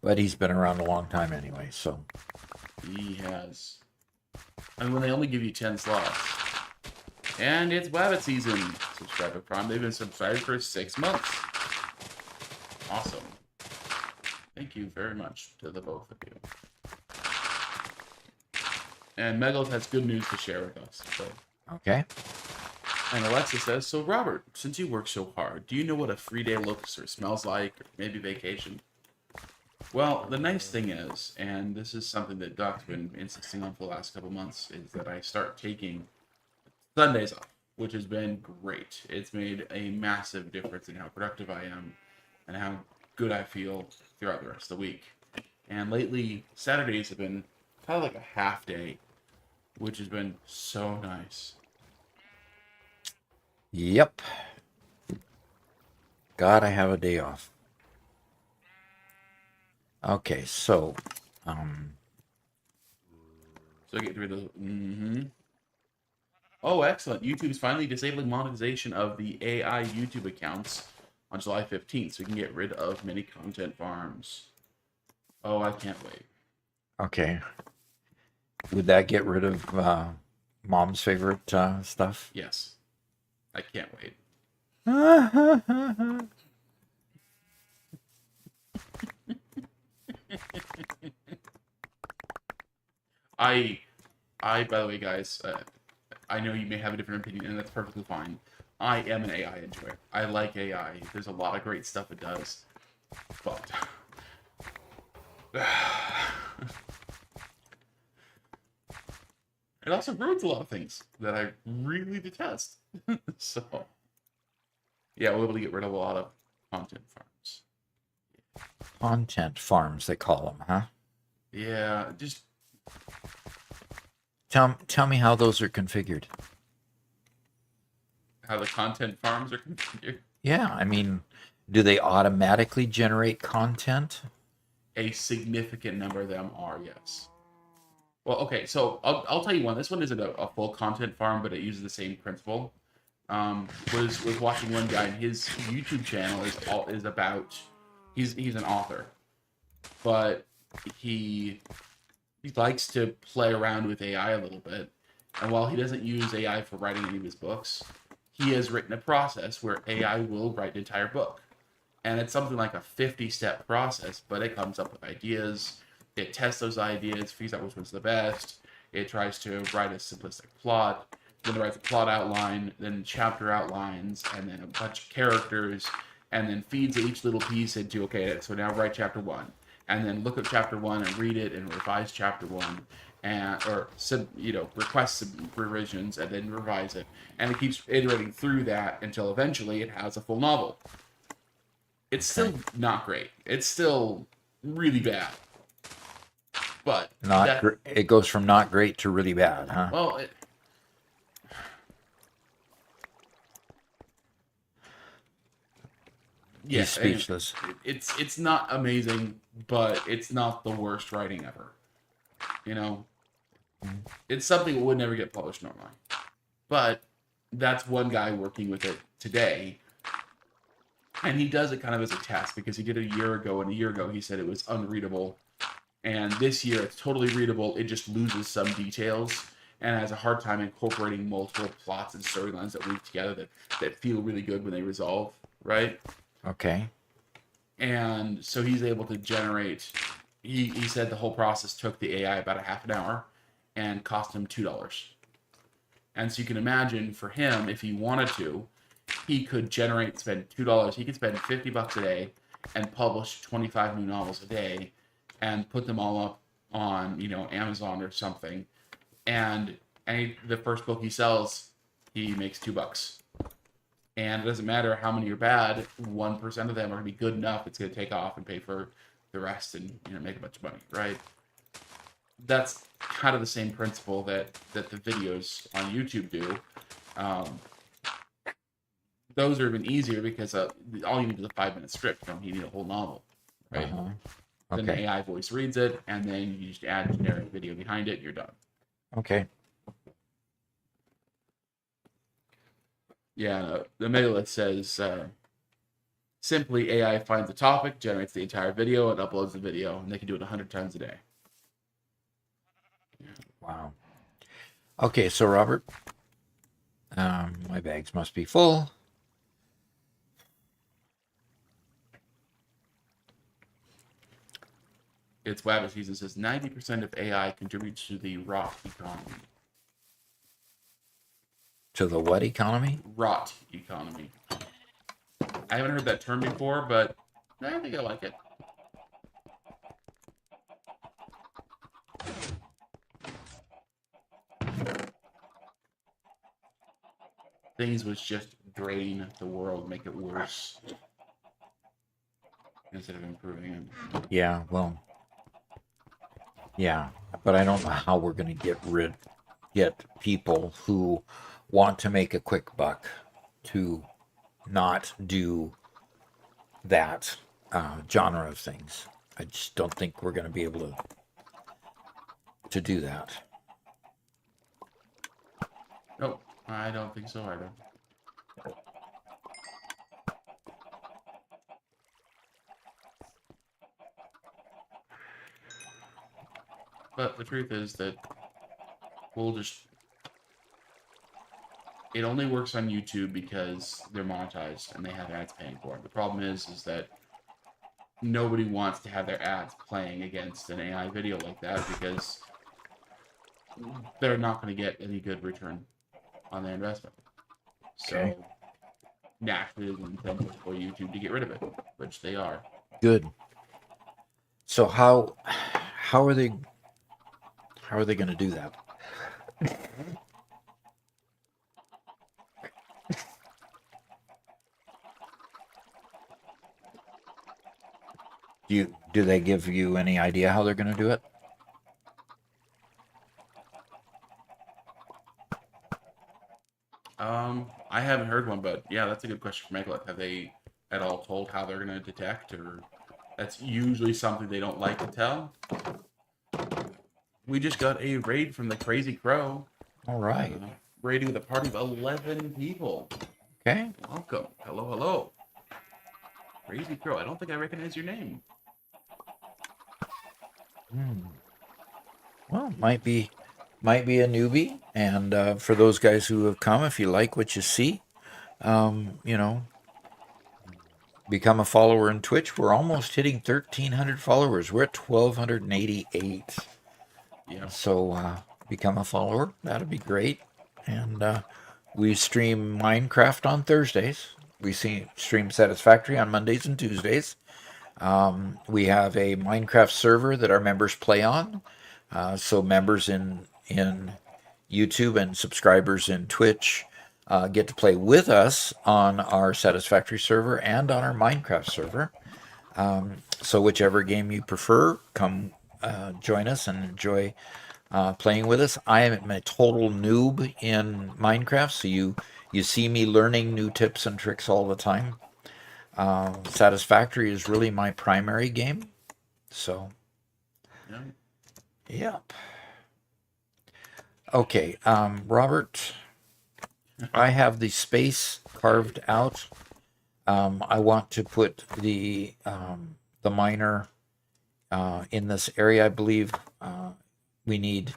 But he's been around a long time anyway, so He has. And when they only give you 10 slots. And it's Wabbit season. Subscriber Prime. They've been subscribed for 6 months. Awesome. Thank you very much to the both of you. And Megalith has good news to share with us. So. okay. And Alexa says, so Robert, since you work so hard, do you know what a free day looks or smells like, or maybe vacation? Well, the nice thing is, and this is something that Doc's been insisting on for the last couple months, is that I start taking Sundays off, which has been great. It's made a massive difference in how productive I am and how good I feel throughout the rest of the week. And lately, Saturdays have been kind of like a half day, which has been so nice. Yep. Gotta have a day off. Okay, so So I get rid of Oh, excellent. YouTube's finally disabling monetization of the AI YouTube accounts on July 15th, so we can get rid of many content farms. Oh, I can't wait. okay. Would that get rid of mom's favorite stuff? Yes. I can't wait. I, by the way, guys, I know you may have a different opinion, and that's perfectly fine. I am an AI enjoyer. I like AI. There's a lot of great stuff it does. But it also ruins a lot of things that I really detest. So, yeah, we'll be able to get rid of a lot of content farms. Content farms, they call them, huh? Yeah, just Tell me how those are configured. how the content farms are configured. Yeah, I mean, do they automatically generate content? A significant number of them are, yes. Well, okay, so I'll tell you one. This one isn't a full content farm, but it uses the same principle. Was watching one guy, and his YouTube channel is about he's an author, but he likes to play around with AI a little bit. And while he doesn't use AI for writing any of his books, he has written a process where AI will write an entire book. And it's something like a 50-step process, but it comes up with ideas. It tests those ideas, figures out which one's the best. It tries to write a simplistic plot. Then it writes a plot outline, then chapter outlines, and then a bunch of characters, and then feeds each little piece into, okay, so now write chapter 1. And then look at chapter 1 and read it and revise chapter 1. Or request some revisions and then revise it. And it keeps iterating through that until eventually it has a full novel. It's still not great. It's still really bad. But It goes from not great to really bad, huh? Well, yeah, He's speechless. It's not amazing, but it's not the worst writing ever. You know, it's something that would never get published normally. But that's one guy working with it today. And he does it kind of as a test because he did it a year ago, and a year ago he said it was unreadable. And this year it's totally readable. It just loses some details and has a hard time incorporating multiple plots and storylines that weave together that feel really good when they resolve, right? Okay. And so he's able to generate. He said the whole process took the AI about a half an hour and cost him $2. And so you can imagine for him, if he wanted to, he could spend $2. He could spend $50 a day and publish 25 new novels a day and put them all up on, Amazon or something. And the first book he sells, he makes $2. And it doesn't matter how many are bad, 1% of them are going to be good enough. It's going to take off and pay for the rest and, make a bunch of money, right? That's kind of the same principle that the videos on YouTube do. Those are even easier because all you need is a 5-minute script. You don't need a whole novel, right? Uh-huh. Then the Okay. AI voice reads it, and then you just add generic video behind it, and you're done. Okay. Yeah, the mailer says, simply AI finds a topic, generates the entire video, and uploads the video, and they can do it 100 times a day. Wow. Okay, so Robert, my bags must be full. It's Wabbit Season says 90% of AI contributes to the rot economy. To the what economy? Rot economy. I haven't heard that term before, but I think I like it. Things which just drain the world, make it worse instead of improving it. Yeah, well, yeah, but I don't know how we're going to get people who want to make a quick buck to not do that genre of things. I just don't think we're going to be able to do that. Nope, I don't think so either. But the truth is that it only works on YouTube because they're monetized and they have ads paying for it. The problem is that nobody wants to have their ads playing against an AI video like that because they're not going to get any good return on their investment. Okay. So naturally, there's an incentive for YouTube to get rid of it, which they are. Good. So how are they going to do that? Do they give you any idea how they're going to do it? I haven't heard one, but yeah, that's a good question for Megalith. Have they at all told how they're going to detect, or that's usually something they don't like to tell? We just got a raid from the Crazy Crow, All right. raiding with a party of 11 people. Okay. Welcome. Hello, hello. Crazy Crow. I don't think I recognize your name. Well, might be a newbie, and for those guys who have come, if you like what you see, you know, become a follower in Twitch. We're almost hitting 1,300 followers. We're at 1,288. Yeah. So become a follower. That'd be great. And we stream Minecraft on Thursdays. We stream Satisfactory on Mondays and Tuesdays. We have a Minecraft server that our members play on. So members in YouTube and subscribers in Twitch get to play with us on our Satisfactory server and on our Minecraft server. So whichever game you prefer, come join us and enjoy playing with us. I am a total noob in Minecraft, so you see me learning new tips and tricks all the time. Satisfactory is really my primary game. So, Yeah. yep. Okay, Robert, I have the space carved out. I want to put the miner in this area. I believe we need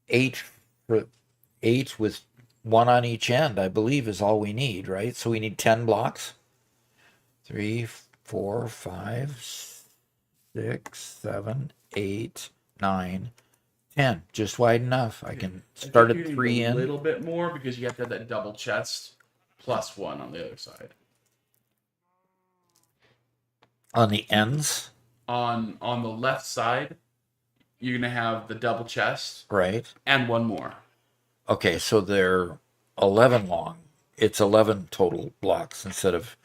8 with 1 on each end. I believe is all we need, right? So we need 10 blocks. 3, 4, 5, 6, 7, 8, 9, 10. Just wide enough. I can start I think at you 3 need a in. little bit more because you have to have that double chest plus 1 on the other side. On the ends, On the left side, you're gonna have the double chest right? and 1 more. Okay, so they're 11 long. It's 11 total blocks instead of.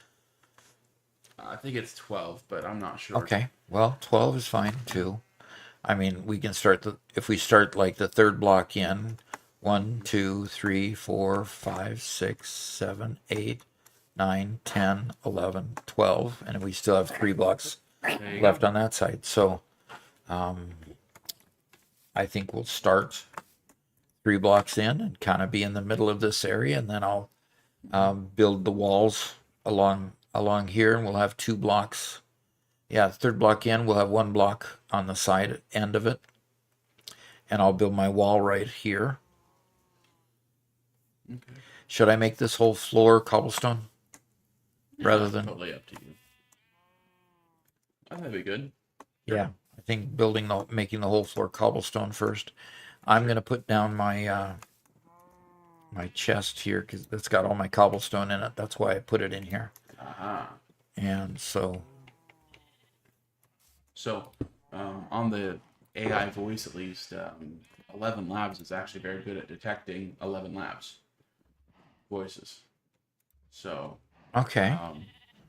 I think it's 12, but I'm not sure. Okay, well, 12 is fine too. I mean, we can start if we start like the third block in 1, 2, 3, 4, 5, 6, 7, 8, 9, 10, 11, 12, and we still have 3 blocks There you left go. on that side. So I think we'll start 3 blocks in and kind of be in the middle of this area, and then I'll build the walls along here, and we'll have 2 blocks. Yeah, third block in, we'll have 1 block on the side end of it, and I'll build my wall right here. Okay. Should I make this whole floor cobblestone rather than? Totally up to you. That'd be good. Yeah, I think making the whole floor cobblestone first. I'm gonna put down my my chest here because it's got all my cobblestone in it. That's why I put it in here. Aha. And so, So, on the AI voice, at least, 11 Labs is actually very good at detecting 11 Labs voices. So, okay,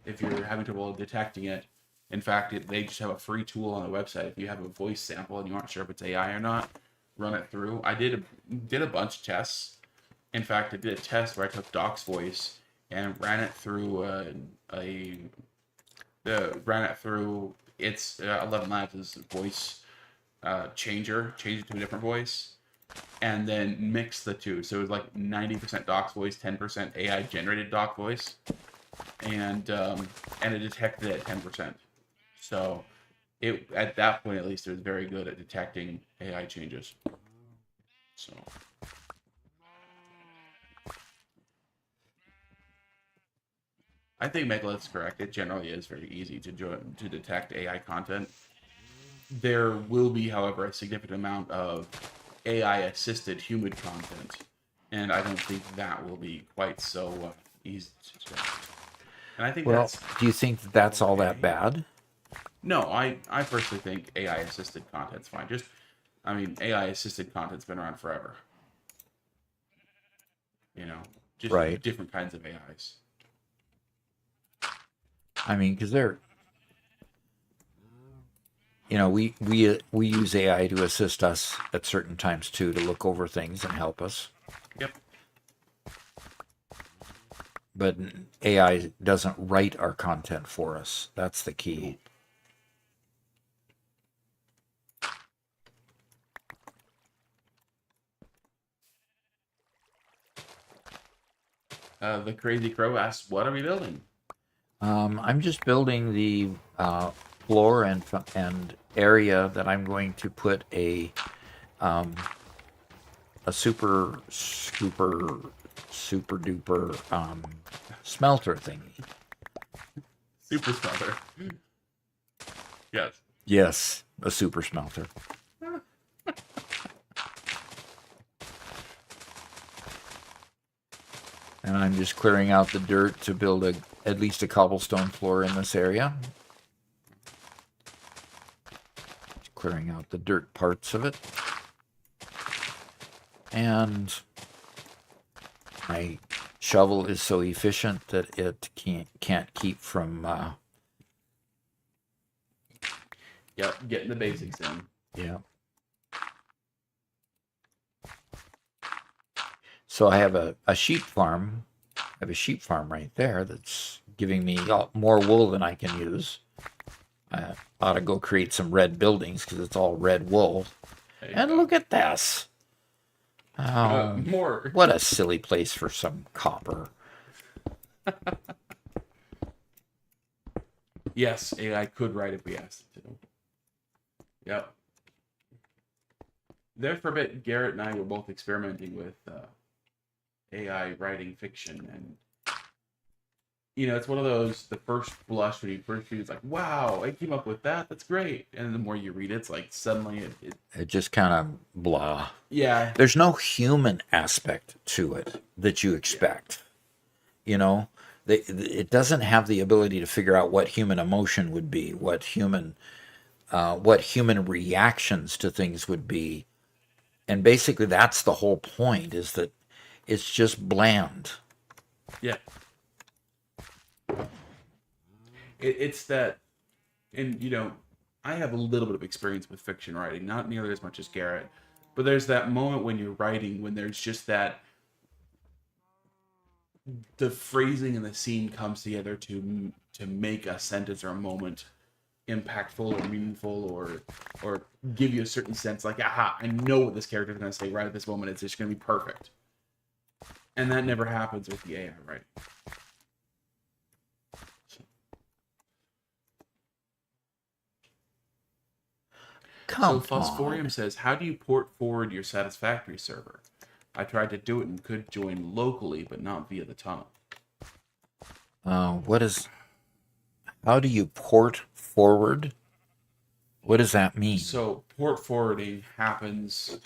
if you're having trouble detecting it, in fact, they just have a free tool on the website. If you have a voice sample and you aren't sure if it's AI or not, run it through. I did a bunch of tests. In fact, I did a test where I took Doc's voice and ran it through its 11 Labs' voice changed it to a different voice, and then mixed the two. So it was like 90% Doc's voice, 10% AI generated Doc voice, and it detected it at 10%. So it at that point at least it was very good at detecting AI changes. So. I think Megalith's correct. It generally is very easy to detect AI content. There will be, however, a significant amount of AI-assisted human content, and I don't think that will be quite so easy to detect. And I think well, that's do you think that's all that okay. bad? No, I personally think AI assisted content's fine. AI assisted content's been around forever. You know, just Right. different kinds of AIs. I mean, because they're, we use AI to assist us at certain times too, to look over things and help us. Yep. But AI doesn't write our content for us. That's the key. The Crazy Crow asks, "What are we building?" I'm just building the floor and area that I'm going to put a super duper smelter thingy. Supersmelter. Yes. Yes, a super smelter. And I'm just clearing out the dirt to build at least a cobblestone floor in this area. Just clearing out the dirt parts of it. And my shovel is so efficient that it can't keep from Yep. Getting the basics in. yeah. So I have a sheep farm. I have a sheep farm right there that's giving me more wool than I can use. I ought to go create some red buildings because it's all red wool. There you And go. look at this. Oh, More. what a silly place for some copper. Yes, AI could write if we asked it to. Yep. There for a bit, Garrett and I were both experimenting with AI writing fiction, and it's one of those. The first blush when you first read, it's like, "Wow, I came up with that. That's great." And the more you read it, it's like suddenly It just kind of blah. yeah, There's no human aspect to it that you expect. It doesn't have the ability to figure out what human emotion would be, what human reactions to things would be. And basically that's the whole point, is that it's just bland. yeah. It's that, and I have a little bit of experience with fiction writing, not nearly as much as Garrett, but there's that moment when you're writing when there's just that the phrasing and the scene comes together to make a sentence or a moment impactful or meaningful or give you a certain sense like, aha, I know what this character is going to say right at this moment. It's just going to be perfect. And that never happens with the AI, right? Come So Phosphorium on. says, how do you port forward your Satisfactory server? I tried to do it and could join locally, but not via the tunnel. How do you port forward? What does that mean? So port forwarding happens.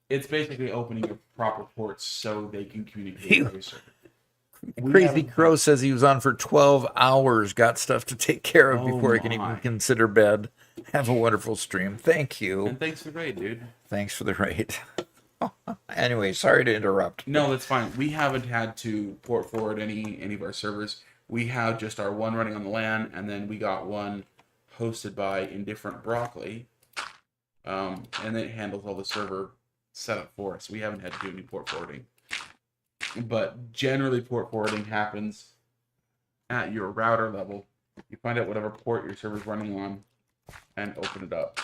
It's basically opening up proper ports so they can communicate with your server. Crazy Crow says he was on for 12 hours, got stuff to take care of Oh before he can even my. consider bed. Have a wonderful stream. Thank you. And thanks for the raid, dude. Thanks for the raid. Anyway, sorry to interrupt. No, that's fine. We haven't had to port forward any of our servers. We have just our one running on the LAN, and then we got one hosted by Indifferent Broccoli, and it handles all the server setup for us. We haven't had to do any port forwarding. But generally, port forwarding happens at your router level. You find out whatever port your server's running on, and open it up.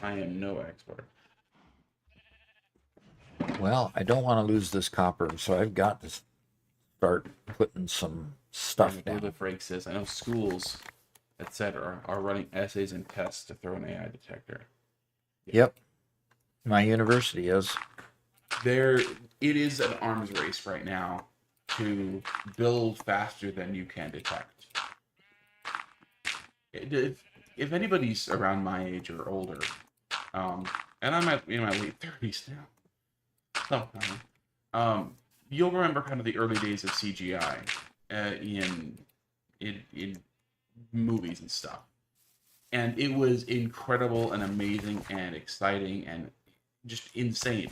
I am no expert. Well, I don't want to lose this copper, so I've got to start putting some stuff Where the down. Frank says, I know schools, etc., are running essays and tests to throw an AI detector. Yep. My university is. It is an arms race right now to build faster than you can detect. If anybody's around my age or older, and I'm in my late 30s now, Oh, you'll remember kind of the early days of CGI in movies and stuff, and it was incredible and amazing and exciting and just insane.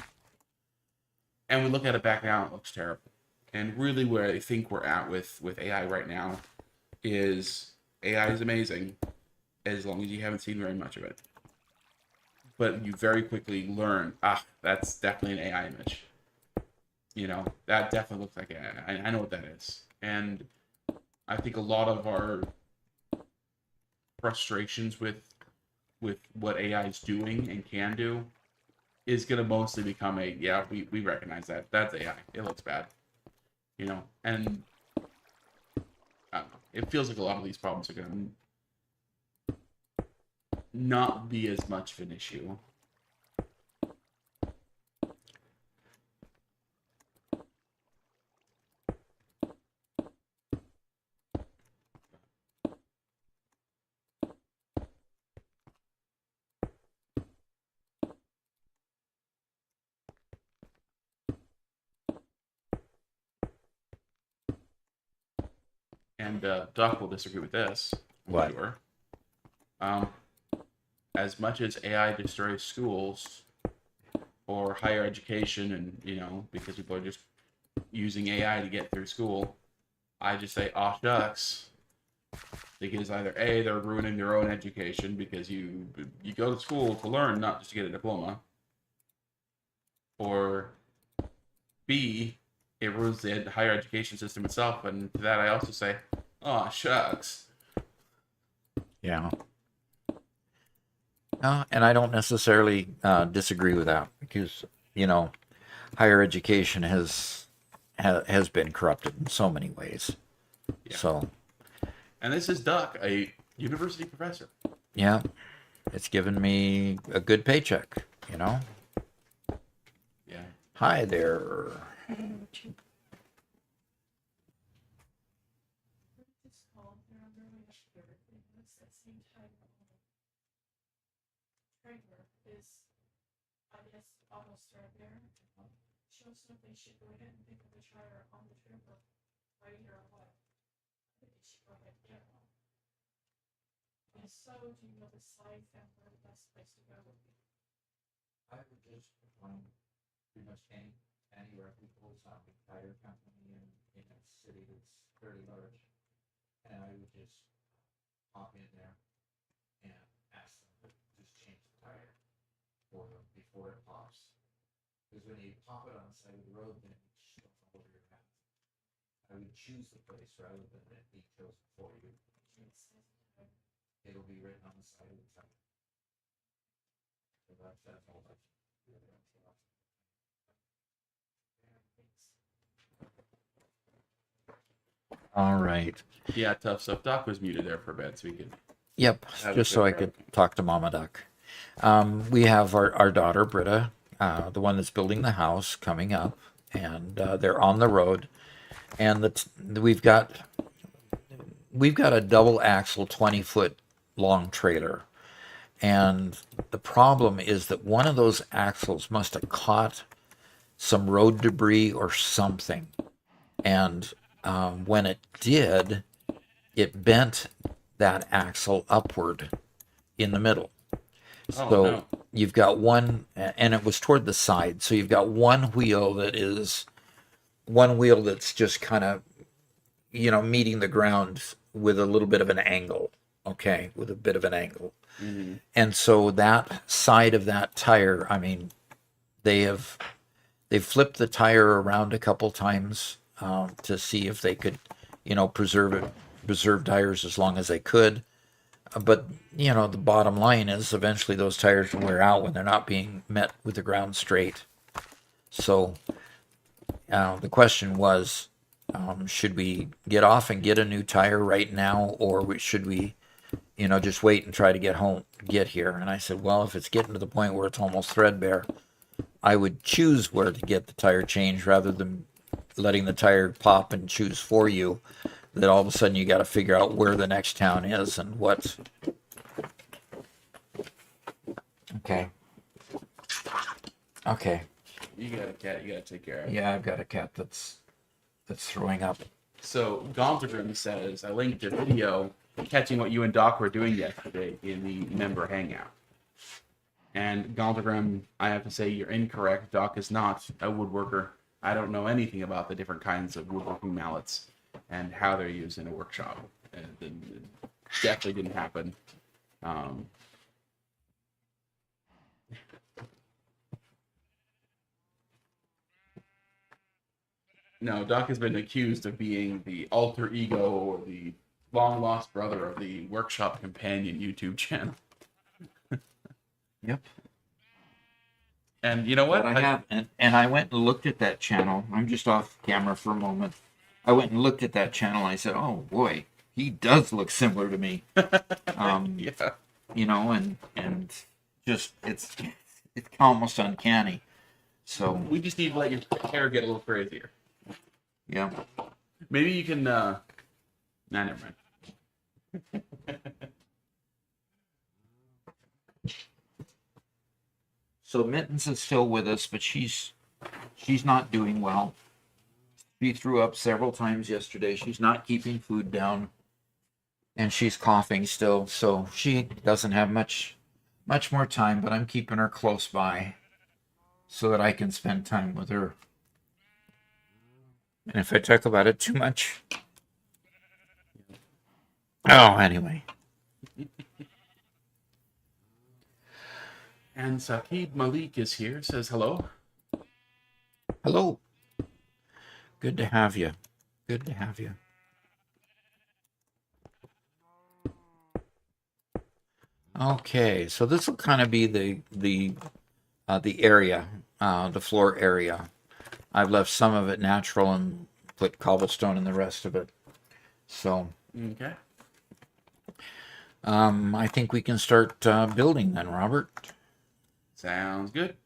And we look at it back now, it looks terrible. And really, where I think we're at with AI right now is AI is amazing as long as you haven't seen very much of it. But you very quickly learn, that's definitely an AI image. You know, that definitely looks like AI. I know what that is. And I think a lot of our frustrations with what AI is doing and can do is going to mostly become we recognize that. That's AI. It looks bad. You know, and I don't know. It feels like a lot of these problems are going to not be as much of an issue. And Doc will disagree with this. What? Sure. As much as AI destroys schools or higher education, and because people are just using AI to get through school, I just say, "Oh shucks," because either A, they're ruining their own education because you go to school to learn, not just to get a diploma, or B, it ruins the higher education system itself. And to that, I also say, "Oh shucks." Yeah. And I don't necessarily disagree with that because, higher education has been corrupted in so many ways. Yeah. So, And this is Duck, a university professor. yeah, it's given me a good paycheck, Yeah. Hi there. I would just pretty much any reputable tire company in a city that's fairly large, and I would just pop in there and ask them to just change the tire for them before it pops. Because when you pop it on the side of the road, then it just goes all over your path. I would choose the place rather than it being chosen for you. It'll be written on the side of the tire. So that's all I can do. All right. Yeah, tough stuff. Doc was muted there for a bit, so we could. Yep, Have just a so I good could talk to Mama Duck. We have our daughter Britta, the one that's building the house, coming up, and they're on the road, and we've got a double axle 20-foot long trailer, and the problem is that one of those axles must have caught some road debris or something, and when it did, it bent that axle upward in the middle. Oh, So no. you've got one, and it was toward the side. So you've got one wheel that's just kind of, meeting the ground with a little bit of an angle. Okay, with a bit of an angle. Mm-hmm. And so that side of that tire, I mean, they've flipped the tire around a couple times to see if they could, preserve tires as long as they could. But, the bottom line is eventually those tires will wear out when they're not being met with the ground straight. So the question was, should we get off and get a new tire right now, or should we, just wait and try to get here? And I said, well, if it's getting to the point where it's almost threadbare, I would choose where to get the tire changed rather than letting the tire pop and choose for you. That all of a sudden you got to figure out where the next town is and what. Okay. You got a cat. You got to take care of. Yeah, I've got a cat that's throwing up. So Gonzagrim says, I linked a video catching what you and Doc were doing yesterday in the member hangout. And Gonzagrim, I have to say you're incorrect. Doc is not a woodworker. I don't know anything about the different kinds of woodworking mallets and how they're used in a workshop. And it definitely didn't happen. No, Doc has been accused of being the alter ego or the long lost brother of the Workshop Companion YouTube channel. Yep. And you know what? But I have, and I went and looked at that channel. I'm just off camera for a moment. I went and looked at that channel. And I said, "Oh boy, he does look similar to me." Yeah. You know, and just it's almost uncanny. So We just need to let your hair get a little crazier. yeah. Maybe you can. Nah, never mind. So Mittens is still with us, but she's not doing well. She threw up several times yesterday. She's not keeping food down, and she's coughing still. So she doesn't have much more time. But I'm keeping her close by, so that I can spend time with her. And if I talk about it too much, oh, anyway. And Saqib Malik is here. Says hello. Hello. Good to have you. Good to have you. Okay, so this will kind of be the area, the floor area. I've left some of it natural and put cobblestone in the rest of it. So Okay. I think we can start building then, Robert. Sounds good.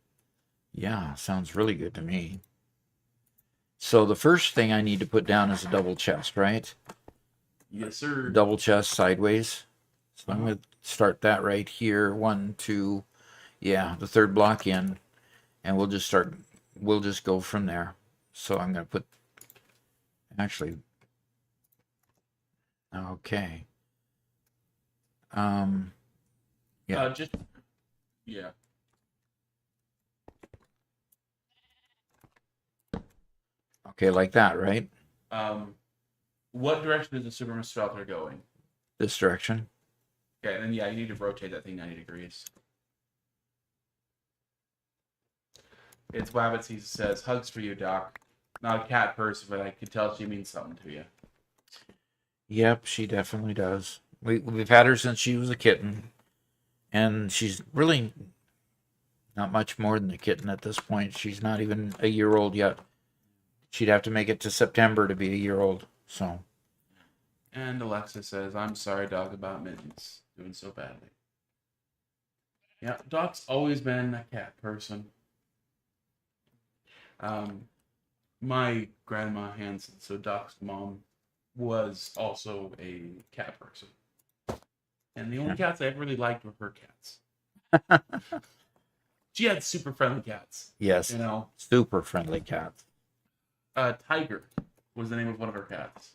Yeah, sounds really good to me. So the first thing I need to put down is a double chest, right? Yes, sir. Double chest sideways. So I'm going to start that right here. 1, 2, yeah, the third block in, and we'll just go from there. So I'm going to put, actually, okay. Yeah. Yeah. Okay, like that, right? What direction is the Supersmelter going? This direction. Okay, and then yeah, you need to rotate that thing 90 degrees. It's Wabbit says, hugs for you, Doc. Not a cat person, but I could tell she means something to you. Yep, she definitely does. We've had her since she was a kitten, and she's really not much more than a kitten at this point. She's not even a year old yet. She'd have to make it to September to be a year old. So. And Alexa says, I'm sorry, Doc, about Mittens doing so badly. Yeah, Doc's always been a cat person. My grandma Hanson, so Doc's mom, was also a cat person. And the only cats I ever really liked were her cats. She had super friendly cats. Yes. You know, Super friendly cats. Tiger was the name of one of her cats.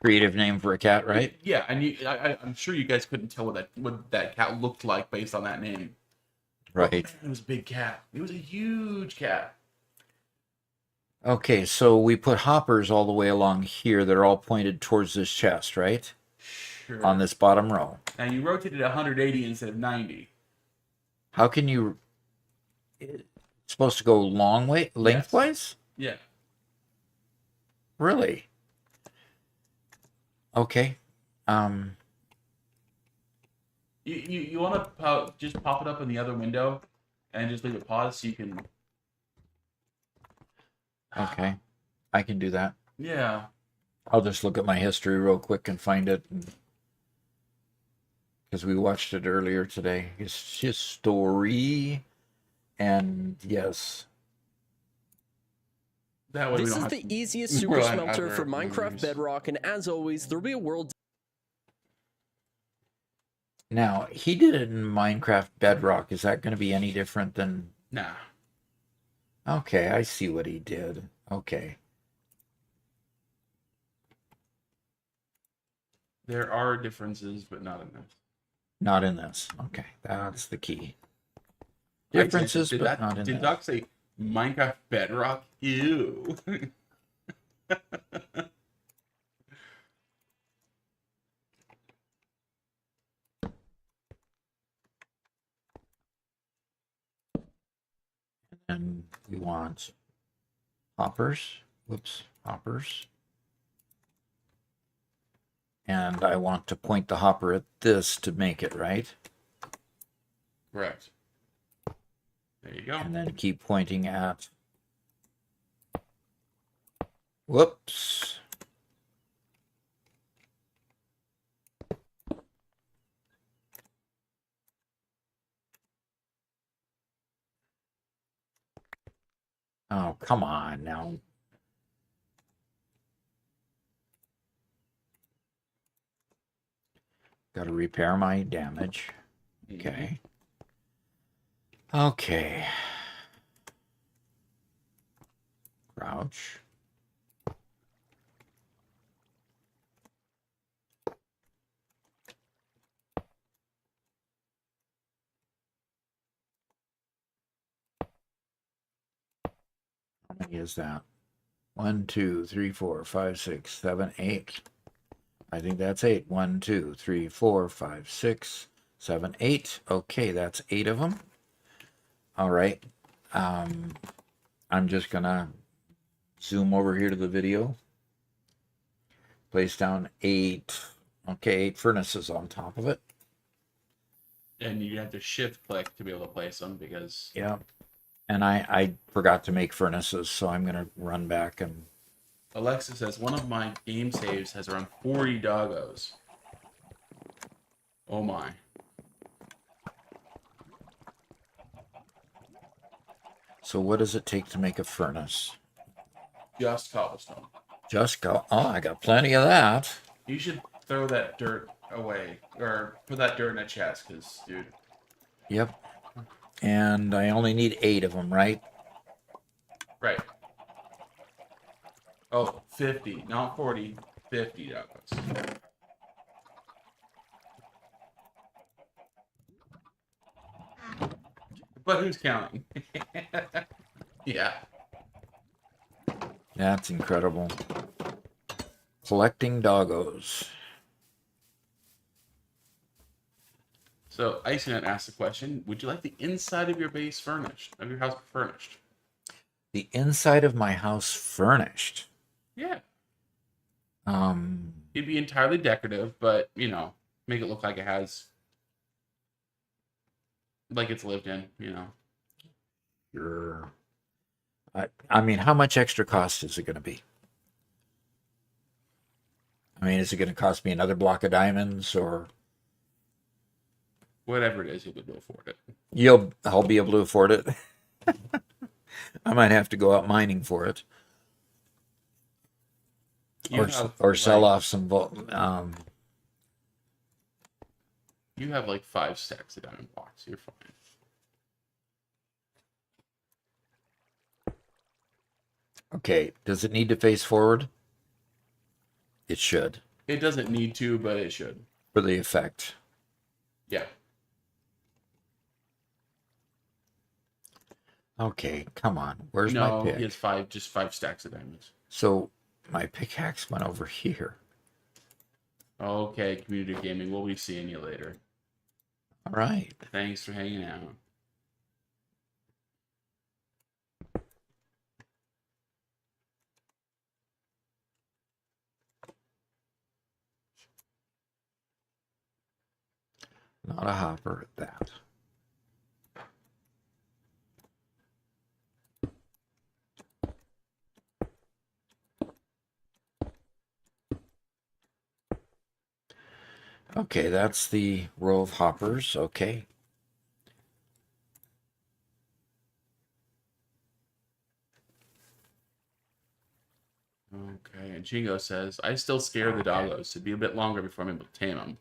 Creative name for a cat, right? Yeah, and I'm sure you guys couldn't tell what that cat looked like based on that name. Right. Man, it was a big cat. It was a huge cat. Okay, so we put hoppers all the way along here that are all pointed towards this chest, right? Sure. On this bottom row. And you rotated 180 instead of 90. How can you... It's supposed to go lengthwise? Yeah. Really? Okay. You want to just pop it up in the other window and just leave it paused so you can... Okay. I can do that. Yeah. I'll just look at my history real quick and find it. Because we watched it earlier today. It's just story. And yes. That way we This don't is have the to easiest rely super on smelter other for Minecraft movies. Bedrock, and as always, there'll be a world. Now, he did it in Minecraft Bedrock. Is that going to be any different than... Nah. Okay, I see what he did. Okay. There are differences, but not enough. Not in this. Okay, that's the key. I said, Differences, did but not that? in Did this. Doc say Minecraft Bedrock? Ew. And we want hoppers. Whoops, hoppers. And I want to point the hopper at this to make it, right? Correct. There you go. And then keep pointing at. Whoops. Oh, come on now. Got to repair my damage. Okay. Okay. Crouch. How many is that? 1, 2, 3, 4, 5, 6, 7, 8. I think that's 8. 1, 2, 3, 4, 5, 6, 7, 8. Okay, that's 8 of them. All right. I'm just gonna zoom over here to the video. Place down 8. Okay, 8 furnaces on top of it. And you have to shift click to be able to place them because Yeah. And I forgot to make furnaces, so I'm gonna run back and. Alexa says one of my game saves has around 40 doggos. Oh my. So what does it take to make a furnace? Just cobblestone. Just go. Oh, I got plenty of that. You should throw that dirt away or put that dirt in a chest because, dude. Yep. And I only need 8 of them, right? Right. Oh, 50, not 40, 50 doggos. But who's counting? Yeah. That's incredible. Collecting doggos. So Iceman asked the question: would you like the inside of your base furnished, of your house furnished? The inside of my house furnished. Yeah. Um, It'd be entirely decorative, but you know, make it look like it has, like it's lived in. You know. sure. I mean, how much extra cost is it going to be? I mean, is it going to cost me another block of diamonds, or Whatever it is, you'll be able to afford it. I'll be able to afford it? I might have to go out mining for it, You or have, or sell like, off some. You have like 5 stacks of diamond blocks. You're fine. Okay, does it need to face forward? It should, It doesn't need to, but it should. for the effect. Yeah. Okay, come on. Where's No, my he has pick? just 5 stacks of diamonds. So my pickaxe went over here. Okay, community gaming. We'll be seeing you later. All right. Thanks for hanging out. Not a hopper, that. Okay, that's the row of hoppers. Okay. Okay, and Jingo says, I still scare the doggos. It'd be a bit longer before I'm able to tame them.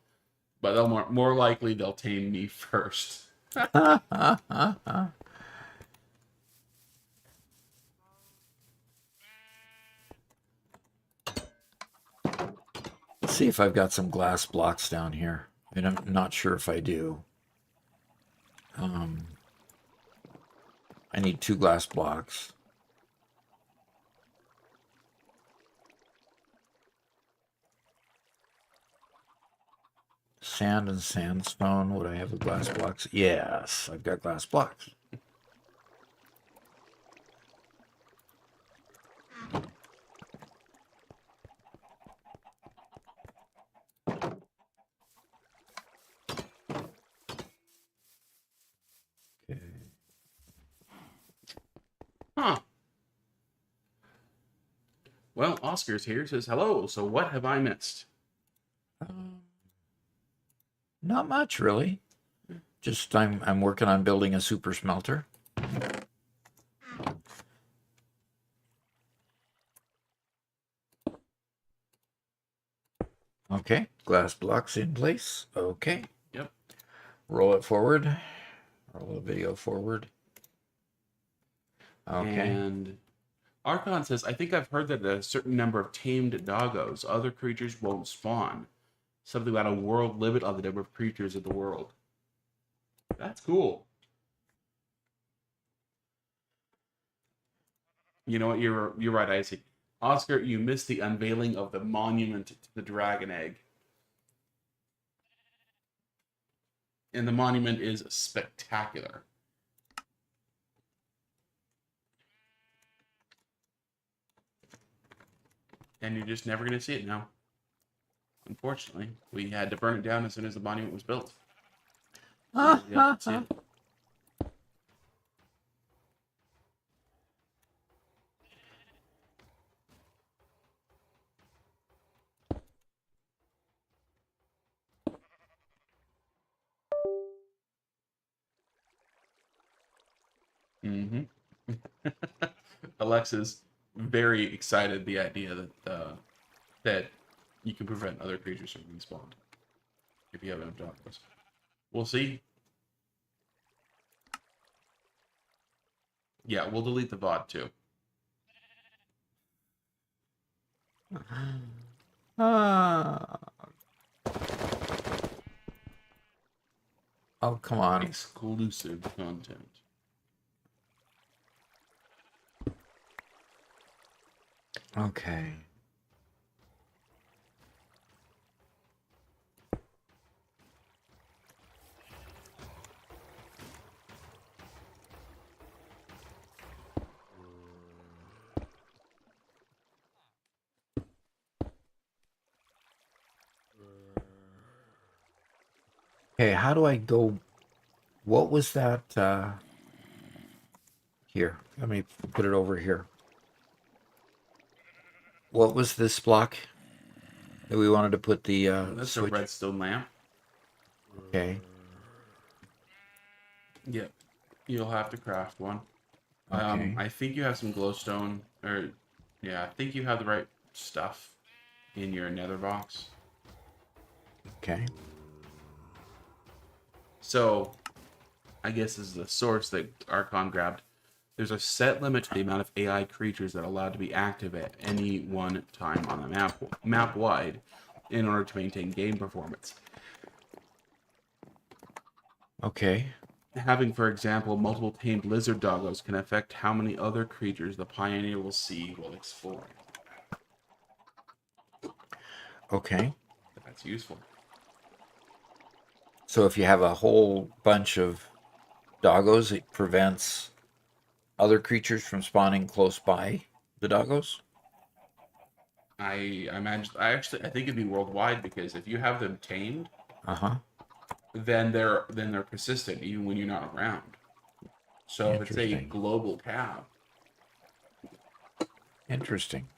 But they'll more likely they'll tame me first. Let's see if I've got some glass blocks down here. And I'm not sure if I do. I need 2 glass blocks. Sand and sandstone. Would I have the glass blocks? Yes, I've got glass blocks. Okay. Huh. Well, Oscar's here. Says hello. So what have I missed? Not much, really. Just I'm working on building a super smelter. Okay, glass blocks in place. Okay. Yep. Roll it forward. Roll the video forward. Okay. And Archon says, I think I've heard that a certain number of tamed doggos, other creatures won't spawn. Something about a world limit on the number of creatures in the world. That's cool. You know what? You're right, Isaac. Oscar, you missed the unveiling of the monument to the dragon egg. And the monument is spectacular. And you're just never going to see it now. Unfortunately, we had to burn it down as soon as the monument was built. So you'll be able to see it. Alexa's very excited the idea that that you can prevent other creatures from being spawned if you have enough doggos. We'll see. Yeah, we'll delete the VOD too. Oh, come on. Exclusive content. Okay. Okay, how do I go? What was that? Here, let me put it over here. What was this block that we wanted to put the That's switch? a redstone lamp. Okay. Yep. You'll have to craft one. Okay. I think you have some glowstone, or yeah, I think you have the right stuff in your nether box. Okay. So, I guess this is the source that Archon grabbed. There's a set limit to the amount of AI creatures that are allowed to be active at any one time on the map wide, in order to maintain game performance. Okay. Having, for example, multiple tamed lizard doggos can affect how many other creatures the Pioneer will see while exploring. Okay. That's useful. So if you have a whole bunch of doggos, it prevents other creatures from spawning close by the doggos? I think it'd be worldwide, because if you have them tamed, Uh-huh. then they're persistent even when you're not around. So if it's a Interesting. global cow, Interesting.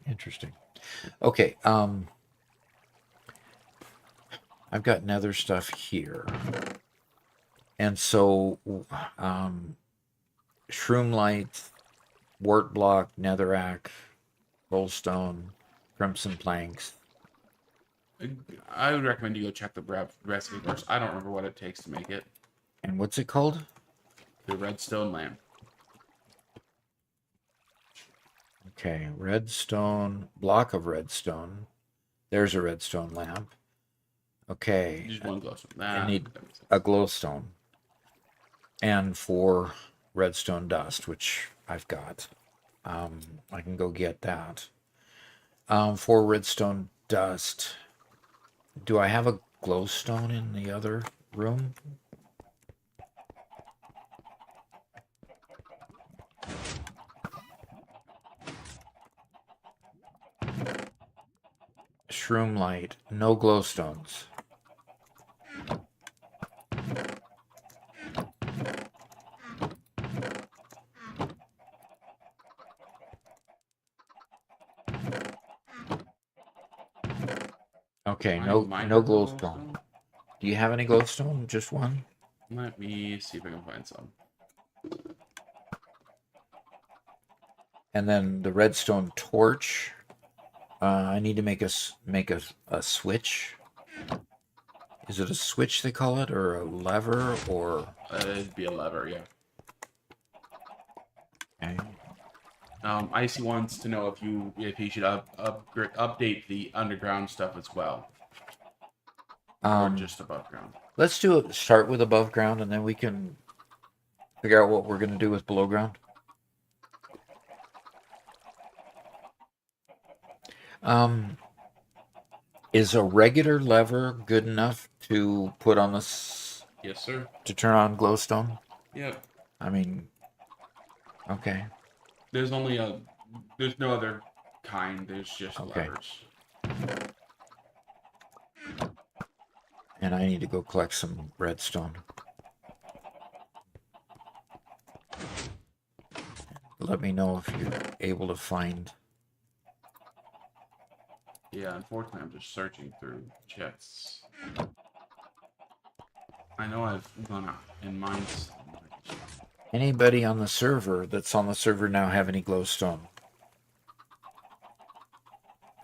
Okay, I've got nether stuff here. And so shroom light, wart block, netherrack, goldstone, crimson planks. I would recommend you go check the recipe first. I don't remember what it takes to make it. And what's it called? The redstone lamp. Okay, redstone, block of redstone, There's a redstone lamp. Okay. Just one glowstone. I need that makes sense. a glowstone. And 4 redstone dust, which I've got. I can go get that. 4 redstone dust. Do I have a glowstone in the other room? Shroom light. No glowstones. Okay, I no might no have a glowstone. Do you have any glowstone? Just one? Let me see if I can find some. And then the redstone torch. I need to make a switch. Is it a switch they call it, or a lever, or? It'd be a lever, yeah. Okay. Icy wants to know if he should update the underground stuff as well, or just above ground. Let's start with above ground, and then we can figure out what we're gonna do with below ground. Is a regular lever good enough to put on this Yes, sir. to turn on glowstone? Yep. I mean, okay. There's no other kind. There's just Okay. levers. And I need to go collect some redstone. Let me know if you're able to find. Yeah, unfortunately, I'm just searching through chests. I know I've gone out in mines. Anybody on the server that's on the server now have any glowstone?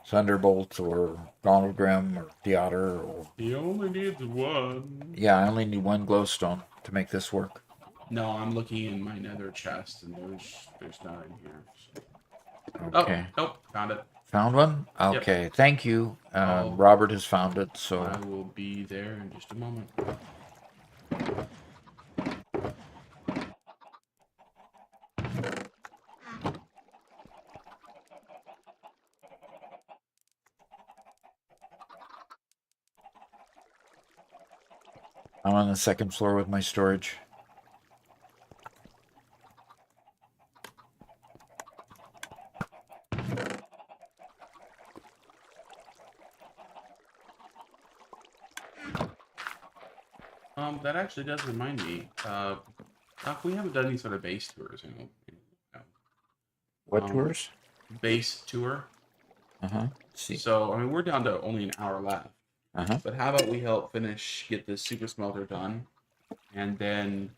Thunderbolt or Donald Grimm or Theater or... He only needs one. Yeah, I only need 1 glowstone to make this work. No, I'm looking in my nether chest, and there's none in here. So. Okay. Oh, nope, found it. Found one? Yep. Okay, thank you. Oh. Robert has found it, so... I will be there in just a moment. I'm on the 2nd floor with my storage. That actually does remind me. We haven't done any sort of base tours. What Um, tours? Base tour. Uh-huh. See. So, I mean, we're down to only an hour left. Uh-huh. But how about we help get this super smelter done, and then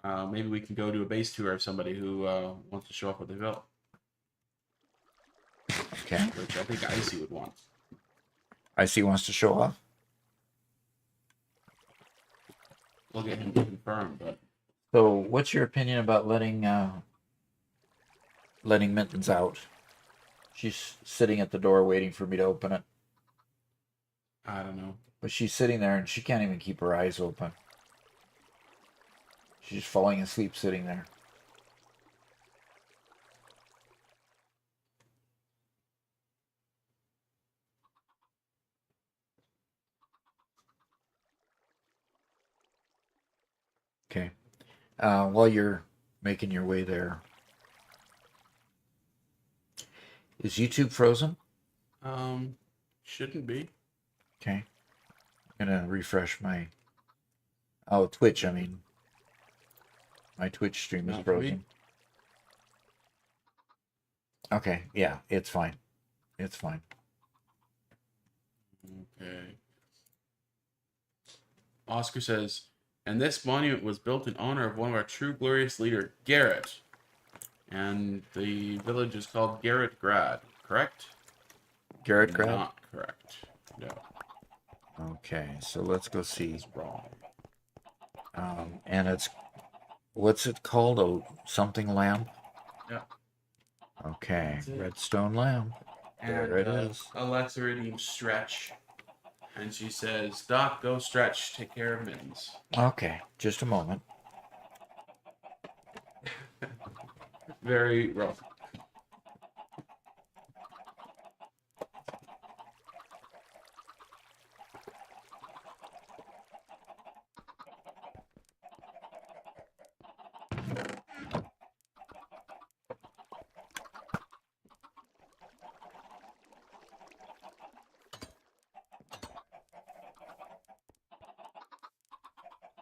maybe we can go do a base tour of somebody who wants to show off what they built, Okay. which I think Icy would want. Icy wants to show off. We'll get him confirmed, but So, what's your opinion about letting Mittens out? She's sitting at the door waiting for me to open it. I don't know. But she's sitting there and she can't even keep her eyes open. She's falling asleep sitting there. Okay. While you're making your way there, is YouTube frozen? Shouldn't be. Okay. I'm gonna refresh my... Oh, Twitch, I mean. My Twitch stream is Not for me. frozen. Okay, yeah, it's fine. It's fine. Okay. Oscar says, and this monument was built in honor of one of our true glorious leader, Garrett. And the village is called Garrett Grad, correct? Garrett Grad? Not correct. No. Okay, so let's go see. It's wrong. And it's... What's it called? A something lamp? Yeah. Okay, That's it. redstone lamp. And There it is. Alexa reading stretch. And she says, Doc, go stretch. Take care of mittens. Okay, just a moment. Very rough.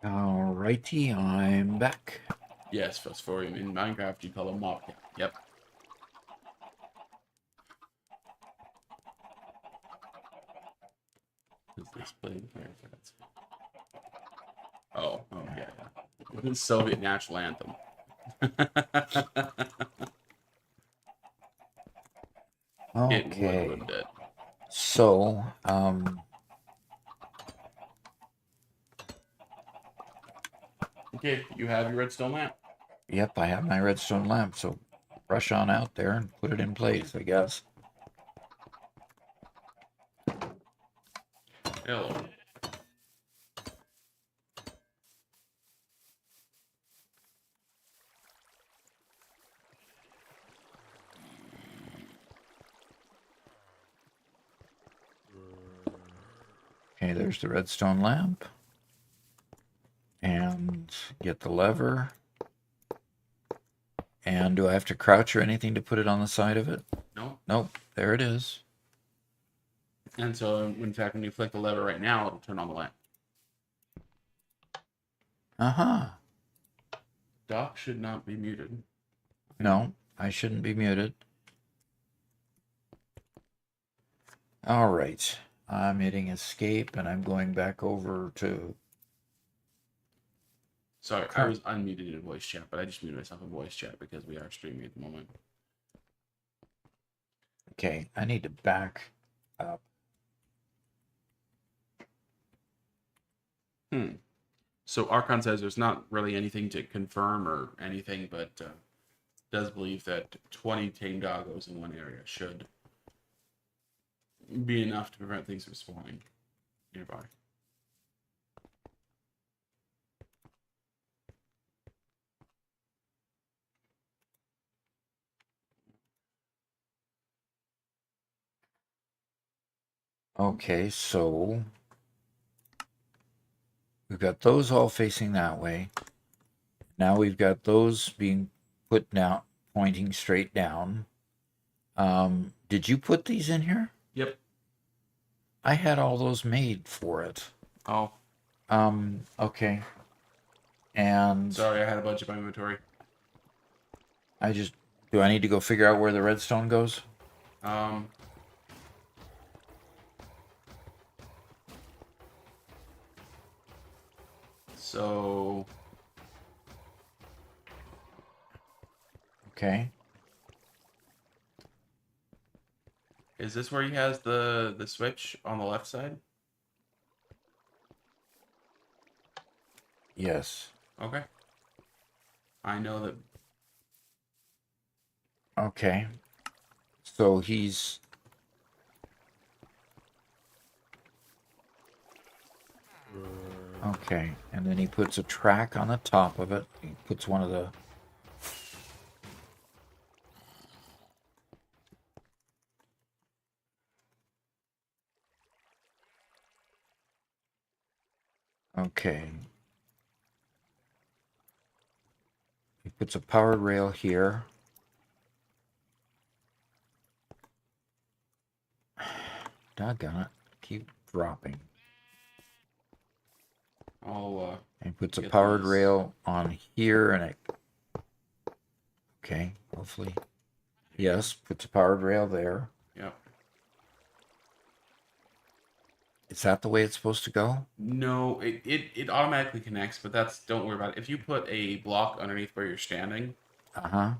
Alrighty, I'm back. Yes, Phosphorium. In Minecraft, you call them mobcat. Yep. Is this playing here? Oh, yeah. The Soviet national anthem. It would, Okay, wouldn't it? so, Okay, you have your redstone lamp. yep, I have my redstone lamp, so rush on out there and put it in place, I guess. Hello. Okay, there's the redstone lamp. And get the lever. And do I have to crouch or anything to put it on the side of it? No. Nope, there it is. And so, in fact, when you flick the lever right now, it'll turn on the lamp. Uh-huh. Doc should not be muted. No, I shouldn't be muted. All right. I'm hitting escape and I'm going back over to... Sorry, I was unmuted in voice chat, but I just muted myself in voice chat because we are streaming at the moment. Okay, I need to back up. So Archon says there's not really anything to confirm or anything, but does believe that 20 tame doggos in one area should be enough to prevent things from spawning nearby. Okay, so we've got those all facing that way. Now we've got those being put down, pointing straight down. Did you put these in here? Yep. I had all those made for it. Oh, Okay. And sorry, I had a bunch of my inventory. do I need to go figure out where the redstone goes? So Okay. is this where he has the switch on the left side? Yes. Okay. I know that. Okay. So he's... Okay, and then he puts a track on the top of it. He puts one of the... Okay. He puts a powered rail here. Doggone it. Keep dropping. I'll And he puts a get powered these. rail on here and it... Okay, hopefully. Yes, puts a powered rail there. Yep. Is that the way it's supposed to go? No, it automatically connects, but don't worry about it. If you put a block underneath where you're standing, Uh-huh.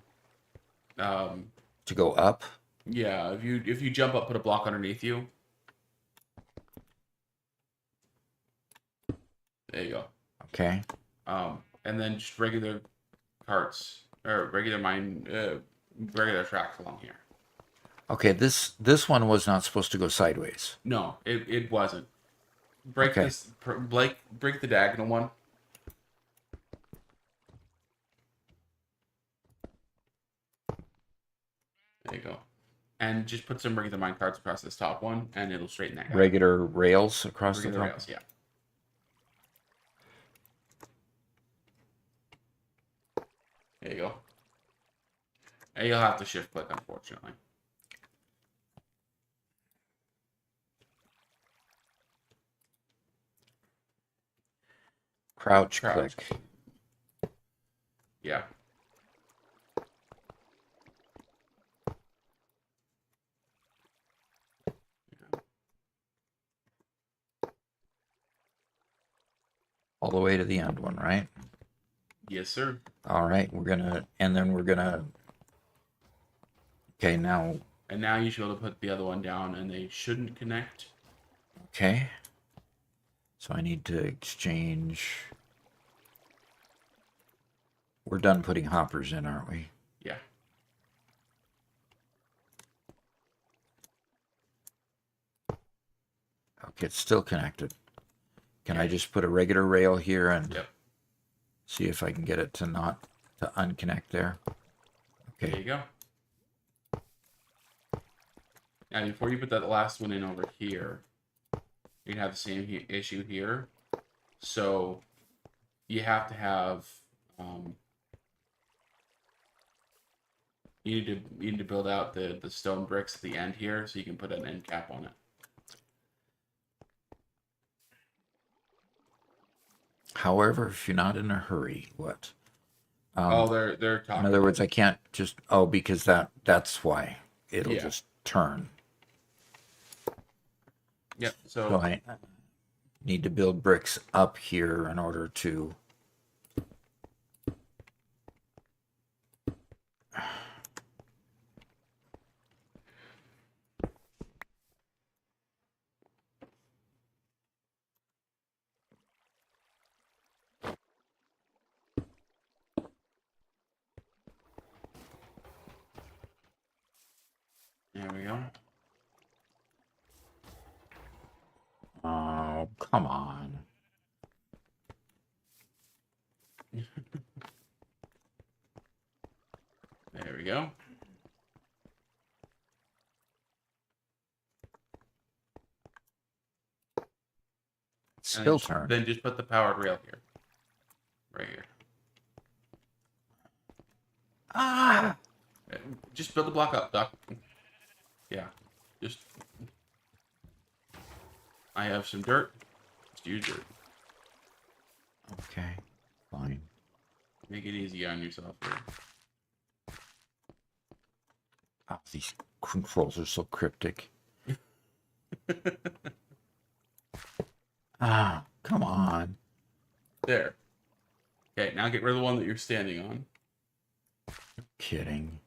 um, To go up? yeah, if you jump up, put a block underneath you. There you go. Okay. And then just regular carts or regular tracks along here. Okay, this one was not supposed to go sideways. No, it wasn't. Break Okay. this. Break the diagonal one. There you go. And just put some regular mine carts across this top one, and it'll straighten that guy. Regular rails across Regular the top. rails, yeah. There you go. And you'll have to shift click, unfortunately. Crouch, Crouch. click. Yeah. All the way to the end one, right? Yes, sir. All right, and then we're gonna. Okay, now, And now you should be able to put the other one down, and they shouldn't connect. okay. So I need to exchange. We're done putting hoppers in, aren't we? Yeah. Okay, it's still connected. Can I just put a regular rail here and Yep. see if I can get it to not to unconnect there? There Okay. you go. Now, before you put that last one in over here, you have the same issue here. So you have to have you need to build out the stone bricks at the end here so you can put an end cap on it. However, if you're not in a hurry, what? Oh, they're talking. In other words, I can't just because that's why it'll Yeah. just turn. Yep. So So I need to build bricks up here in order to. there we go. Oh, come on. There we go. Still And turn. Then just put the powered rail here. Right here. Ah! Just build the block up, Doc. Yeah. Just. I have some dirt. Just use dirt. Okay, fine. Make it easy on yourself here. Oh, these controls are so cryptic. Ah, come on. There. Okay, now get rid of the one that you're standing on. Kidding.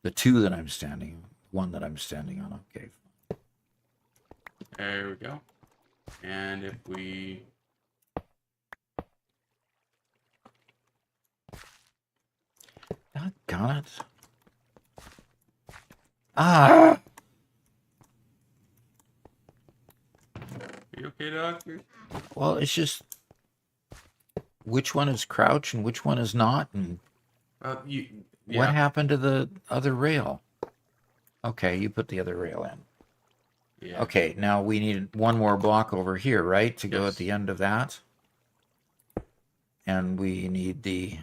The two that I'm standing, one that I'm standing on. Okay. There we go. And if we Doggone it. Ah! are you okay, Doctor? Well, it's just which one is crouch and which one is not, and Yeah. what happened to the other rail? Okay, you put the other rail in. Yeah. Okay, now we need one more block over here, right, to go Yes. at the end of that. And we need the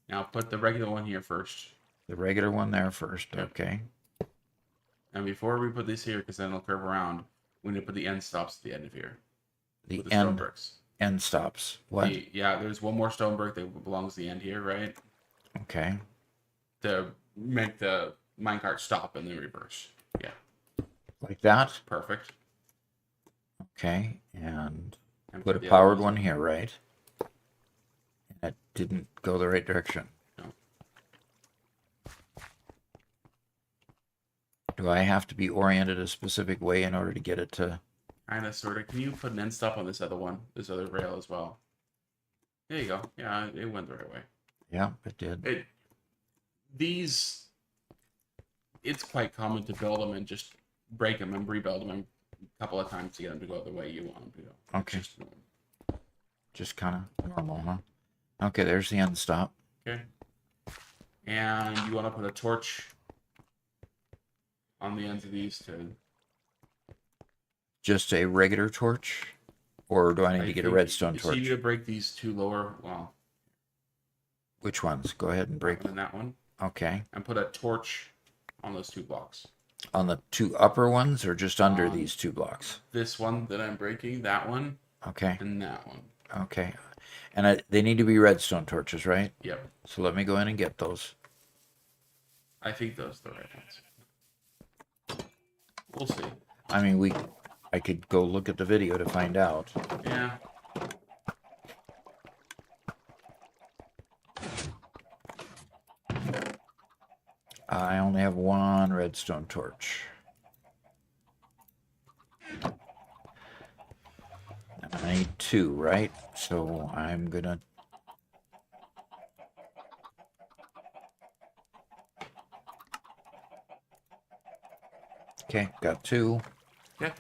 Now put the regular one here first. regular one there first. Yep. Okay. And before we put this here, because then it'll curve around, we need to put the end stops at the end of here. The With the stone end bricks. end stops. What? Yeah, there's one more stone brick that belongs to the end here, right? Okay. To make the minecart stop and then reverse. Yeah, Like that. perfect. Okay. And And put a the other powered ones one in. here, right? That didn't go the right direction. No. Do I have to be oriented a specific way in order to get it to? Kind of, sort of. Can you put an end stop on this other one, this other rail as well? There you go. Yeah, it went the right way. Yeah, it did. These it's quite common to build them and just break them and rebuild them a couple of times to get them to go the way you want them to go. Okay. It's just, Just kind of normal, huh? Okay, there's the end stop. okay. And you want to put a torch on the ends of these to. Just a regular torch? Or do I need I to get a think- redstone So you need torch? to break these two lower, well, Which ones? Go ahead and break. that one and that one, Okay. and put a torch on those two blocks. On the two upper ones or just under On- these two blocks? This one that I'm breaking, that one, Okay. and that one. Okay. And they need to be redstone torches, right? Yep. So let me go in and get those. I think those are the right ones. We'll see. I mean, I could go look at the video to find out. Yeah. I only have one redstone torch. And I need two, right? So I'm gonna... Okay, got two. Yeah.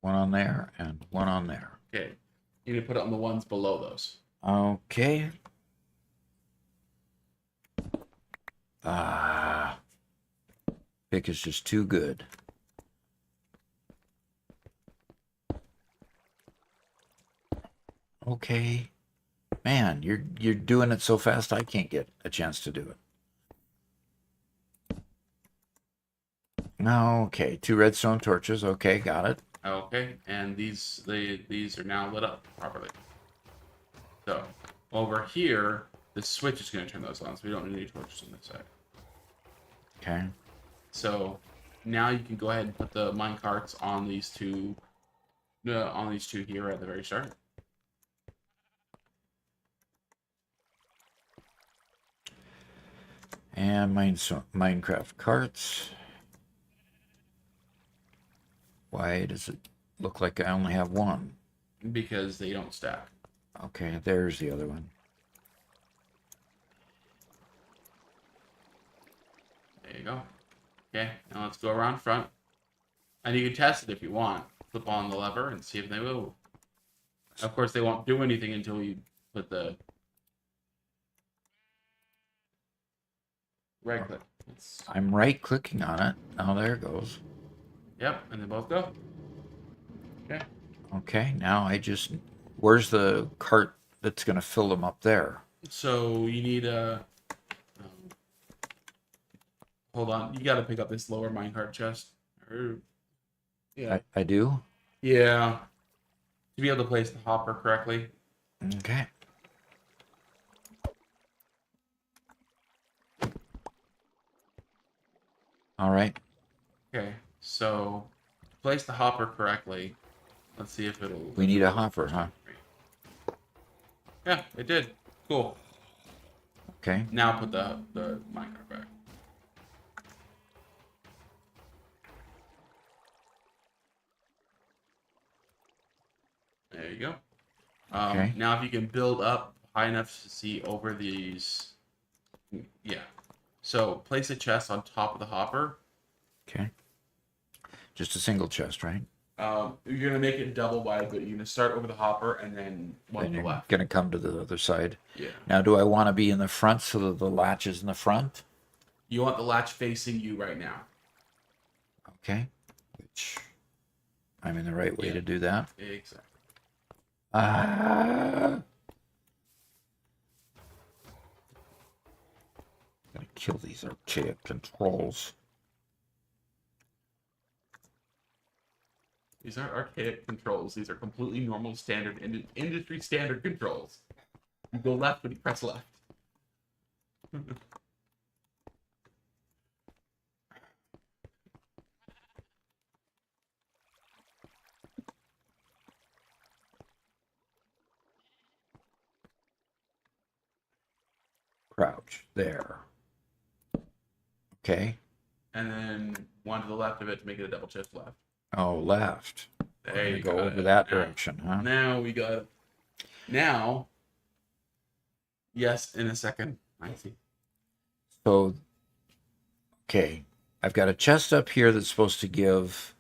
One on there and one on there. Okay. You need to put it on the ones below those. Okay. Ah. Pick is just too good. Okay. Man, you're doing it so fast I can't get a chance to do it. Okay, two redstone torches. Okay, got it. Okay, and these are now lit up properly. So over here, the switch is going to turn those on, so we don't need any torches on this side. Okay. So now you can go ahead and put the mine carts on these two here at the very start. And Minecraft carts. Why does it look like I only have one? Because they don't stack. Okay, there's the other one. There you go. Okay, now let's go around front. And you can test it if you want. Flip on the lever and see if they move. Of course, they won't do anything until you put the right click. I'm right clicking on it. Oh, there it goes. Yep, and they both go. Okay. Okay, now where's the cart that's going to fill them up there? So you need a. Hold on, you got to pick up this lower minecart chest. Yeah. I do? Yeah. To be able to place the hopper correctly. Okay. All right. Okay, so to place the hopper correctly, let's see if it'll. We need a hopper, huh? Yeah, it did. Cool. Okay. Now put the minecart back. There you go. Okay. Now if you can build up high enough to see over these. Yeah. So place a chest on top of the hopper. Okay. Just a single chest, right? You're gonna make it double wide, but you're gonna start over the hopper and then one Then to the you're left. going to come to the other side. Yeah. Now, do I want to be in the front so that the latch is in the front? You want the latch facing you right now. Okay. Which I'm in the right way Yeah. to do that. Exactly. Gotta kill these archaic controls. These aren't archaic controls. These are completely normal, standard, industry standard controls. You go left when you press left. crouch there. Okay. And then one to the left of it to make it a double shift left. Oh, left. There We're you gonna go go. over that direction, huh? Now we got. Now. Yes, in a second. I see. So, okay, I've got a chest up here that's supposed to give.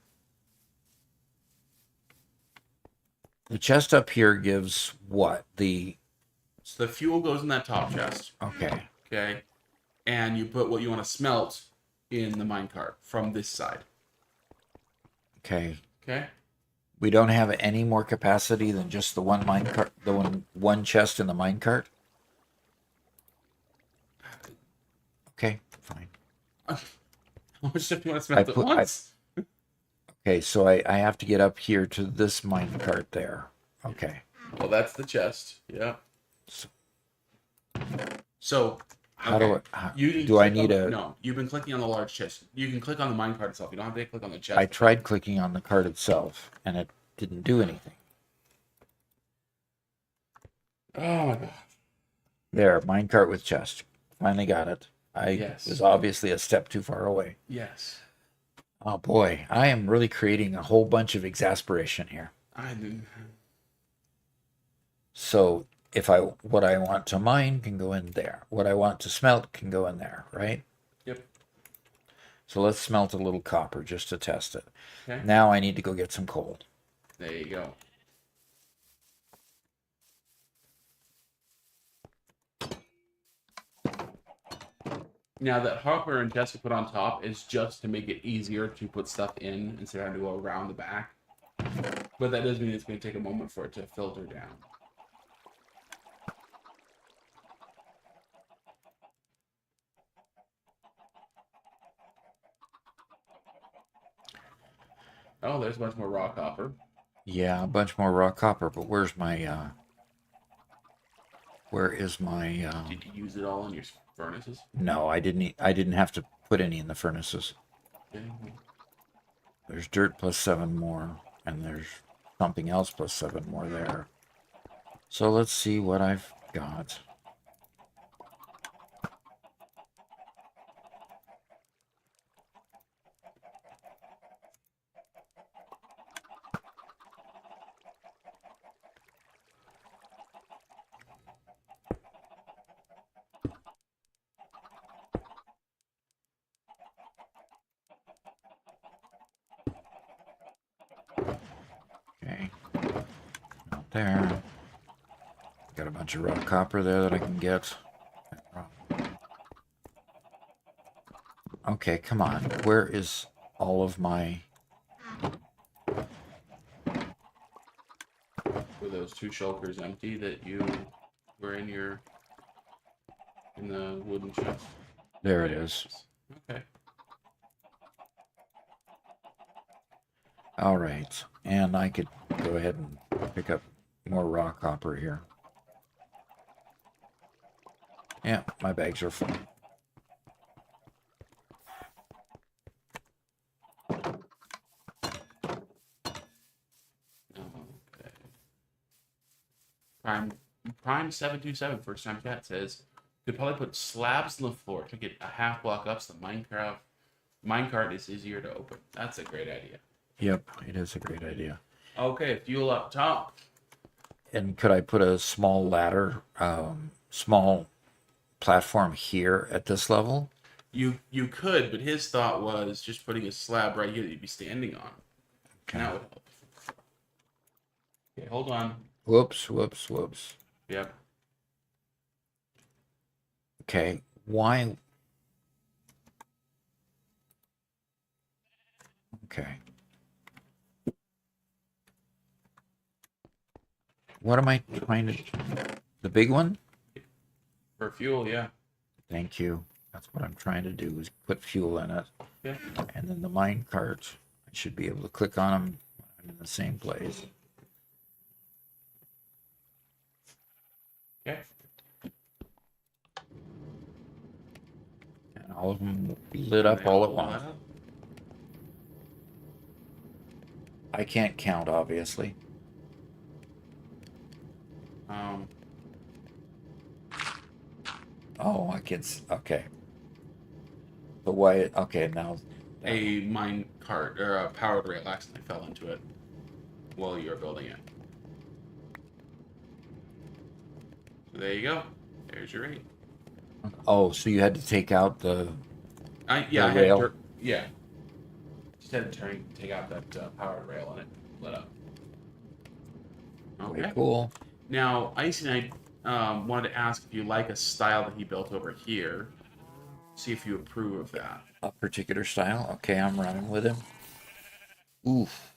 The chest up here gives what? So the fuel goes in that top chest. Okay. Okay. And you put what you want to smelt in the minecart from this side. Okay. Okay. We don't have any more capacity than just the one minecart, the one chest in the minecart. Okay, fine. How much stuff do you want to smelt at once? Okay, so I have to get up here to this minecart there. Okay. Well, that's the chest. Yeah. So. How okay. do I need No, you've been clicking on the large chest. You can click on the minecart itself. You don't have to click on the chest. I tried clicking on the cart itself, and it didn't do anything. Oh my god. There, minecart with chest. Finally got it. I Yes. was obviously a step too far away. Yes. Oh boy, I am really creating a whole bunch of exasperation here. I didn't. So what I want to mine can go in there. What I want to smelt can go in there, right? Yep. So let's smelt a little copper just to test it. Okay. Now I need to go get some coal. There you go. Now that hopper and chest we put on top is just to make it easier to put stuff in instead of having to go around the back. But that does mean it's going to take a moment for it to filter down. Oh, there's a bunch more raw copper. Yeah, a bunch more raw copper, but where is my Did you use it all in your furnaces? No, I didn't have to put any in the furnaces. Okay. There's dirt plus 7 more, and there's something else plus 7 more there. So let's see what I've got. Okay, not there. Got a bunch of raw copper there that I can get. Okay, come on. Where is all of my... Were those two shulkers empty that you were in the wooden chest? There it is. Okay. All right, and I could go ahead and pick up more raw copper here. Yeah, my bags are full. Okay. Prime 727 first time chat says could probably put slabs on the floor to get a half block up so the minecart is easier to open. That's a great idea. Yep, it is a great idea. Okay, fuel up top. And could I put a small ladder, small platform here at this level? You could, but his thought was just putting a slab right here that you'd be standing on. Okay. That would help. Okay, hold on. Whoops, whoops, whoops. Yep. Okay, why? Okay. What am I trying to... The big one? For fuel, yeah. Thank you. That's what I'm trying to do, is put fuel in it. Yeah. And then the mine cart, I should be able to click on them when I'm in the same place. Okay. And all of them will be lit up all at once. I can't count, obviously. Oh, I can. Okay. But why? Okay, now. A mine cart or a powered rail accidentally fell into it while you were building it. So there you go. There's your 8. Oh, so you had to take out the I the had rail. to just had to take out that powered rail and it lit up. Very Okay. cool. Now, Icy Knight wanted to ask if you like a style that he built over here. See if you approve of that. A particular style. Okay, I'm running with him. Oof.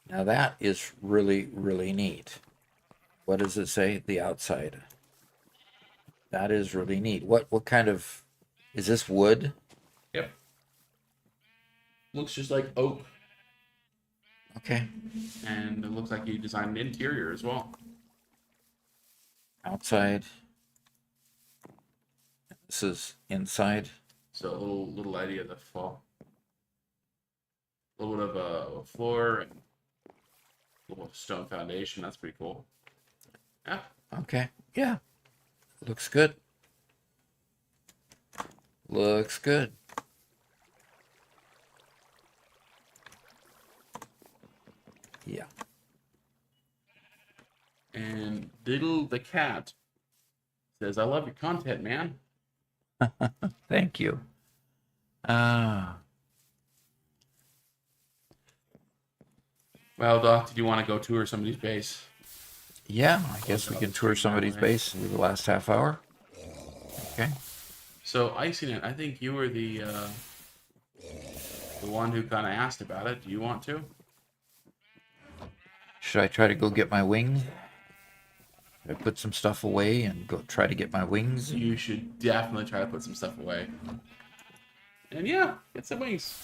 Now that is really, really neat. What does it say? The outside. That is really neat. What kind of is this wood? Yep. Looks just like oak, Okay. and it looks like he designed an interior as well. Outside. This is inside. So a little idea of the fall. A little bit of a floor and a little stone foundation. That's pretty cool. Yeah. Okay. Yeah. Looks good. Looks good. Yeah. And Diddle the cat says, "I love your content, man." Thank you. Ah. Well, Doc, did you want to go tour somebody's base? Yeah, I guess we can tour somebody's base with the last half hour. Okay. So, Iciness, I think you were the one who kind of asked about it. Do you want to? Should I try to go get my wings? Should I put some stuff away and go try to get my wings? You should definitely try to put some stuff away. And yeah, get some wings.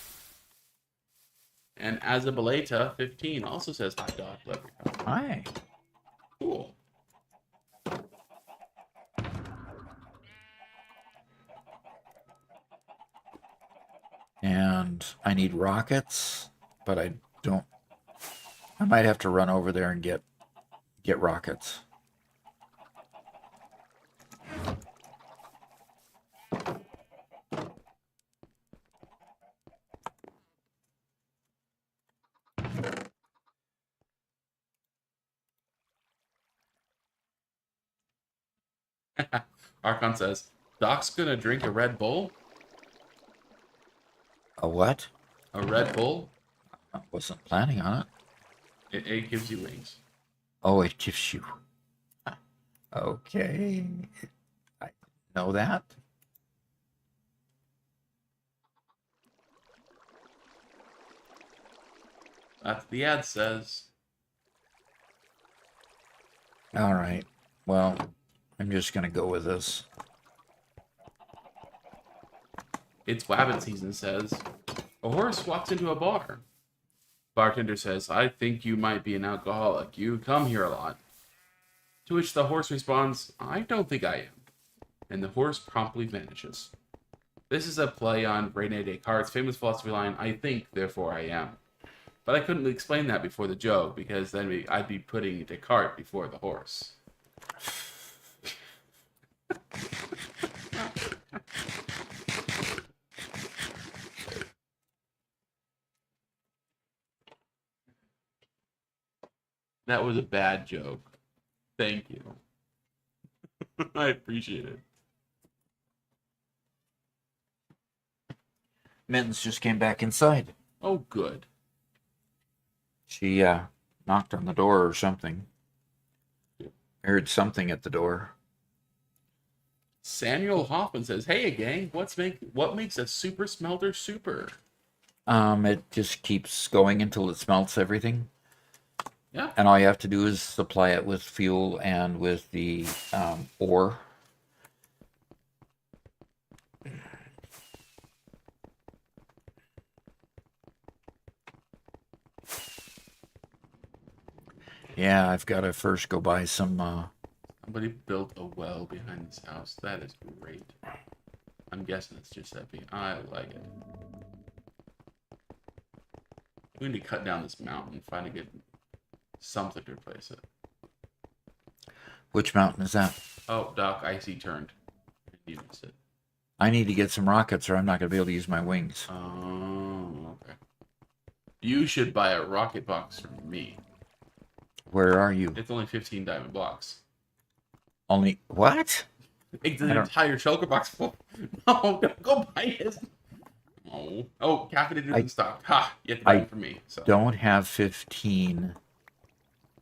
And Azabeleta 15 also says hi, Doc. Love your content. Hi. Cool. And I need rockets, but I don't. I might have to run over there and get rockets. Archon says, Doc's gonna drink a Red Bull? A what? A Red Bull? I wasn't planning on it. It gives you wings. Oh, it gives you. Okay. I know that. That's what the ad says. All right. Well, I'm just going to go with this. It's Wabbit season says, a horse walks into a bar. Bartender says, I think you might be an alcoholic. You come here a lot. To which the horse responds, I don't think I am. And the horse promptly vanishes. This is a play on Rene Descartes' famous philosophy line, I think, therefore I am. But I couldn't explain that before the joke, because then I'd be putting Descartes before the horse. That was a bad joke. Thank you. I appreciate it. Mittens just came back inside. Oh, good. She knocked on the door or something. I heard something at the door. Samuel Hoffman says, "Hey, gang, what makes a super smelter super?" It just keeps going until it smelts everything. Yeah. And all you have to do is supply it with fuel and with the ore. Yeah, I've got to first go buy some. Somebody built a well behind this house. That is great. I'm guessing it's Giuseppe. I like it. We need to cut down this mountain and find a good something to replace it. Which mountain is that? Oh, Doc, icy turned. You missed it. I need to get some rockets or I'm not going to be able to use my wings. Oh, okay. You should buy a rocket box from me. Where are you? It's only 15 diamond blocks. Only what? It's I an don't- entire shulker box full. No, don't go buy it. Oh, caffeinated in stock. Ha! You have to buy it from me. So. Don't have 15.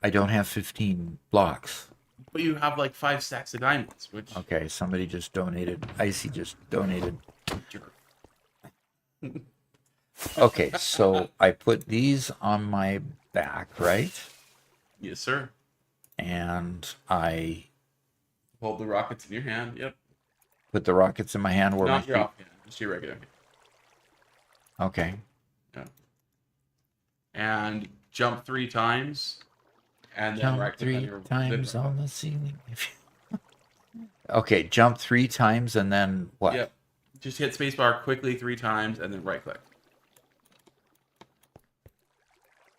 I don't have 15 blocks. But you have like 5 stacks of diamonds, which. Okay, somebody just donated. Icy just donated. Okay, so I put these on my back, right? Yes, sir. And I Hold the rockets in your hand. Yep. put the rockets in my hand where Not my your feet. off hand, just your regular hand. Okay. Yeah. And jump 3 times. And then Jump right click 3 on your times then right on the ceiling. Okay, jump 3 times and then what? Yep. Just hit spacebar quickly 3 times and then right click.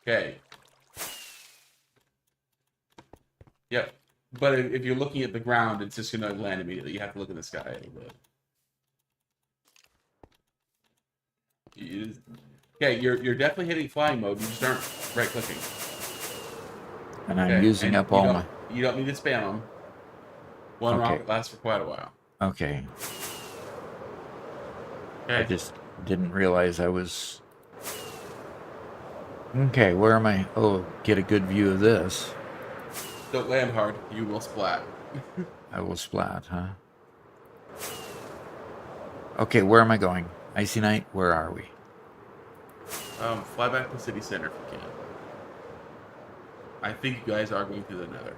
Okay. Yep. But if you're looking at the ground, it's just going to land immediately. You have to look in the sky a little bit. Okay, you're definitely hitting flying mode. You just aren't right clicking. And I'm Okay, using and up you all don't- my. You don't need to spam them. One Okay. rocket lasts for quite a while. Okay. I Okay. just didn't realize I was. Okay, where am I? Oh, get a good view of this. Don't land hard. You will splat. I will splat, huh? Okay, where am I going? Icy Night, where are we? Fly back to city center if you can. I think you guys are going to the nether.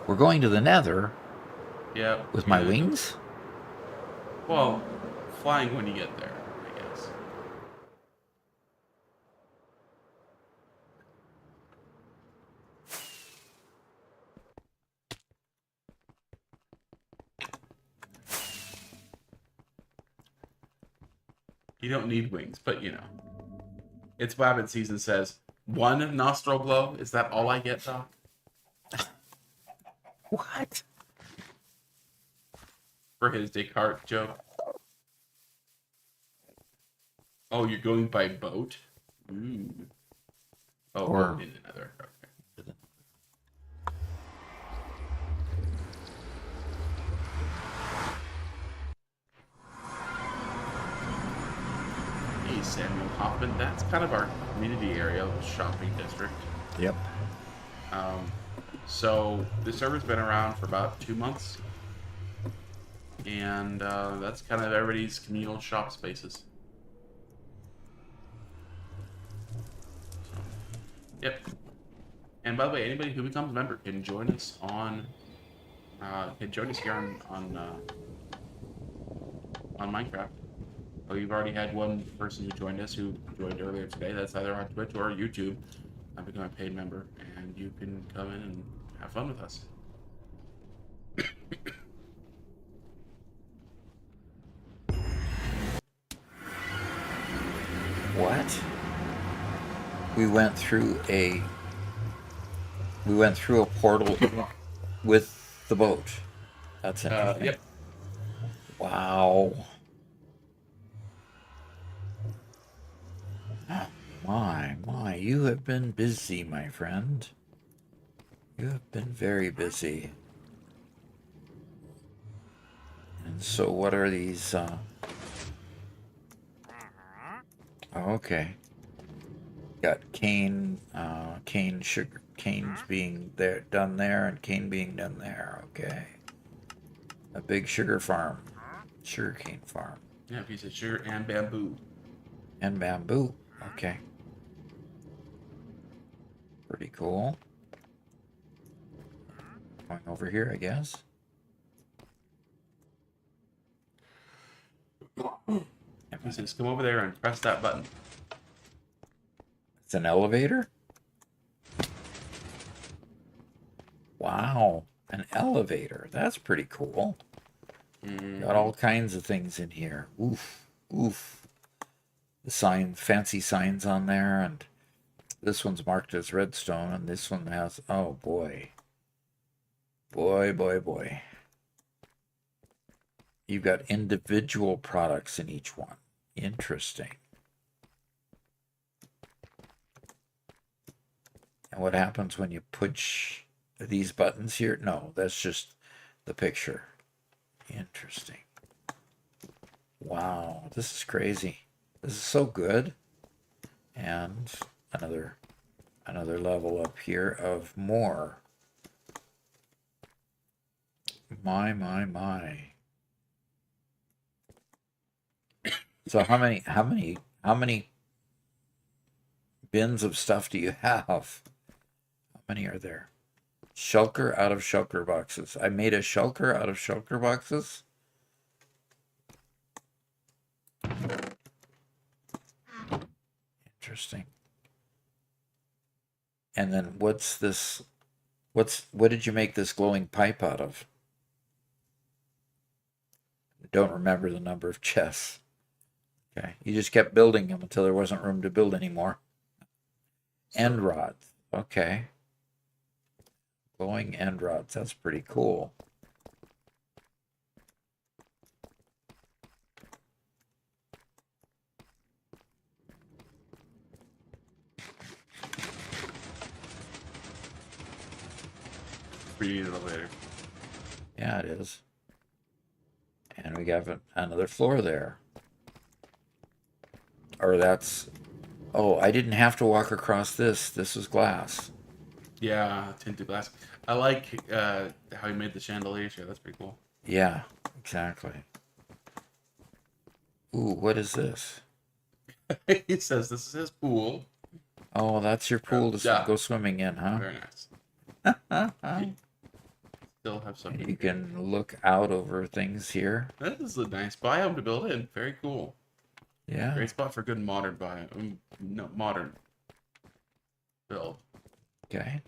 We're going to the nether Yeah. with my yeah. wings? Well, flying when you get there, I guess. You don't need wings, but you know. It's Wabbit season says, 1 nostril blow? Is that all I get, Doc? What? For his Descartes joke. Oh, you're going by boat? Ooh. Oh, Or- in another. Okay. Hey, Samuel Hoffman. That's kind of our community area, shopping district. Yep. So the server's been around for about 2 months, and that's kind of everybody's communal shop spaces. So, yep. And by the way, anybody who becomes a member can join us on here on Minecraft. Oh, you've already had one person who joined us who joined earlier today. That's either on Twitch or YouTube. I've become a paid member, and you can come in and have fun with us. What? We went through a portal with the boat. That's interesting. Yep. Wow. My, you have been busy, my friend. You have been very busy. And so what are these, okay. Got cane, cane's being there, done there, and cane being done there, okay. A big sugar farm, sugarcane farm. Yeah, piece of sugar and bamboo. And bamboo, okay. Pretty cool. Going over here, I guess. He says, come over there and press that button. It's an elevator? Wow, an elevator. That's pretty cool. Got all kinds of things in here. Oof, oof. The sign, fancy signs on there, and this one's marked as redstone, and this one has, oh boy. Boy, boy, boy. You've got individual products in each one. Interesting. And what happens when you push these buttons here? No, that's just the picture. Interesting. Wow, this is crazy. This is so good. And another level up here of more. My. So how many bins of stuff do you have? How many are there? Shulker out of shulker boxes. I made a shulker out of shulker boxes. Interesting. And then what's this? What did you make this glowing pipe out of? I don't remember the number of chests. Okay, you just kept building them until there wasn't room to build anymore. End rods. Okay. Glowing end rods. That's pretty cool. Pretty neat elevator. Yeah, it is. And we got another floor there. Or that's... Oh, I didn't have to walk across this. This is glass. Yeah, tinted glass. I like how he made the chandelier here. That's pretty cool. Yeah, exactly. Ooh, what is this? He says this is his pool. Oh, that's your pool to Yeah. go swimming in, huh? Very nice. Still have something. You can look out over things here. This is a nice biome to build in. Very cool. Yeah. Great spot for good modern biome. No, modern build. Okay.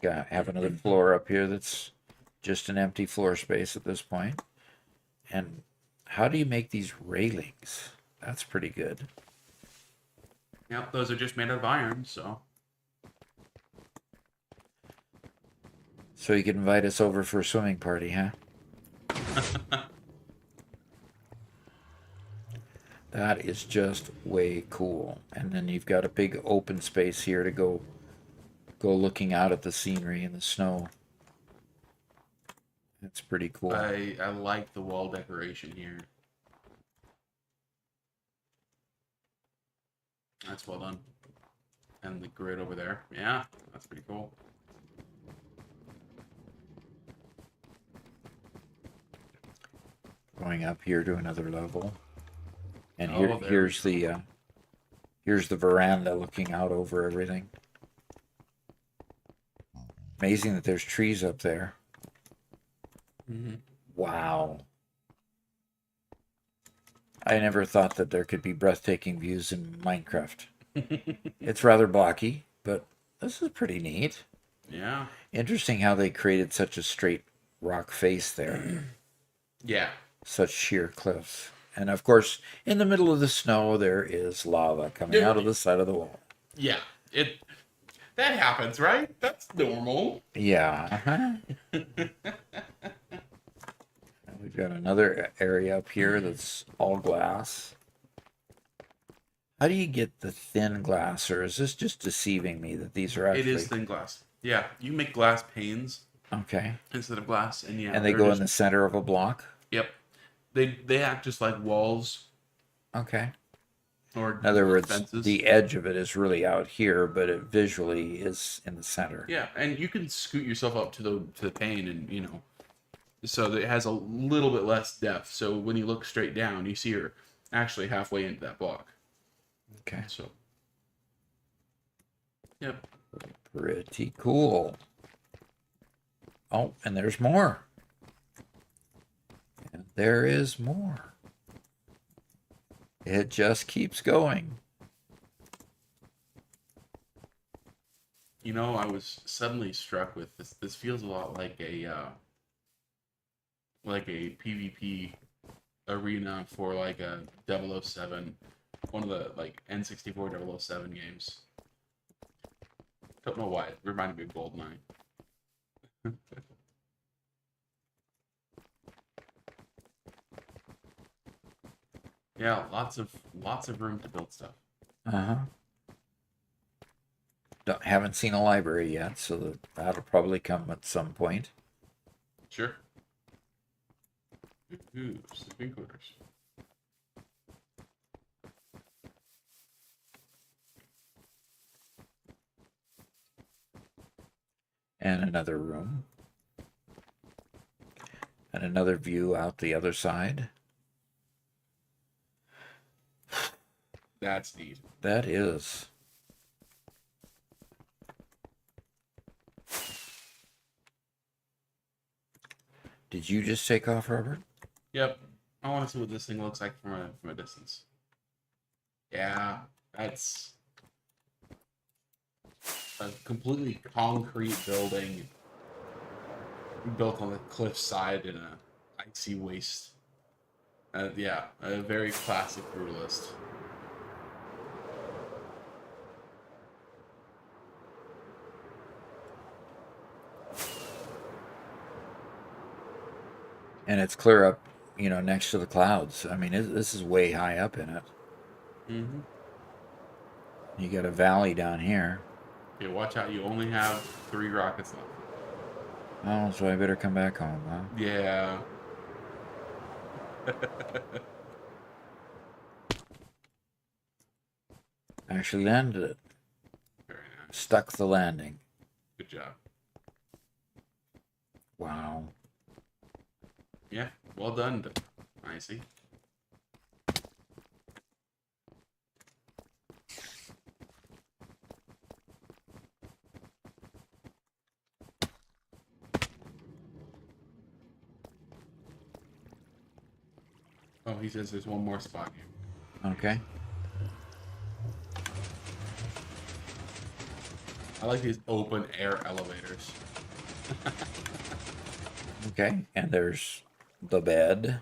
Have another floor up here that's just an empty floor space at this point. And how do you make these railings? That's pretty good. Yep, those are just made out of iron, so. So you can invite us over for a swimming party, huh? That is just way cool. And then you've got a big open space here to go looking out at the scenery and the snow. That's pretty cool. I like the wall decoration here. That's well done. And the grid over there. Yeah, that's pretty cool. Going up here to another level. And Oh, there here's the veranda looking out over everything. Amazing that there's trees up there. Mm-hmm. Wow. I never thought that there could be breathtaking views in Minecraft. It's rather blocky, but this is pretty neat. Yeah. Interesting how they created such a straight rock face there. Yeah. Such sheer cliffs. And of course, in the middle of the snow, there is lava coming out of the side of the wall. Yeah. That happens, right? That's normal. Yeah. We've got another area up here that's all glass. How do you get the thin glass, or is this just deceiving me that these are actually... It is thin glass. Yeah, you make glass panes Okay. instead of glass, and yeah, And they they're go just- in the center of a block? Yep. They act just like walls Okay. or In other words, fences. the edge of it is really out here, but it visually is in the center. Yeah, and you can scoot yourself up to the pane, and so that it has a little bit less depth. So when you look straight down, you see you're actually halfway into that block. Okay. So, yep. Pretty cool. Oh, and there's more. And there is more. It just keeps going. I was suddenly struck with this. This feels a lot like a PvP arena for like a 007, one of the like N64 007 games. Don't know why. It reminded me of GoldenEye. Yeah, lots of room to build stuff. Uh-huh. Haven't seen a library yet, so that'll probably come at some point. Sure. Ooh, sleeping quarters. And another room. And another view out the other side. That's neat. That is. Did you just take off, Robert? Yep. I want to see what this thing looks like from a distance. Yeah, that's a completely concrete building built on the cliffside in a icy waste. Yeah, a very classic brutalist. And it's clear up, next to the clouds. I mean, this is way high up in it. Mm-hmm. You got a valley down here. Yeah, watch out. You only have 3 rockets left. Oh, so I better come back home, huh? Yeah. Actually landed it. Very nice. Stuck the landing. Good job. Wow. Yeah, well done. I see. Oh, he says there's one more spot here. Okay. I like these open air elevators. Okay. And there's the bed.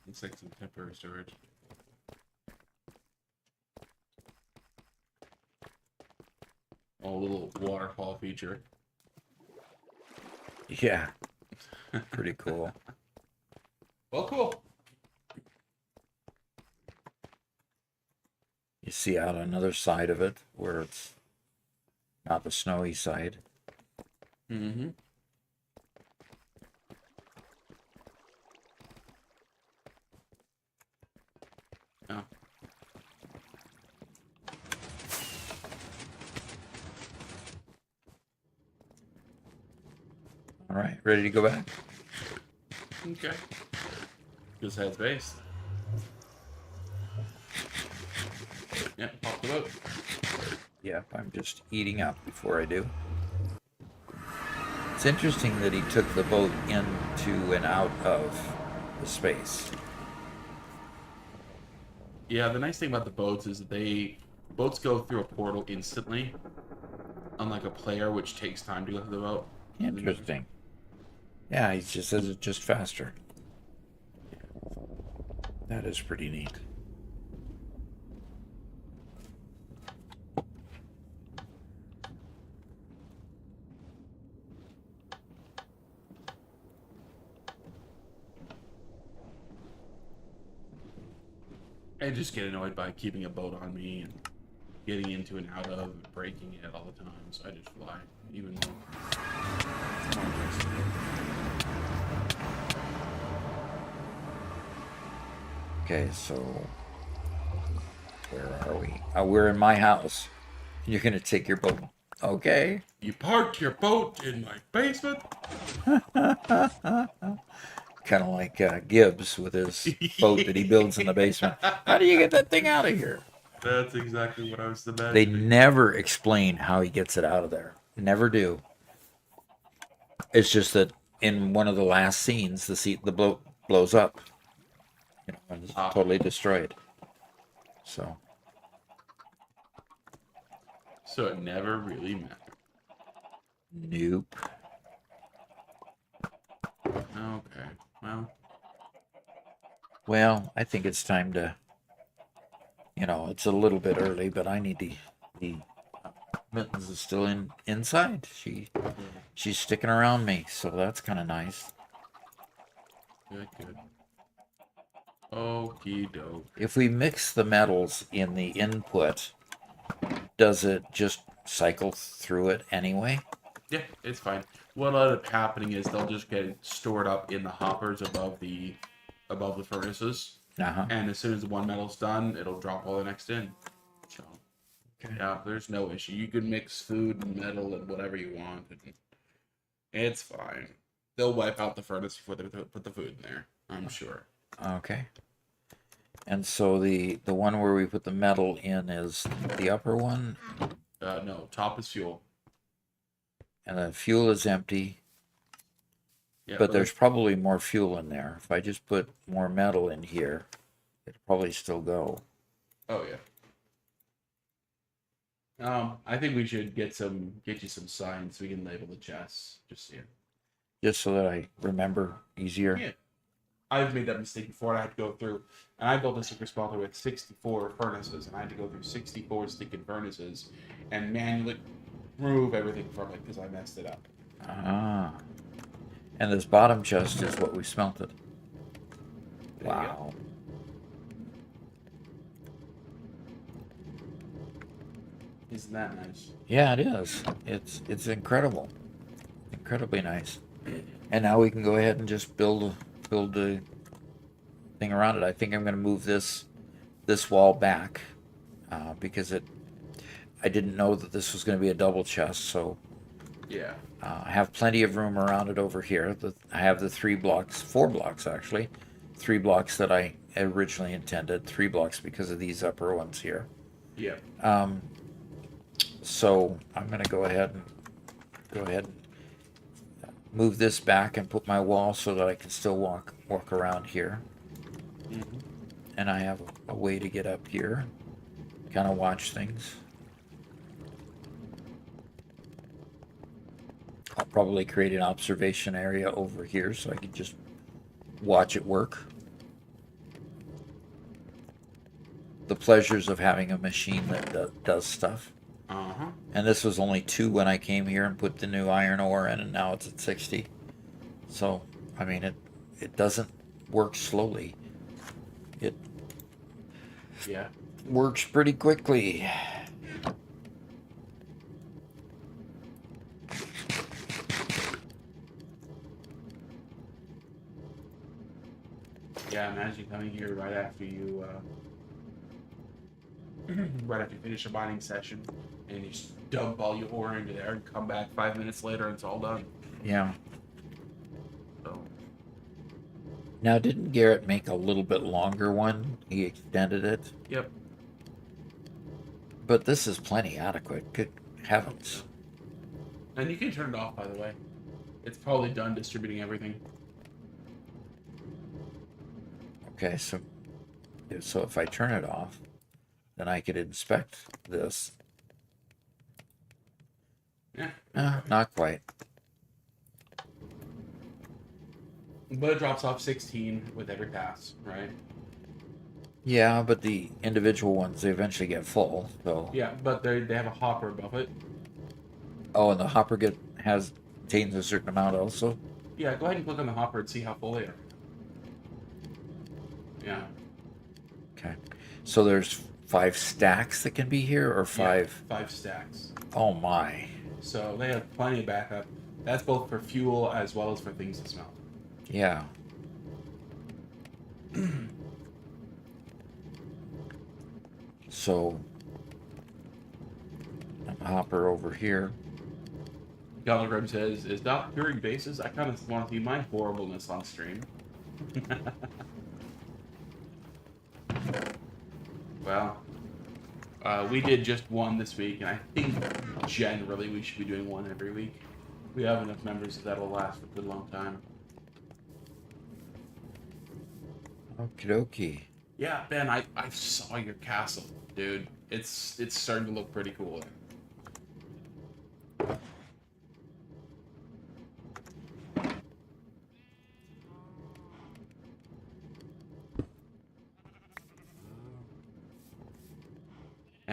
Looks like some temporary storage. Oh, a little waterfall feature. Yeah. Pretty cool. Well, cool. You see out another side of it where it's not the snowy side. Mm-hmm. Oh. All right. Ready to go back? Okay. Just heads base. Yeah, pop the boat. Yep. I'm just eating up before I do. It's interesting that he took the boat into and out of the space. Yeah, the nice thing about the boats is that boats go through a portal instantly, unlike a player, which takes time to go through the boat. Interesting. Yeah, he just says it's just faster. That is pretty neat. I just get annoyed by keeping a boat on me and getting into and out of and breaking it all the time, so I just fly, even though it's more interesting. Okay, so where are we? We're in my house. You're gonna take your boat. Okay. You park your boat in my basement? Kind of like Gibbs with his boat that he builds in the basement. How do you get that thing out of here? That's exactly what I was They imagining. never explain how he gets it out of there. Never do. It's just that in one of the last scenes, the boat blows up. And it's totally destroyed. So. So it never really mattered. Nope. Okay, well. Well, I think it's time to, it's a little bit early, but I need to be Mittens is still inside. She's sticking around me, so that's kind of nice. Good, good. Okie doke. If we mix the metals in the input, does it just cycle through it anyway? Yeah, it's fine. What'll end up happening is they'll just get stored up in the hoppers above the furnaces, Uh-huh. and as soon as the one metal's done, it'll drop all the next in. So Okay. yeah, there's no issue. You can mix food and metal and whatever you want. And it's fine. They'll wipe out the furnace before they put the food in there, I'm sure. Okay. And so the one where we put the metal in is the upper one, No, top is fuel. and the fuel is empty, Yeah, but there's probably more fuel in there. If I just put more metal in here, it'll probably still go. oh yeah. I think we should get you some signs so we can label the chests. Just so you. Just so that I remember easier. Yeah. I've made that mistake before. I had to go through, and I built a Supersmelter with 64 furnaces, and I had to go through 64 stinking furnaces and manually remove everything from it because I messed it up. Ah. And this bottom chest is what we smelted. There you go. Wow. Isn't that nice? Yeah, it is. It's incredible. Incredibly nice. And now we can go ahead and just build the thing around it. I think I'm going to move this wall back because I didn't know that this was going to be a double chest, so Yeah. I have plenty of room around it over here. I have the 4 blocks actually, 3 blocks that I originally intended, 3 blocks because of these upper ones here. Yeah. So I'm going to go ahead and move this back and put my wall so that I can still walk around here. Mm-hmm. And I have a way to get up here, kind of watch things. I'll probably create an observation area over here so I can just watch it work. The pleasures of having a machine that does stuff. Uh-huh. And this was only 2 when I came here and put the new iron ore in, and now it's at 60. So, I mean, it doesn't work slowly. It Yeah. works pretty quickly. Yeah, imagine coming here right after you finish a mining session and you just dump all your ore into there and come back 5 minutes later and it's all done. Yeah. So Now, didn't Garrett make a little bit longer one? He extended it. yep. But this is plenty adequate. Good heavens. And you can turn it off, by the way. It's probably done distributing everything. Okay, so if I turn it off, then I could inspect this. Yeah. Not quite. But it drops off 16 with every pass, right? Yeah, but the individual ones, they eventually get full, so... Yeah, but they have a hopper above it. Oh, and the hopper contains a certain amount also? Yeah, go ahead and click on the hopper and see how full they are. Yeah. Okay. So there's 5 stacks that can be here, or 5? Yeah, 5 stacks. Oh my. So they have plenty of backup. That's both for fuel as well as for things to smelt. Yeah. So, hopper over here. Gallagher says, is Doc curing bases? I kind of want to see my horribleness on stream. Well, we did just one this week, and I think generally we should be doing one every week. We have enough members that'll last for a good long time. Okie dokie. Yeah, Ben, I saw your castle, dude. It's starting to look pretty cool.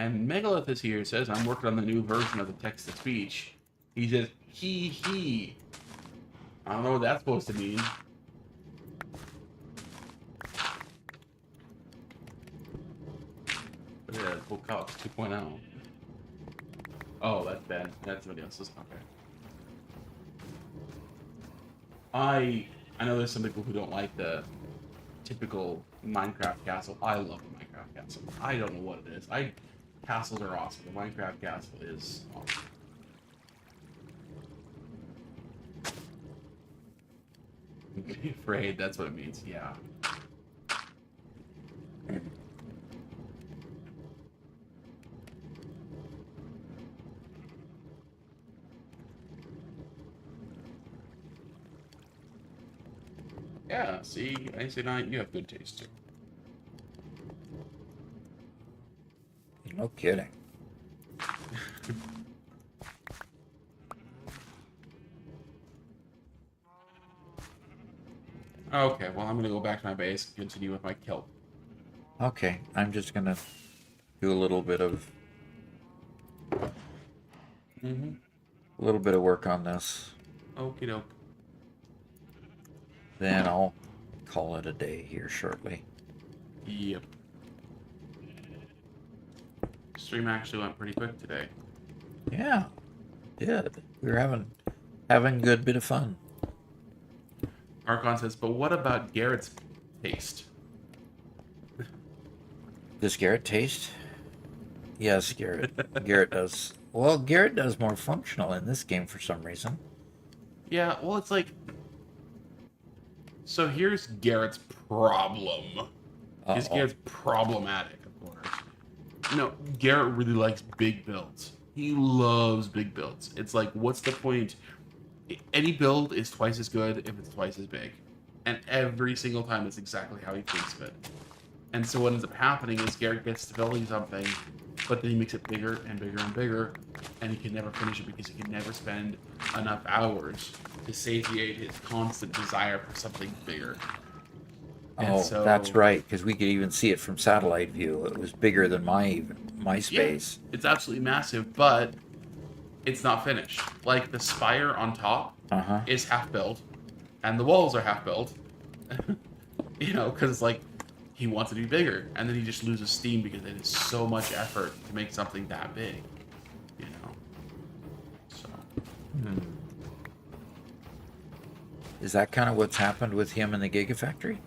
And Megalith is here, says, I'm working on the new version of the text-to-speech. He says, he. I don't know what that's supposed to mean. But yeah, Book Cops 2.0. Oh, that's Ben. That's somebody else's. Okay. I know there's some people who don't like the typical Minecraft castle. I love the Minecraft castle. I don't know what it is. Castles are awesome. The Minecraft castle is awesome. Be afraid, that's what it means, yeah. Yeah, see, I say not, you have good taste too. No kidding. Okay, well, I'm gonna go back to my base and continue with my kill. Okay, I'm just gonna do a little bit of work on this. Okie doke. Then I'll call it a day here shortly. Yep. Stream actually went pretty quick today. Yeah, did. We were having a good bit of fun. Archon says, but what about Garrett's taste? Does Garrett taste? Yes, Garrett. Garrett does. Well, Garrett does more functional in this game for some reason. Yeah, well, it's like... So here's Garrett's problem. Because Garrett's problematic, of course. No, Garrett really likes big builds. He loves big builds. It's like, what's the point? Any build is twice as good if it's twice as big. And every single time it's exactly how he thinks of it. And so what ends up happening is Garrett gets to building something, but then he makes it bigger and bigger and bigger, and he can never finish it because he can never spend enough hours to satiate his constant desire for something bigger. Oh, so, that's right, because we could even see it from satellite view. It was bigger than my space. Yeah, it's absolutely massive, but it's not finished. Like, the spire on top is half built, and the walls are half built. You know, because it's like, he wants it to be bigger, and then he just loses steam because it is so much effort to make something that big. You know? So. Is that kind of what's happened with him in the Gigafactory?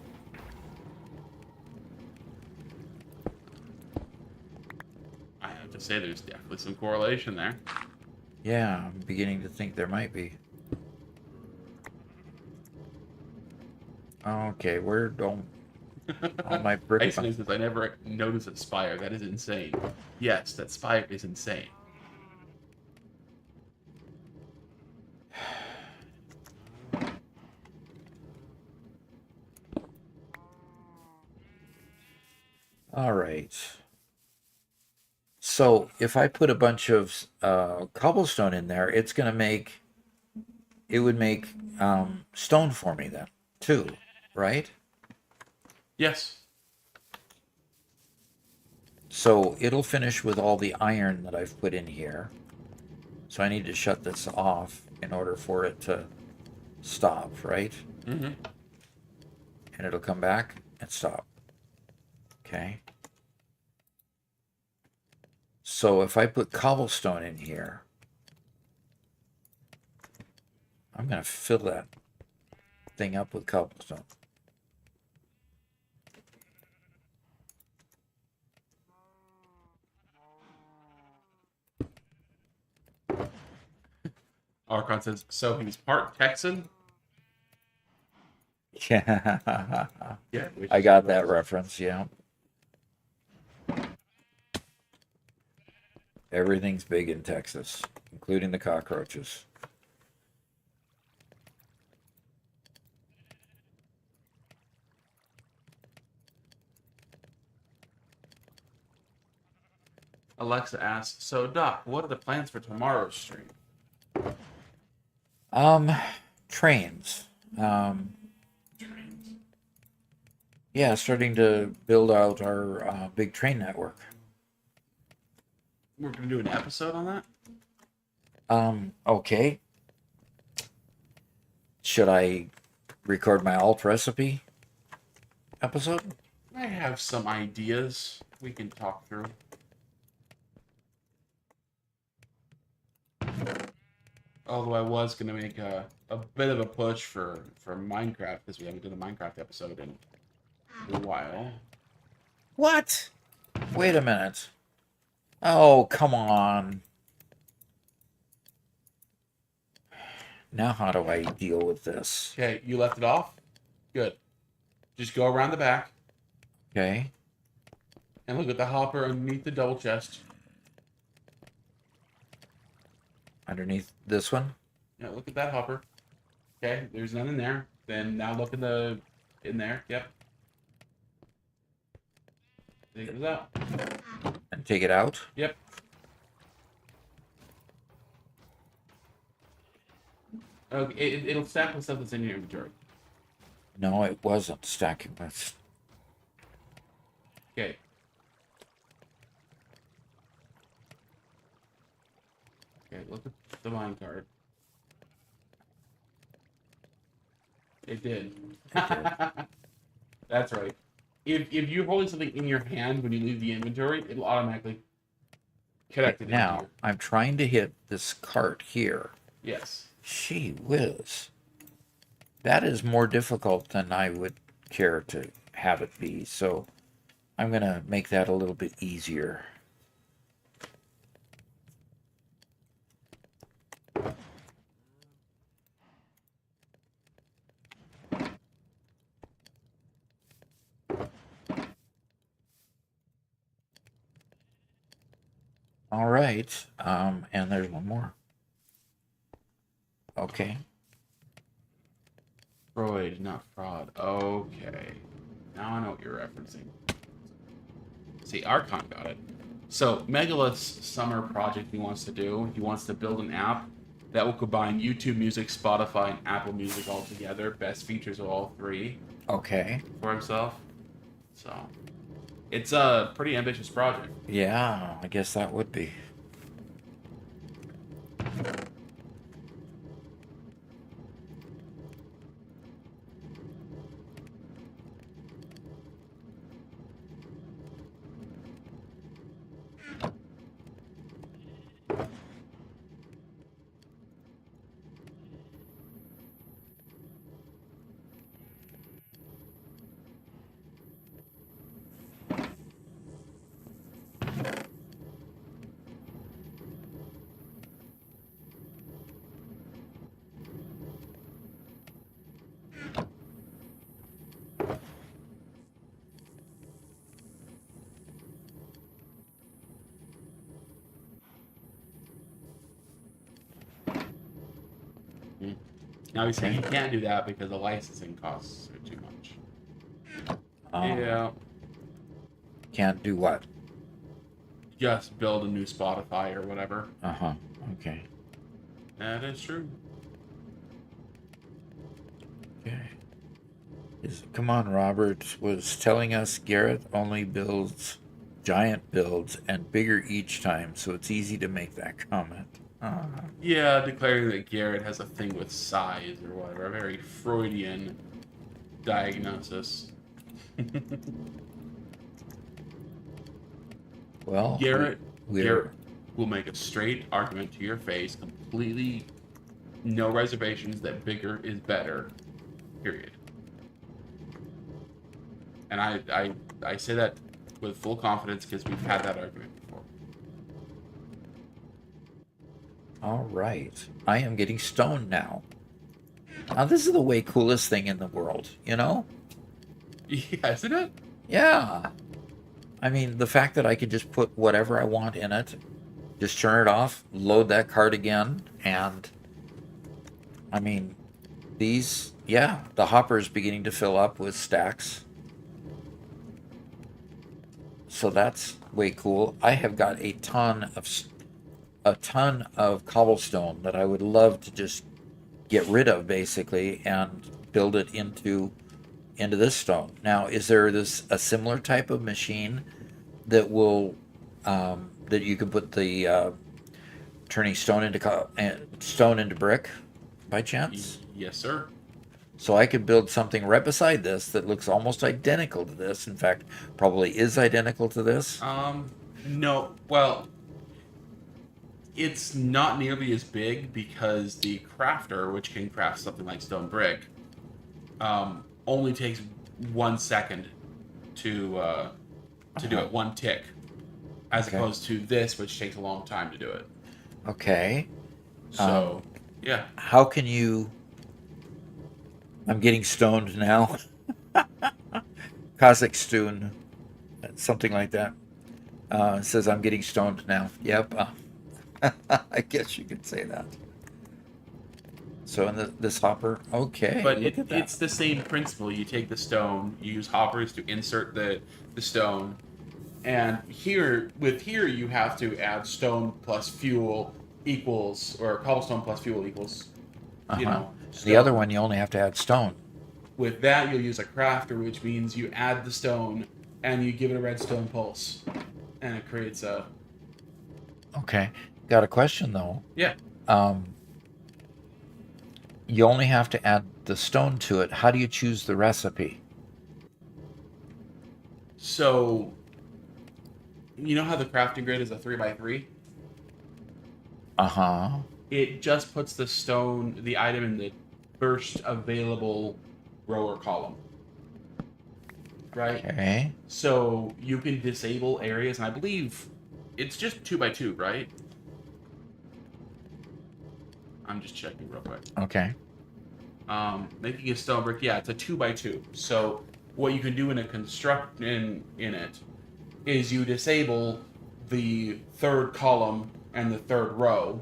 I have to say, there's definitely some correlation there. Yeah, I'm beginning to think there might be. Okay, where don't all my brick... Tyson says, I never noticed a spire. That is insane. Yes, that spire is insane. All right. So if I put a bunch of cobblestone in there, it would make stone for me then, too, right? Yes. So it'll finish with all the iron that I've put in here. So I need to shut this off in order for it to stop, right? Mm-hmm. And it'll come back and stop. Okay. So if I put cobblestone in here, I'm going to fill that thing up with cobblestone. Archon says, so he was part Texan? Yeah. Yeah. I got that reference, yeah. Everything's big in Texas, including the cockroaches. Alexa asks, so Doc, what are the plans for tomorrow's stream? Trains. Trains. Yeah, starting to build out our big train network. we're gonna do an episode on that. Okay. Should I record my alt recipe episode? I have some ideas we can talk through. Although I was gonna make a bit of a push for Minecraft because we haven't done a Minecraft episode in a while. What? Wait a minute. Oh, come on. Now how do I deal with this? Okay, you left it off? Good. Just go around the back Okay. and look at the hopper underneath the double chest. Underneath this one? Yeah, look at that hopper. Okay, there's none in there. Then now look in there. Yep. Take this out. And take it out? Yep. Okay, it'll stack with stuff that's in your inventory. No, it wasn't stacking with. Okay. Okay, look at the mine card. It did. That's right. If you're holding something in your hand when you leave the inventory, it'll automatically connect it. Now, into I'm trying to hit this cart here. yes. Gee whiz. That is more difficult than I would care to have it be, so I'm going to make that a little bit easier. All right, and there's one more. Okay. Freud, not fraud. Okay. Now I know what you're referencing. See, Archon got it. So, Megalith's summer project he wants to do, he wants to build an app that will combine YouTube Music, Spotify, and Apple Music all together. Best features of all three Okay. for himself. So, it's a pretty ambitious project. Yeah, I guess that would be. Now he's saying he can't do that because the licensing costs are too much. Um, Yeah. Can't do what? Just build a new Spotify or whatever. Uh-huh. Okay. That is true. Okay. Come on, Robert was telling us Garrett only builds giant builds and bigger each time, so it's easy to make that comment. Yeah, declaring that Garrett has a thing with size or whatever. A very Freudian diagnosis. Well, Garrett we're will make a straight argument to your face, completely no reservations that bigger is better. Period. And I say that with full confidence because we've had that argument before. all right. I am getting stoned now. Now, this is the way coolest thing in the world, you know? Yeah, isn't it? Yeah. I mean, the fact that I could just put whatever I want in it, just turn it off, load that card again, and I mean, these, yeah, the hopper is beginning to fill up with stacks. So that's way cool. I have got a ton of cobblestone that I would love to just get rid of, basically, and build it into this stone. Now, is there a similar type of machine that will that you can put the turning stone into brick by chance? Yes, sir. So I could build something right beside this that looks almost identical to this. In fact, probably is identical to this. No. Well, it's not nearly as big because the crafter, which can craft something like stone brick, only takes 1 second to do it, one tick, as Okay. opposed to this, which takes a long time to do it. Okay. So, yeah. How can you? I'm getting stoned now. Cossack stone, something like that. It says I'm getting stoned now. Yep. I guess you could say that. So in this hopper, okay. But Look at that. it's the same principle. You take the stone, you use hoppers to insert the stone, and here you have to add stone plus fuel equals, or cobblestone plus fuel equals, you know. The stone. other one, you only have to add stone. With that, you'll use a crafter, which means you add the stone and you give it a redstone pulse, and it creates a. Okay. Got a question though. Yeah. You only have to add the stone to it. How do you choose the recipe? So, you know how the crafting grid is a 3x3? Uh-huh. It just puts the item in the first available row or column. Right? Okay. So you can disable areas, and I believe it's just 2x2, right? I'm just checking real quick. Okay. Making a stone brick, yeah, it's a 2x2. So what you can do in a construct in it is you disable the third column and the third row.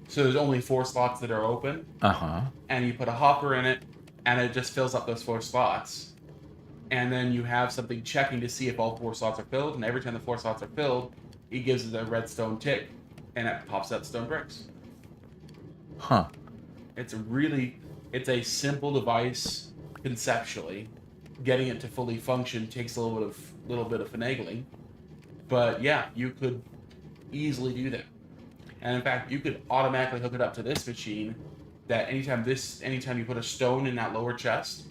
So there's only 4 slots that are open, Uh-huh. and you put a hopper in it, and it just fills up those 4 slots. And then you have something checking to see if all 4 slots are filled, and every time the 4 slots are filled, it gives it a redstone tick, and it pops out stone bricks. Huh. It's a simple device conceptually. Getting it to fully function takes a little bit of finagling, but yeah, you could easily do that. And in fact, you could automatically hook it up to this machine. That anytime you put a stone in that lower chest,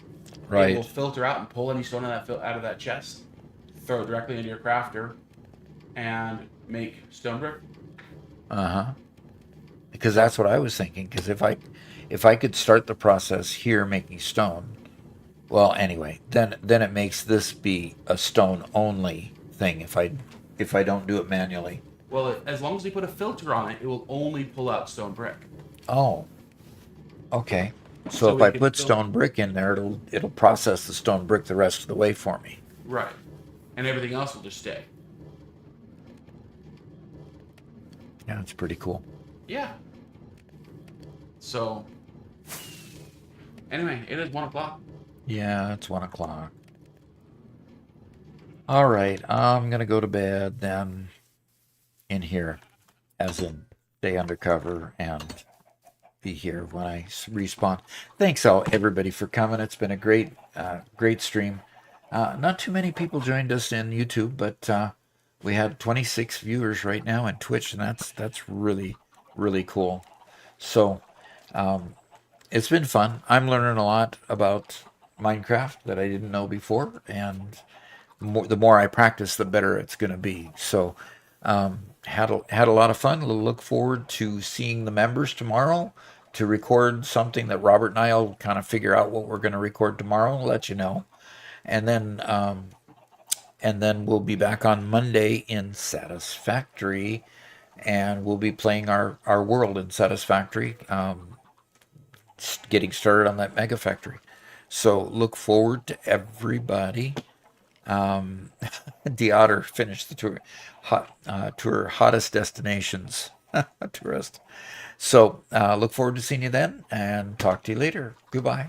Right. it will filter out and pull any stone out of that chest, throw it directly into your crafter, and make stone brick. Uh-huh. Because that's what I was thinking. Because if I could start the process here making stone, well, anyway, then it makes this be a stone only thing. If I don't do it manually. Well, as long as you put a filter on it, it will only pull out stone brick. Oh. Okay. So So if we I can put still- stone brick in there, it'll process the stone brick the rest of the way for me. Right. And everything else will just stay. Yeah, it's pretty cool. Yeah. So, anyway, it is 1 o'clock. Yeah, it's 1 o'clock. All right, I'm gonna go to bed then. In here, as in stay undercover and be here when I respawn. Thanks all everybody for coming. It's been a great stream. Not too many people joined us in YouTube, but we had 26 viewers right now on Twitch, and that's really cool. So it's been fun. I'm learning a lot about Minecraft that I didn't know before, and the more I practice, the better it's going to be. So had a lot of fun. Look forward to seeing the members tomorrow to record something that Robert and I'll kind of figure out what we're going to record tomorrow and let you know. And then we'll be back on Monday in Satisfactory, and we'll be playing our world in Satisfactory, getting started on that mega factory. So look forward to everybody. Deotter finished the tour, hottest destinations, tourist. So look forward to seeing you then, and talk to you later. Goodbye.